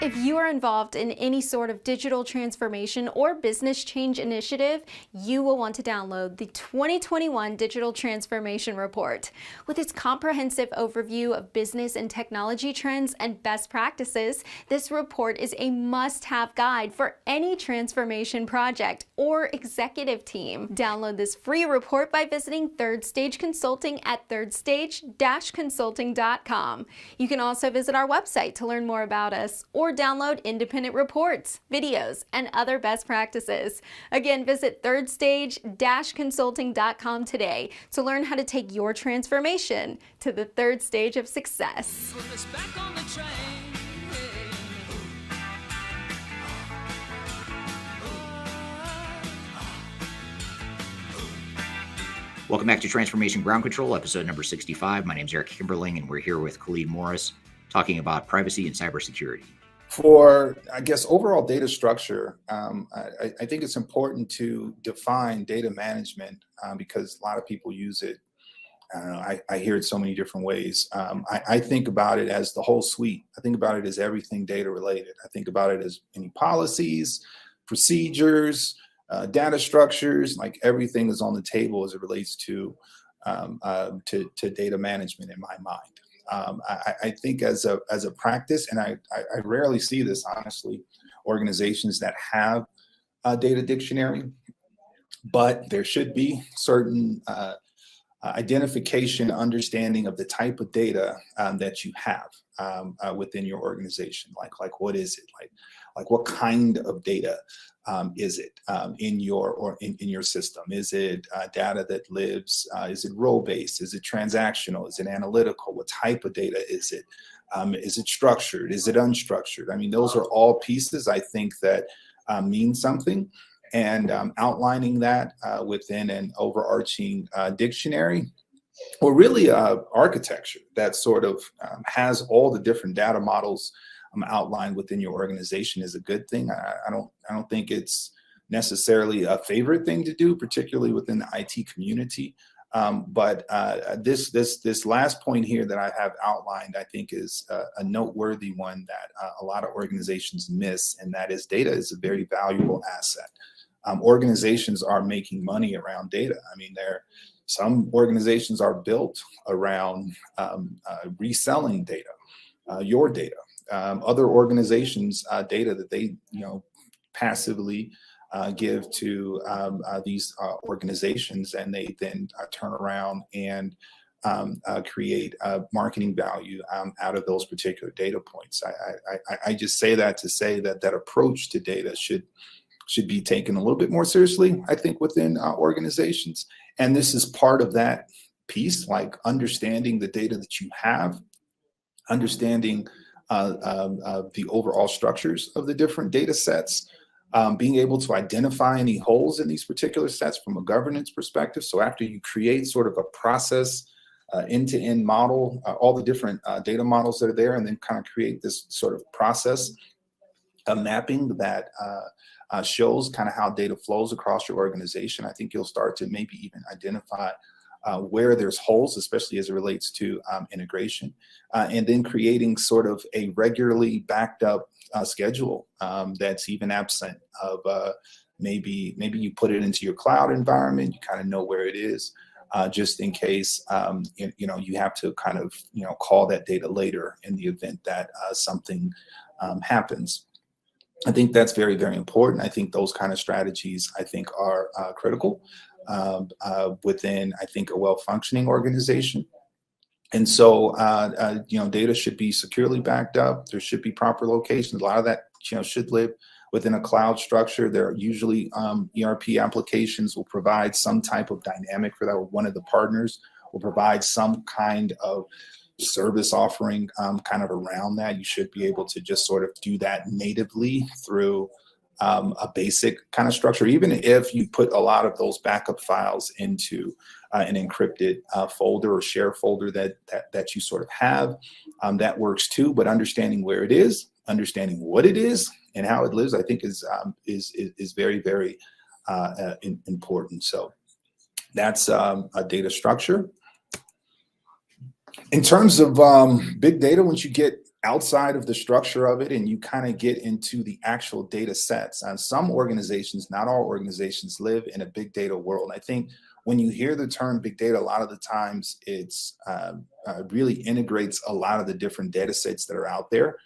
If you are involved in any sort of digital transformation or business change initiative, you will want to download the 2021 Digital Transformation Report. With its comprehensive overview of business and technology trends and best practices, this report is a must-have guide for any transformation project or executive team. Download this free report by visiting Third Stage Consulting at thirdstage-consulting.com. You can also visit our website to learn more about us or download independent reports, videos, and other best practices. Again, visit thirdstage-consulting.com today to learn how to take your transformation to the third stage of success. Welcome back to Transformation Ground Control, episode number 65. My name is Eric Kimberling, and we're here with Khalid Morris talking about privacy and cybersecurity. For, I guess, overall data structure, I think it's important to define data management because a lot of people use it. I don't know, I hear it so many different ways. I think about it as the whole suite. I think about it as everything data related. I think about it as any policies, procedures, data structures, like everything is on the table as it relates to data management in my mind. I think as a practice, and I rarely see this, honestly, organizations that have a data dictionary, but there should be certain identification, understanding of the type of data that you have within your organization. Like what is it? Like what kind of data is it in your system? Is it data that lives? Is it role-based? Is it transactional? Is it analytical? What type of data is it? Is it structured? Is it unstructured? I mean, those are all pieces I think that mean something. And outlining that within an overarching dictionary, or really architecture that sort of has all the different data models outlined within your organization is a good thing. I don't think it's necessarily a favorite thing to do, particularly within the IT community. But this last point here that I have outlined, I think is a noteworthy one that a lot of organizations miss, and that is data is a very valuable asset. Organizations are making money around data. I mean, some organizations are built around reselling data, your data. Other organizations' data that they, passively give to these organizations, and they then turn around and create marketing value out of those particular data points. I just say that to say that approach to data should be taken a little bit more seriously, I think, within organizations. And this is part of that piece, like understanding the data that you have, understanding the overall structures of the different data sets, being able to identify any holes in these particular sets from a governance perspective. So after you create sort of a process, end-to-end model, all the different data models that are there, and then kind of create this sort of process mapping that shows kind of how data flows across your organization, I think you'll start to maybe even identify where there's holes, especially as it relates to integration, and then creating sort of a regularly backed up schedule that's even absent of maybe you put it into your cloud environment, you kind of know where it is, just in case you have to kind of call that data later in the event that something happens. I think that's very, very important. I think those kind of strategies, I think, are critical within, I think, a well-functioning organization. And so, data should be securely backed up. There should be proper locations. A lot of that, should live within a cloud structure. There are usually ERP applications will provide some type of dynamic for that. One of the partners will provide some kind of service offering kind of around that. You should be able to just sort of do that natively through a basic kind of structure, even if you put a lot of those backup files into an encrypted folder or share folder that you sort of have. That works too, but understanding where it is, understanding what it is and how it lives, I think is very, very important. So that's a data structure. In terms of big data, once you get outside of the structure of it and you kind of get into the actual data sets. Some organizations, not all organizations, live in a big data world. I think when you hear the term big data, a lot of the times it's really integrates a lot of the different data sets that are out there,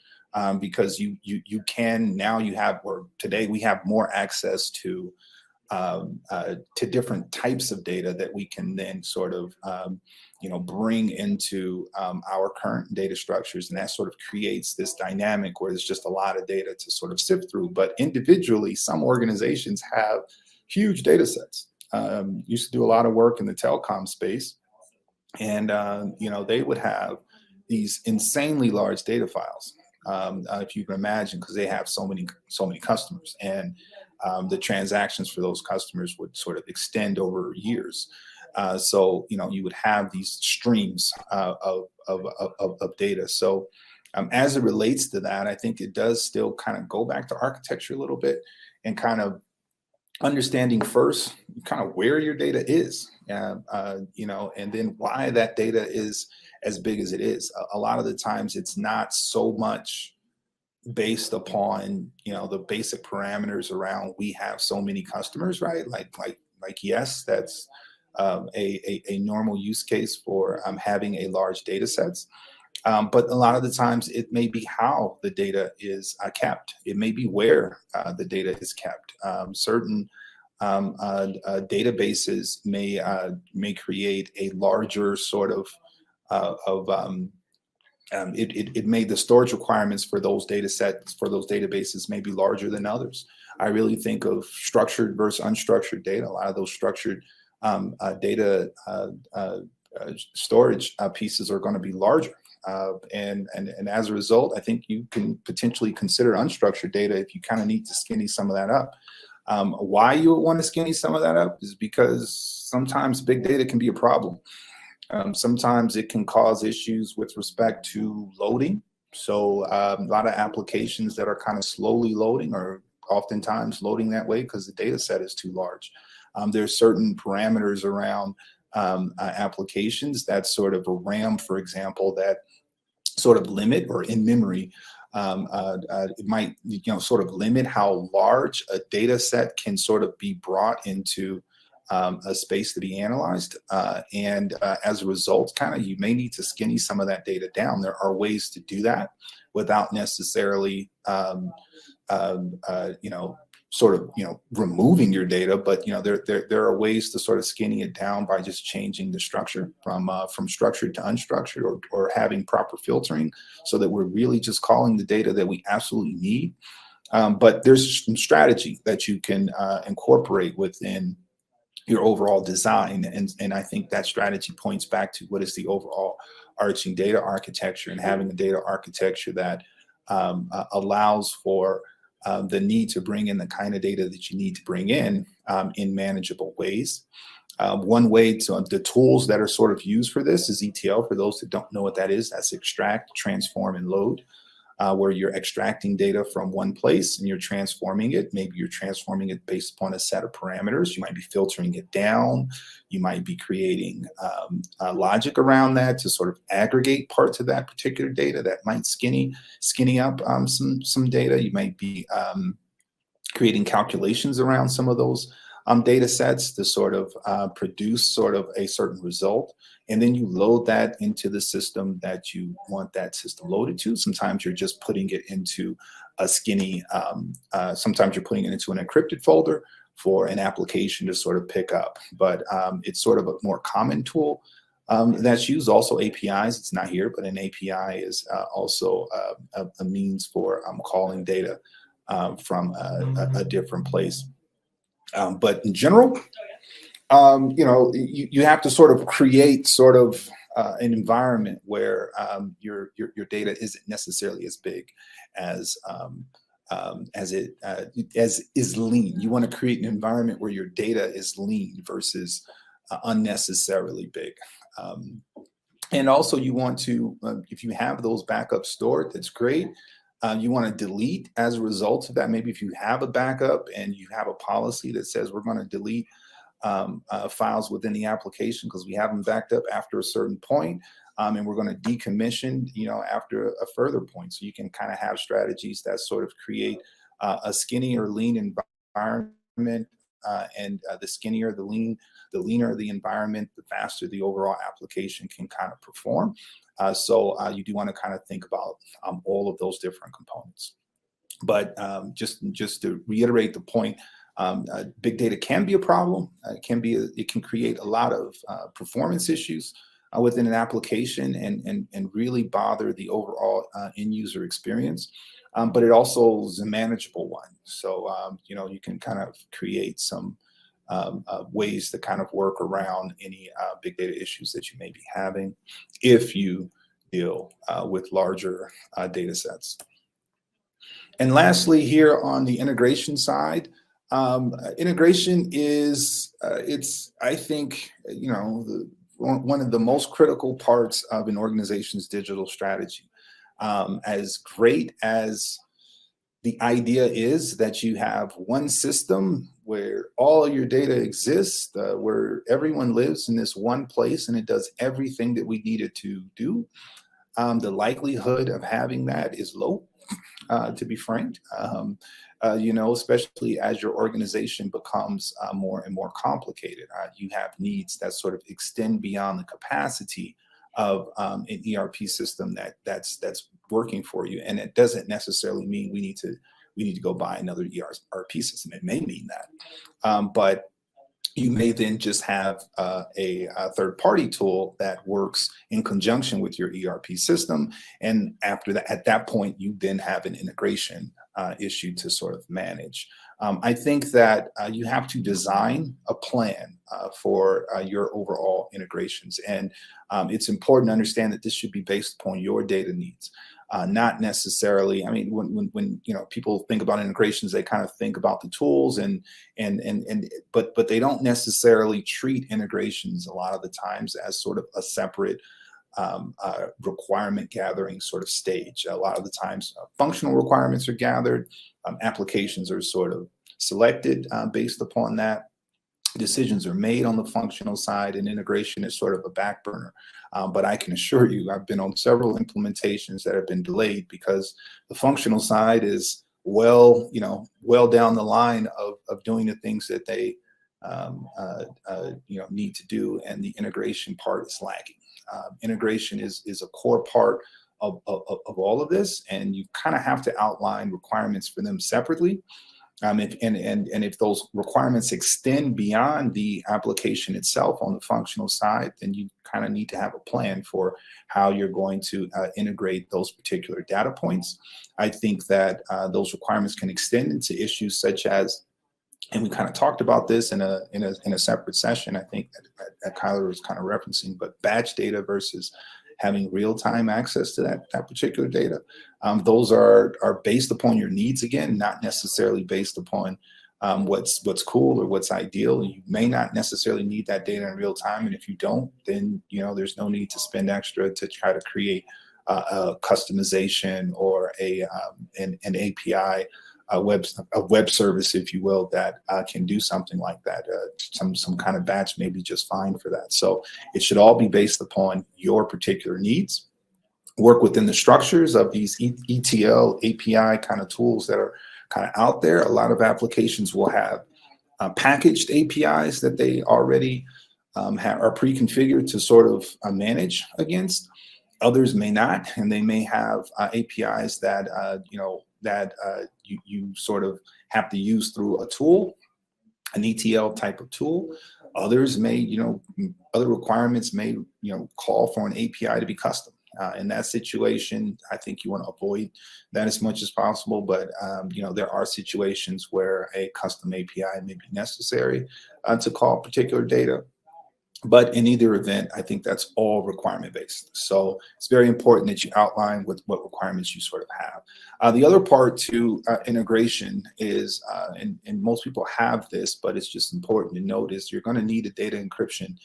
because you can now you have, or today we have more access to different types of data that we can then sort of bring into our current data structures, and that sort of creates this dynamic where there's just a lot of data to sort of sift through. But individually, some organizations have huge data sets. Used to do a lot of work in the telecom space, and they would have these insanely large data files, if you can imagine, because they have so many customers, and the transactions for those customers would sort of extend over years. So you would have these streams of data. So as it relates to that, I think it does still kind of go back to architecture a little bit, and kind of understanding first kind of where your data is, and then why that data is as big as it is. A lot of the times it's not so much based upon the basic parameters around we have so many customers, right? Like yes, that's a normal use case for having a large data sets. But a lot of the times it may be how the data is kept. It may be where the data is kept. Certain databases may create a larger sort of it made the storage requirements for those data sets, for those databases, may be larger than others. I really think of structured versus unstructured data. A lot of those structured data storage pieces are going to be larger. And as a result, I think you can potentially consider unstructured data if you kind of need to skinny some of that up. Why you would want to skinny some of that up is because sometimes big data can be a problem. Sometimes it can cause issues with respect to loading. So a lot of applications that are kind of slowly loading are oftentimes loading that way because the data set is too large. There's certain parameters around applications that sort of a RAM, for example, that sort of limit, or in memory, it might sort of limit how large a data set can sort of be brought into a space to be analyzed, and as a result, kind of you may need to skinny some of that data down. There are ways to do that without necessarily sort of removing your data, but there are ways to sort of skinny it down by just changing the structure from structured to unstructured, or having proper filtering so that we're really just calling the data that we absolutely need. But there's some strategy that you can incorporate within your overall design, and I think that strategy points back to what is the overall arching data architecture, and having a data architecture that allows for the need to bring in the kind of data that you need to bring in manageable ways. One way to the tools that are sort of used for this is ETL. For those that don't know what that is, that's extract, transform, and load, where you're extracting data from one place and you're transforming it. Maybe you're transforming it based upon a set of parameters. You might be filtering it down. You might be creating logic around that to sort of aggregate parts of that particular data that might skinny up some data. You might be creating calculations around some of those data sets to sort of produce sort of a certain result. And then you load that into the system that you want that system loaded to. Sometimes you're just putting it into a skinny, sometimes you're putting it into an encrypted folder for an application to sort of pick up. But it's sort of a more common tool that's used. Also APIs, it's not here, but an API is also a means for calling data from a different place. But in general, you have to sort of create sort of an environment where your data isn't necessarily as big as is lean. You want to create an environment where your data is lean versus unnecessarily big. And also you want to, if you have those backups stored, that's great. You want to delete as a result of that. Maybe if you have a backup and you have a policy that says we're going to delete files within the application because we have them backed up after a certain point. And we're going to decommission, after a further point. So you can kind of have strategies that sort of create a skinnier, lean environment. And the skinnier, the leaner the environment, the faster the overall application can kind of perform. So you do want to kind of think about all of those different components. But just to reiterate the point, big data can be a problem. It can create a lot of performance issues within an application and really bother the overall end user experience. But it also is a manageable one. So, you can kind of create some ways to kind of work around any big data issues that you may be having if you deal with larger data sets. And lastly, here on the integration side, integration is, I think, one of the most critical parts of an organization's digital strategy. As great as the idea is that you have one system where all your data exists, where everyone lives in this one place and it does everything that we need it to do, the likelihood of having that is low, to be frank. Especially as your organization becomes more and more complicated. You have needs that sort of extend beyond the capacity of an ERP system that's working for you, and it doesn't necessarily mean we need to go buy another ERP system. It may mean that, but you may then just have a third-party tool that works in conjunction with your ERP system, and after that, at that point, you then have an integration issue to sort of manage. I think that you have to design a plan for your overall integrations, and it's important to understand that this should be based upon your data needs. Not necessarily. I mean, when people think about integrations, they kind of think about the tools but they don't necessarily treat integrations a lot of the times as sort of a separate requirement gathering sort of stage. A lot of the times, functional requirements are gathered, applications are sort of selected based upon that. Decisions are made on the functional side, and integration is sort of a back burner. But I can assure you, I've been on several implementations that have been delayed because the functional side is well down the line of doing the things that they need to do, and the integration part is lagging. Integration is a core part of all of this, and you kind of have to outline requirements for them separately. If those requirements extend beyond the application itself on the functional side, then you kind of need to have a plan for how you're going to integrate those particular data points. I think that those requirements can extend into issues such as, and we kind of talked about this in a separate session, I think that Kyler was kind of referencing, but batch data versus having real-time access to that particular data. Those are based upon your needs, again, not necessarily based upon what's cool or what's ideal. You may not necessarily need that data in real time, and if you don't, then there's no need to spend extra to try to create a customization or an API, a web service, if you will, that can do something like that. Some kind of batch may be just fine for that. So it should all be based upon your particular needs. Work within the structures of these ETL, API kind of tools that are kind of out there. A lot of applications will have packaged APIs that they already are pre-configured to sort of manage against. Others may not, and they may have APIs that you sort of have to use through a tool, an ETL type of tool. Others may, other requirements may, call for an API to be custom. In that situation, I think you want to avoid that as much as possible. But, there are situations where a custom API may be necessary to call particular data. But in either event, I think that's all requirement based. So it's very important that you outline what requirements you sort of have. The other part to integration is, and most people have this, but it's just important to note, is you're going to need a data encryption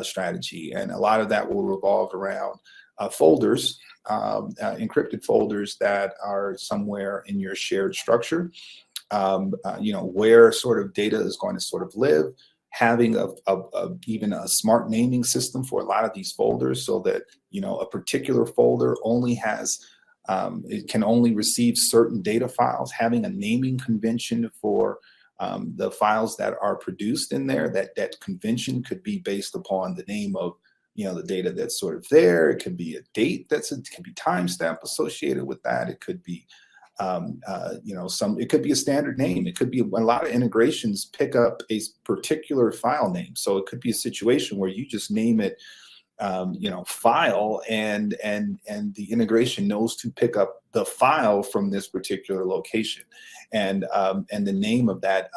strategy. And a lot of that will revolve around folders, encrypted folders that are somewhere in your shared structure, where sort of data is going to sort of live, having even a smart naming system for a lot of these folders, so that a particular folder only has it can only receive certain data files. Having a naming convention for the files that are produced in there, that convention could be based upon the name of the data that's sort of there. It could be a date it can be timestamp associated with that. It could be it could be a standard name. It could be a lot of integrations pick up a particular file name. So it could be a situation where you just name it, file, and the integration knows to pick up the file from this particular location, and the name of that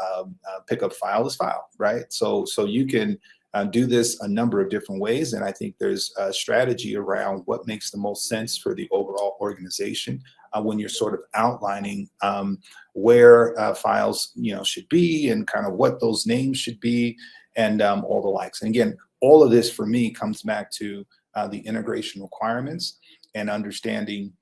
pickup file is file, right? So you can do this a number of different ways, and I think there's a strategy around what makes the most sense for the overall organization when you're sort of outlining where files should be, and kind of what those names should be, and all the likes. And again, all of this for me comes back to the integration requirements and understanding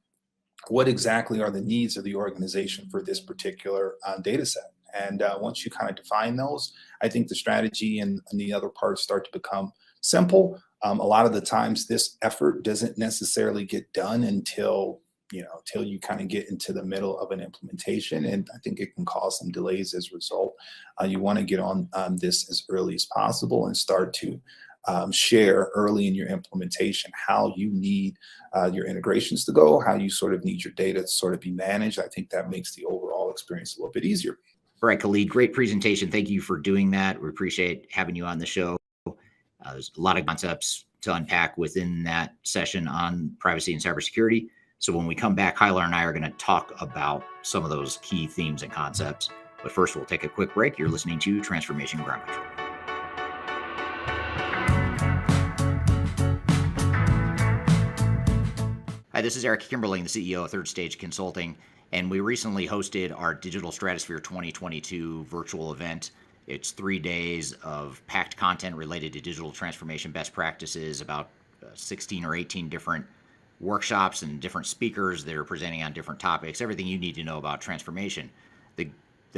what exactly are the needs of the organization for this particular data set. And once you kind of define those, I think the strategy and the other parts start to become simple. A lot of the times this effort doesn't necessarily get done until you kind of get into the middle of an implementation. And I think it can cause some delays as a result. You want to get on this as early as possible and start to share early in your implementation how you need your integrations to go, how you sort of need your data to sort of be managed. I think that makes the overall experience a little bit easier. All right, Khalid, great presentation. Thank you for doing that. We appreciate having you on the show. There's a lot of concepts to unpack within that session on privacy and cybersecurity. So when we come back, Kyler and I are going to talk about some of those key themes and concepts. But first, we'll take a quick break. You're listening to Transformation Ground Control. Hi, this is Eric Kimberling, the CEO of Third Stage Consulting, and we recently hosted our Digital Stratosphere 2022 virtual event. It's 3 days of packed content related to digital transformation best practices, about 16 or 18 different workshops and different speakers that are presenting on different topics, everything you need to know about transformation. The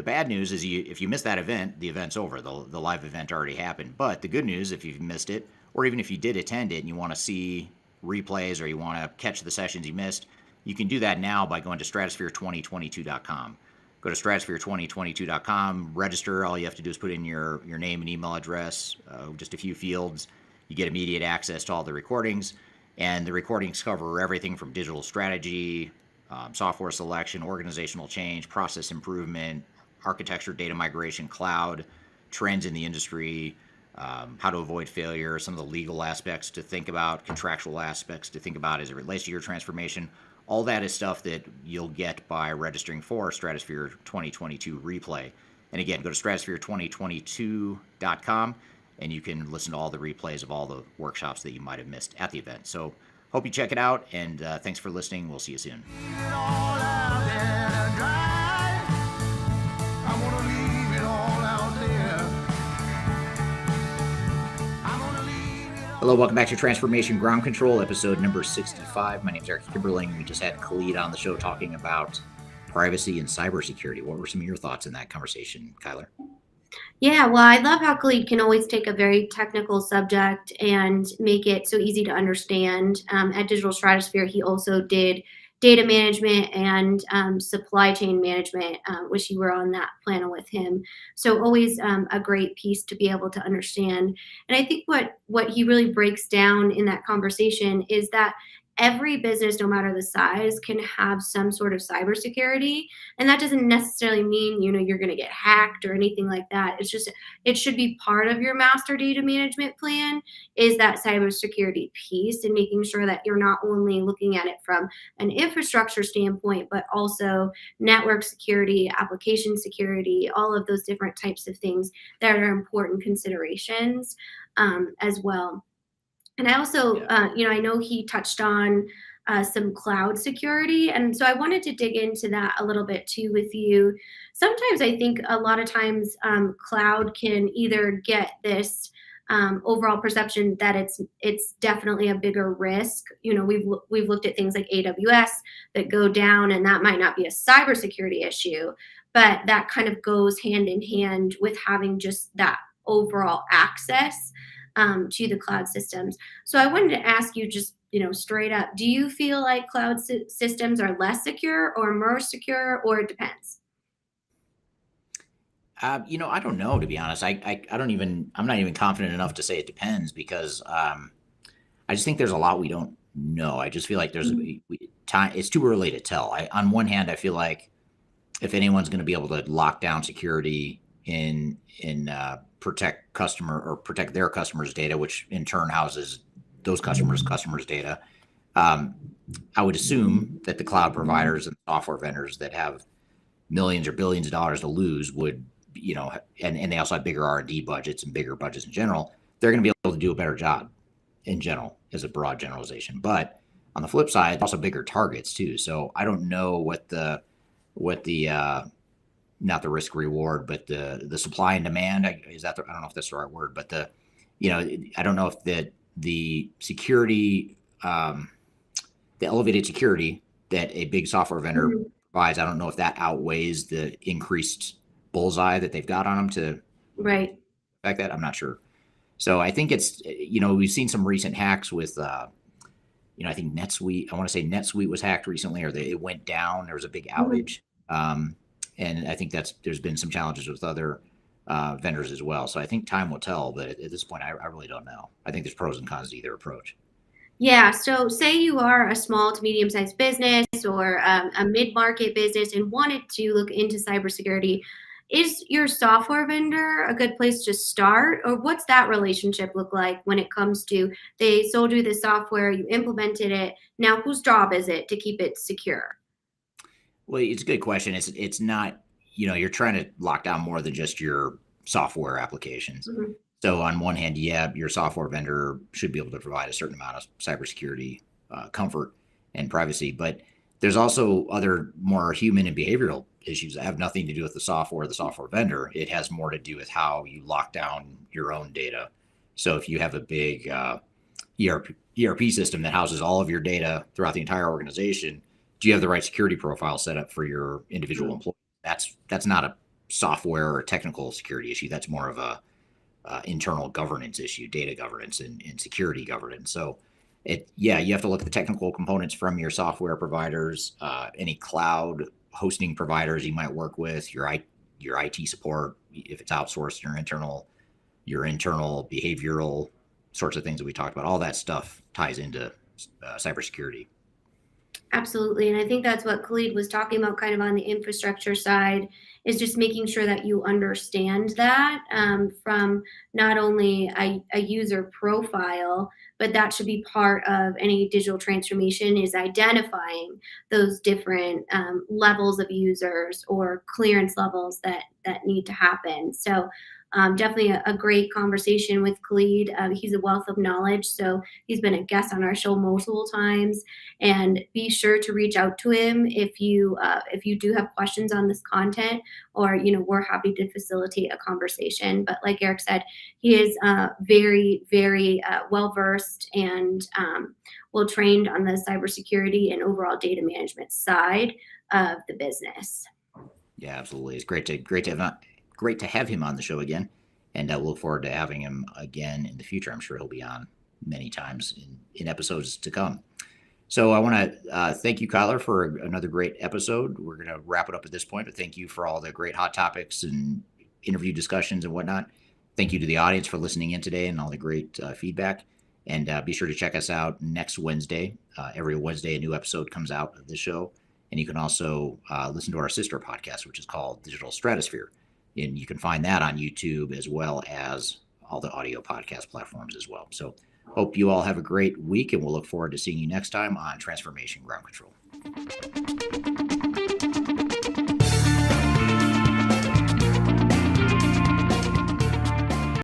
bad news is if you missed that event, the event's over. The live event already happened. But the good news, if you've missed it, or even if you did attend it and you want to see replays or you want to catch the sessions you missed, you can do that now by going to stratosphere2022.com. Go to stratosphere2022.com, register. All you have to do is put in your name and email address, just a few fields. You get immediate access to all the recordings. And the recordings cover everything from digital strategy, software selection, organizational change, process improvement, architecture, data migration, cloud, trends in the industry, how to avoid failure, some of the legal aspects to think about, contractual aspects to think about as it relates to your transformation. All that is stuff that you'll get by registering for Stratosphere 2022 replay. And again, go to stratosphere2022.com and you can listen to all the replays of all the workshops that you might have missed at the event. So hope you check it out, and thanks for listening. We'll see you soon. Hello, welcome back to Transformation Ground Control, episode number 65. My name is Eric Kimberling. We just had Khalid on the show talking about privacy and cybersecurity. What were some of your thoughts in that conversation, Kyler? Yeah, well, I love how Khalid can always take a very technical subject and make it so easy to understand. At Digital Stratosphere, he also did data management and supply chain management, which you were on that panel with him. So always a great piece to be able to understand. And I think what he really breaks down in that conversation is that every business, no matter the size, can have some sort of cybersecurity. And that doesn't necessarily mean, you're going to get hacked or anything like that. It's just, it should be part of your master data management plan is that cybersecurity piece, and making sure that you're not only looking at it from an infrastructure standpoint, but also network security, application security, all of those different types of things that are important considerations as well. And I also, I know he touched on some cloud security. And so I wanted to dig into that a little bit too with you. Sometimes I think a lot of times cloud can either get this overall perception that it's definitely a bigger risk. We've looked at things like AWS that go down, and that might not be a cybersecurity issue, but that kind of goes hand in hand with having just that overall access to the cloud systems. So I wanted to ask you just, straight up, do you feel like cloud systems are less secure or more secure, or it depends? I don't know, to be honest. I'm not even confident enough to say it depends because I just think there's a lot we don't know. I just feel like time. It's too early to tell. On one hand, I feel like if anyone's going to be able to lock down security in protect their customers' data, which in turn houses those customers' data, I would assume that the cloud providers and software vendors that have millions or billions of dollars to lose would, and they also have bigger R&D budgets and bigger budgets in general. They're going to be able to do a better job in general, as a broad generalization. But on the flip side, also bigger targets too. So I don't know what the not the risk reward, but the supply and demand I don't know if that's the right word, but I don't know if the security, the elevated security that a big software vendor provides, I don't know if that outweighs the increased bullseye that they've got on them to Right. affect that. I'm not sure. So I think it's, we've seen some recent hacks with, I think NetSuite, I want to say NetSuite was hacked recently, or it went down. There was a big outage. And I think there's been some challenges with other vendors as well. So I think time will tell, but at this point, I really don't know. I think there's pros and cons to either approach. Yeah. So say you are a small to medium-sized business or a mid-market business and wanted to look into cybersecurity. Is your software vendor a good place to start, or what's that relationship look like when it comes to they sold you the software, you implemented it, now whose job is it to keep it secure? Well, it's a good question. It's not, you're trying to lock down more than just your software applications. So on one hand, yeah, your software vendor should be able to provide a certain amount of cybersecurity comfort and privacy, but there's also other more human and behavioral issues that have nothing to do with the software vendor. It has more to do with how you lock down your own data. So if you have a big ERP system that houses all of your data throughout the entire organization, do you have the right security profile set up for your individual employees? That's not a software or technical security issue. That's more of a internal governance issue, data governance and security governance. So you have to look at the technical components from your software providers, any cloud hosting providers you might work with, your IT support, if it's outsourced, your internal behavioral sorts of things that we talked about. All that stuff ties into cybersecurity. Absolutely. And I think that's what Khalid was talking about kind of on the infrastructure side, is just making sure that you understand that from not only a user profile, but that should be part of any digital transformation, is identifying those different levels of users or clearance levels that need to happen. So definitely a great conversation with Khalid. He's a wealth of knowledge, so he's been a guest on our show multiple times. And be sure to reach out to him if you do have questions on this content, or we're happy to facilitate a conversation. But like Eric said, he is very, very well versed and well trained on the cybersecurity and overall data management side of the business. Yeah, absolutely. It's great to have him on the show again, and I look forward to having him again in the future. I'm sure he'll be on many times in episodes to come. So I want to thank you, Kyler, for another great episode. We're going to wrap it up at this point, but thank you for all the great hot topics and interview discussions and whatnot. Thank you to the audience for listening in today and all the great feedback. And be sure to check us out next Wednesday. Every Wednesday, a new episode comes out of this show. And you can also listen to our sister podcast, which is called Digital Stratosphere. And you can find that on YouTube as well as all the audio podcast platforms as well. So hope you all have a great week, and we'll look forward to seeing you next time on Transformation Ground Control.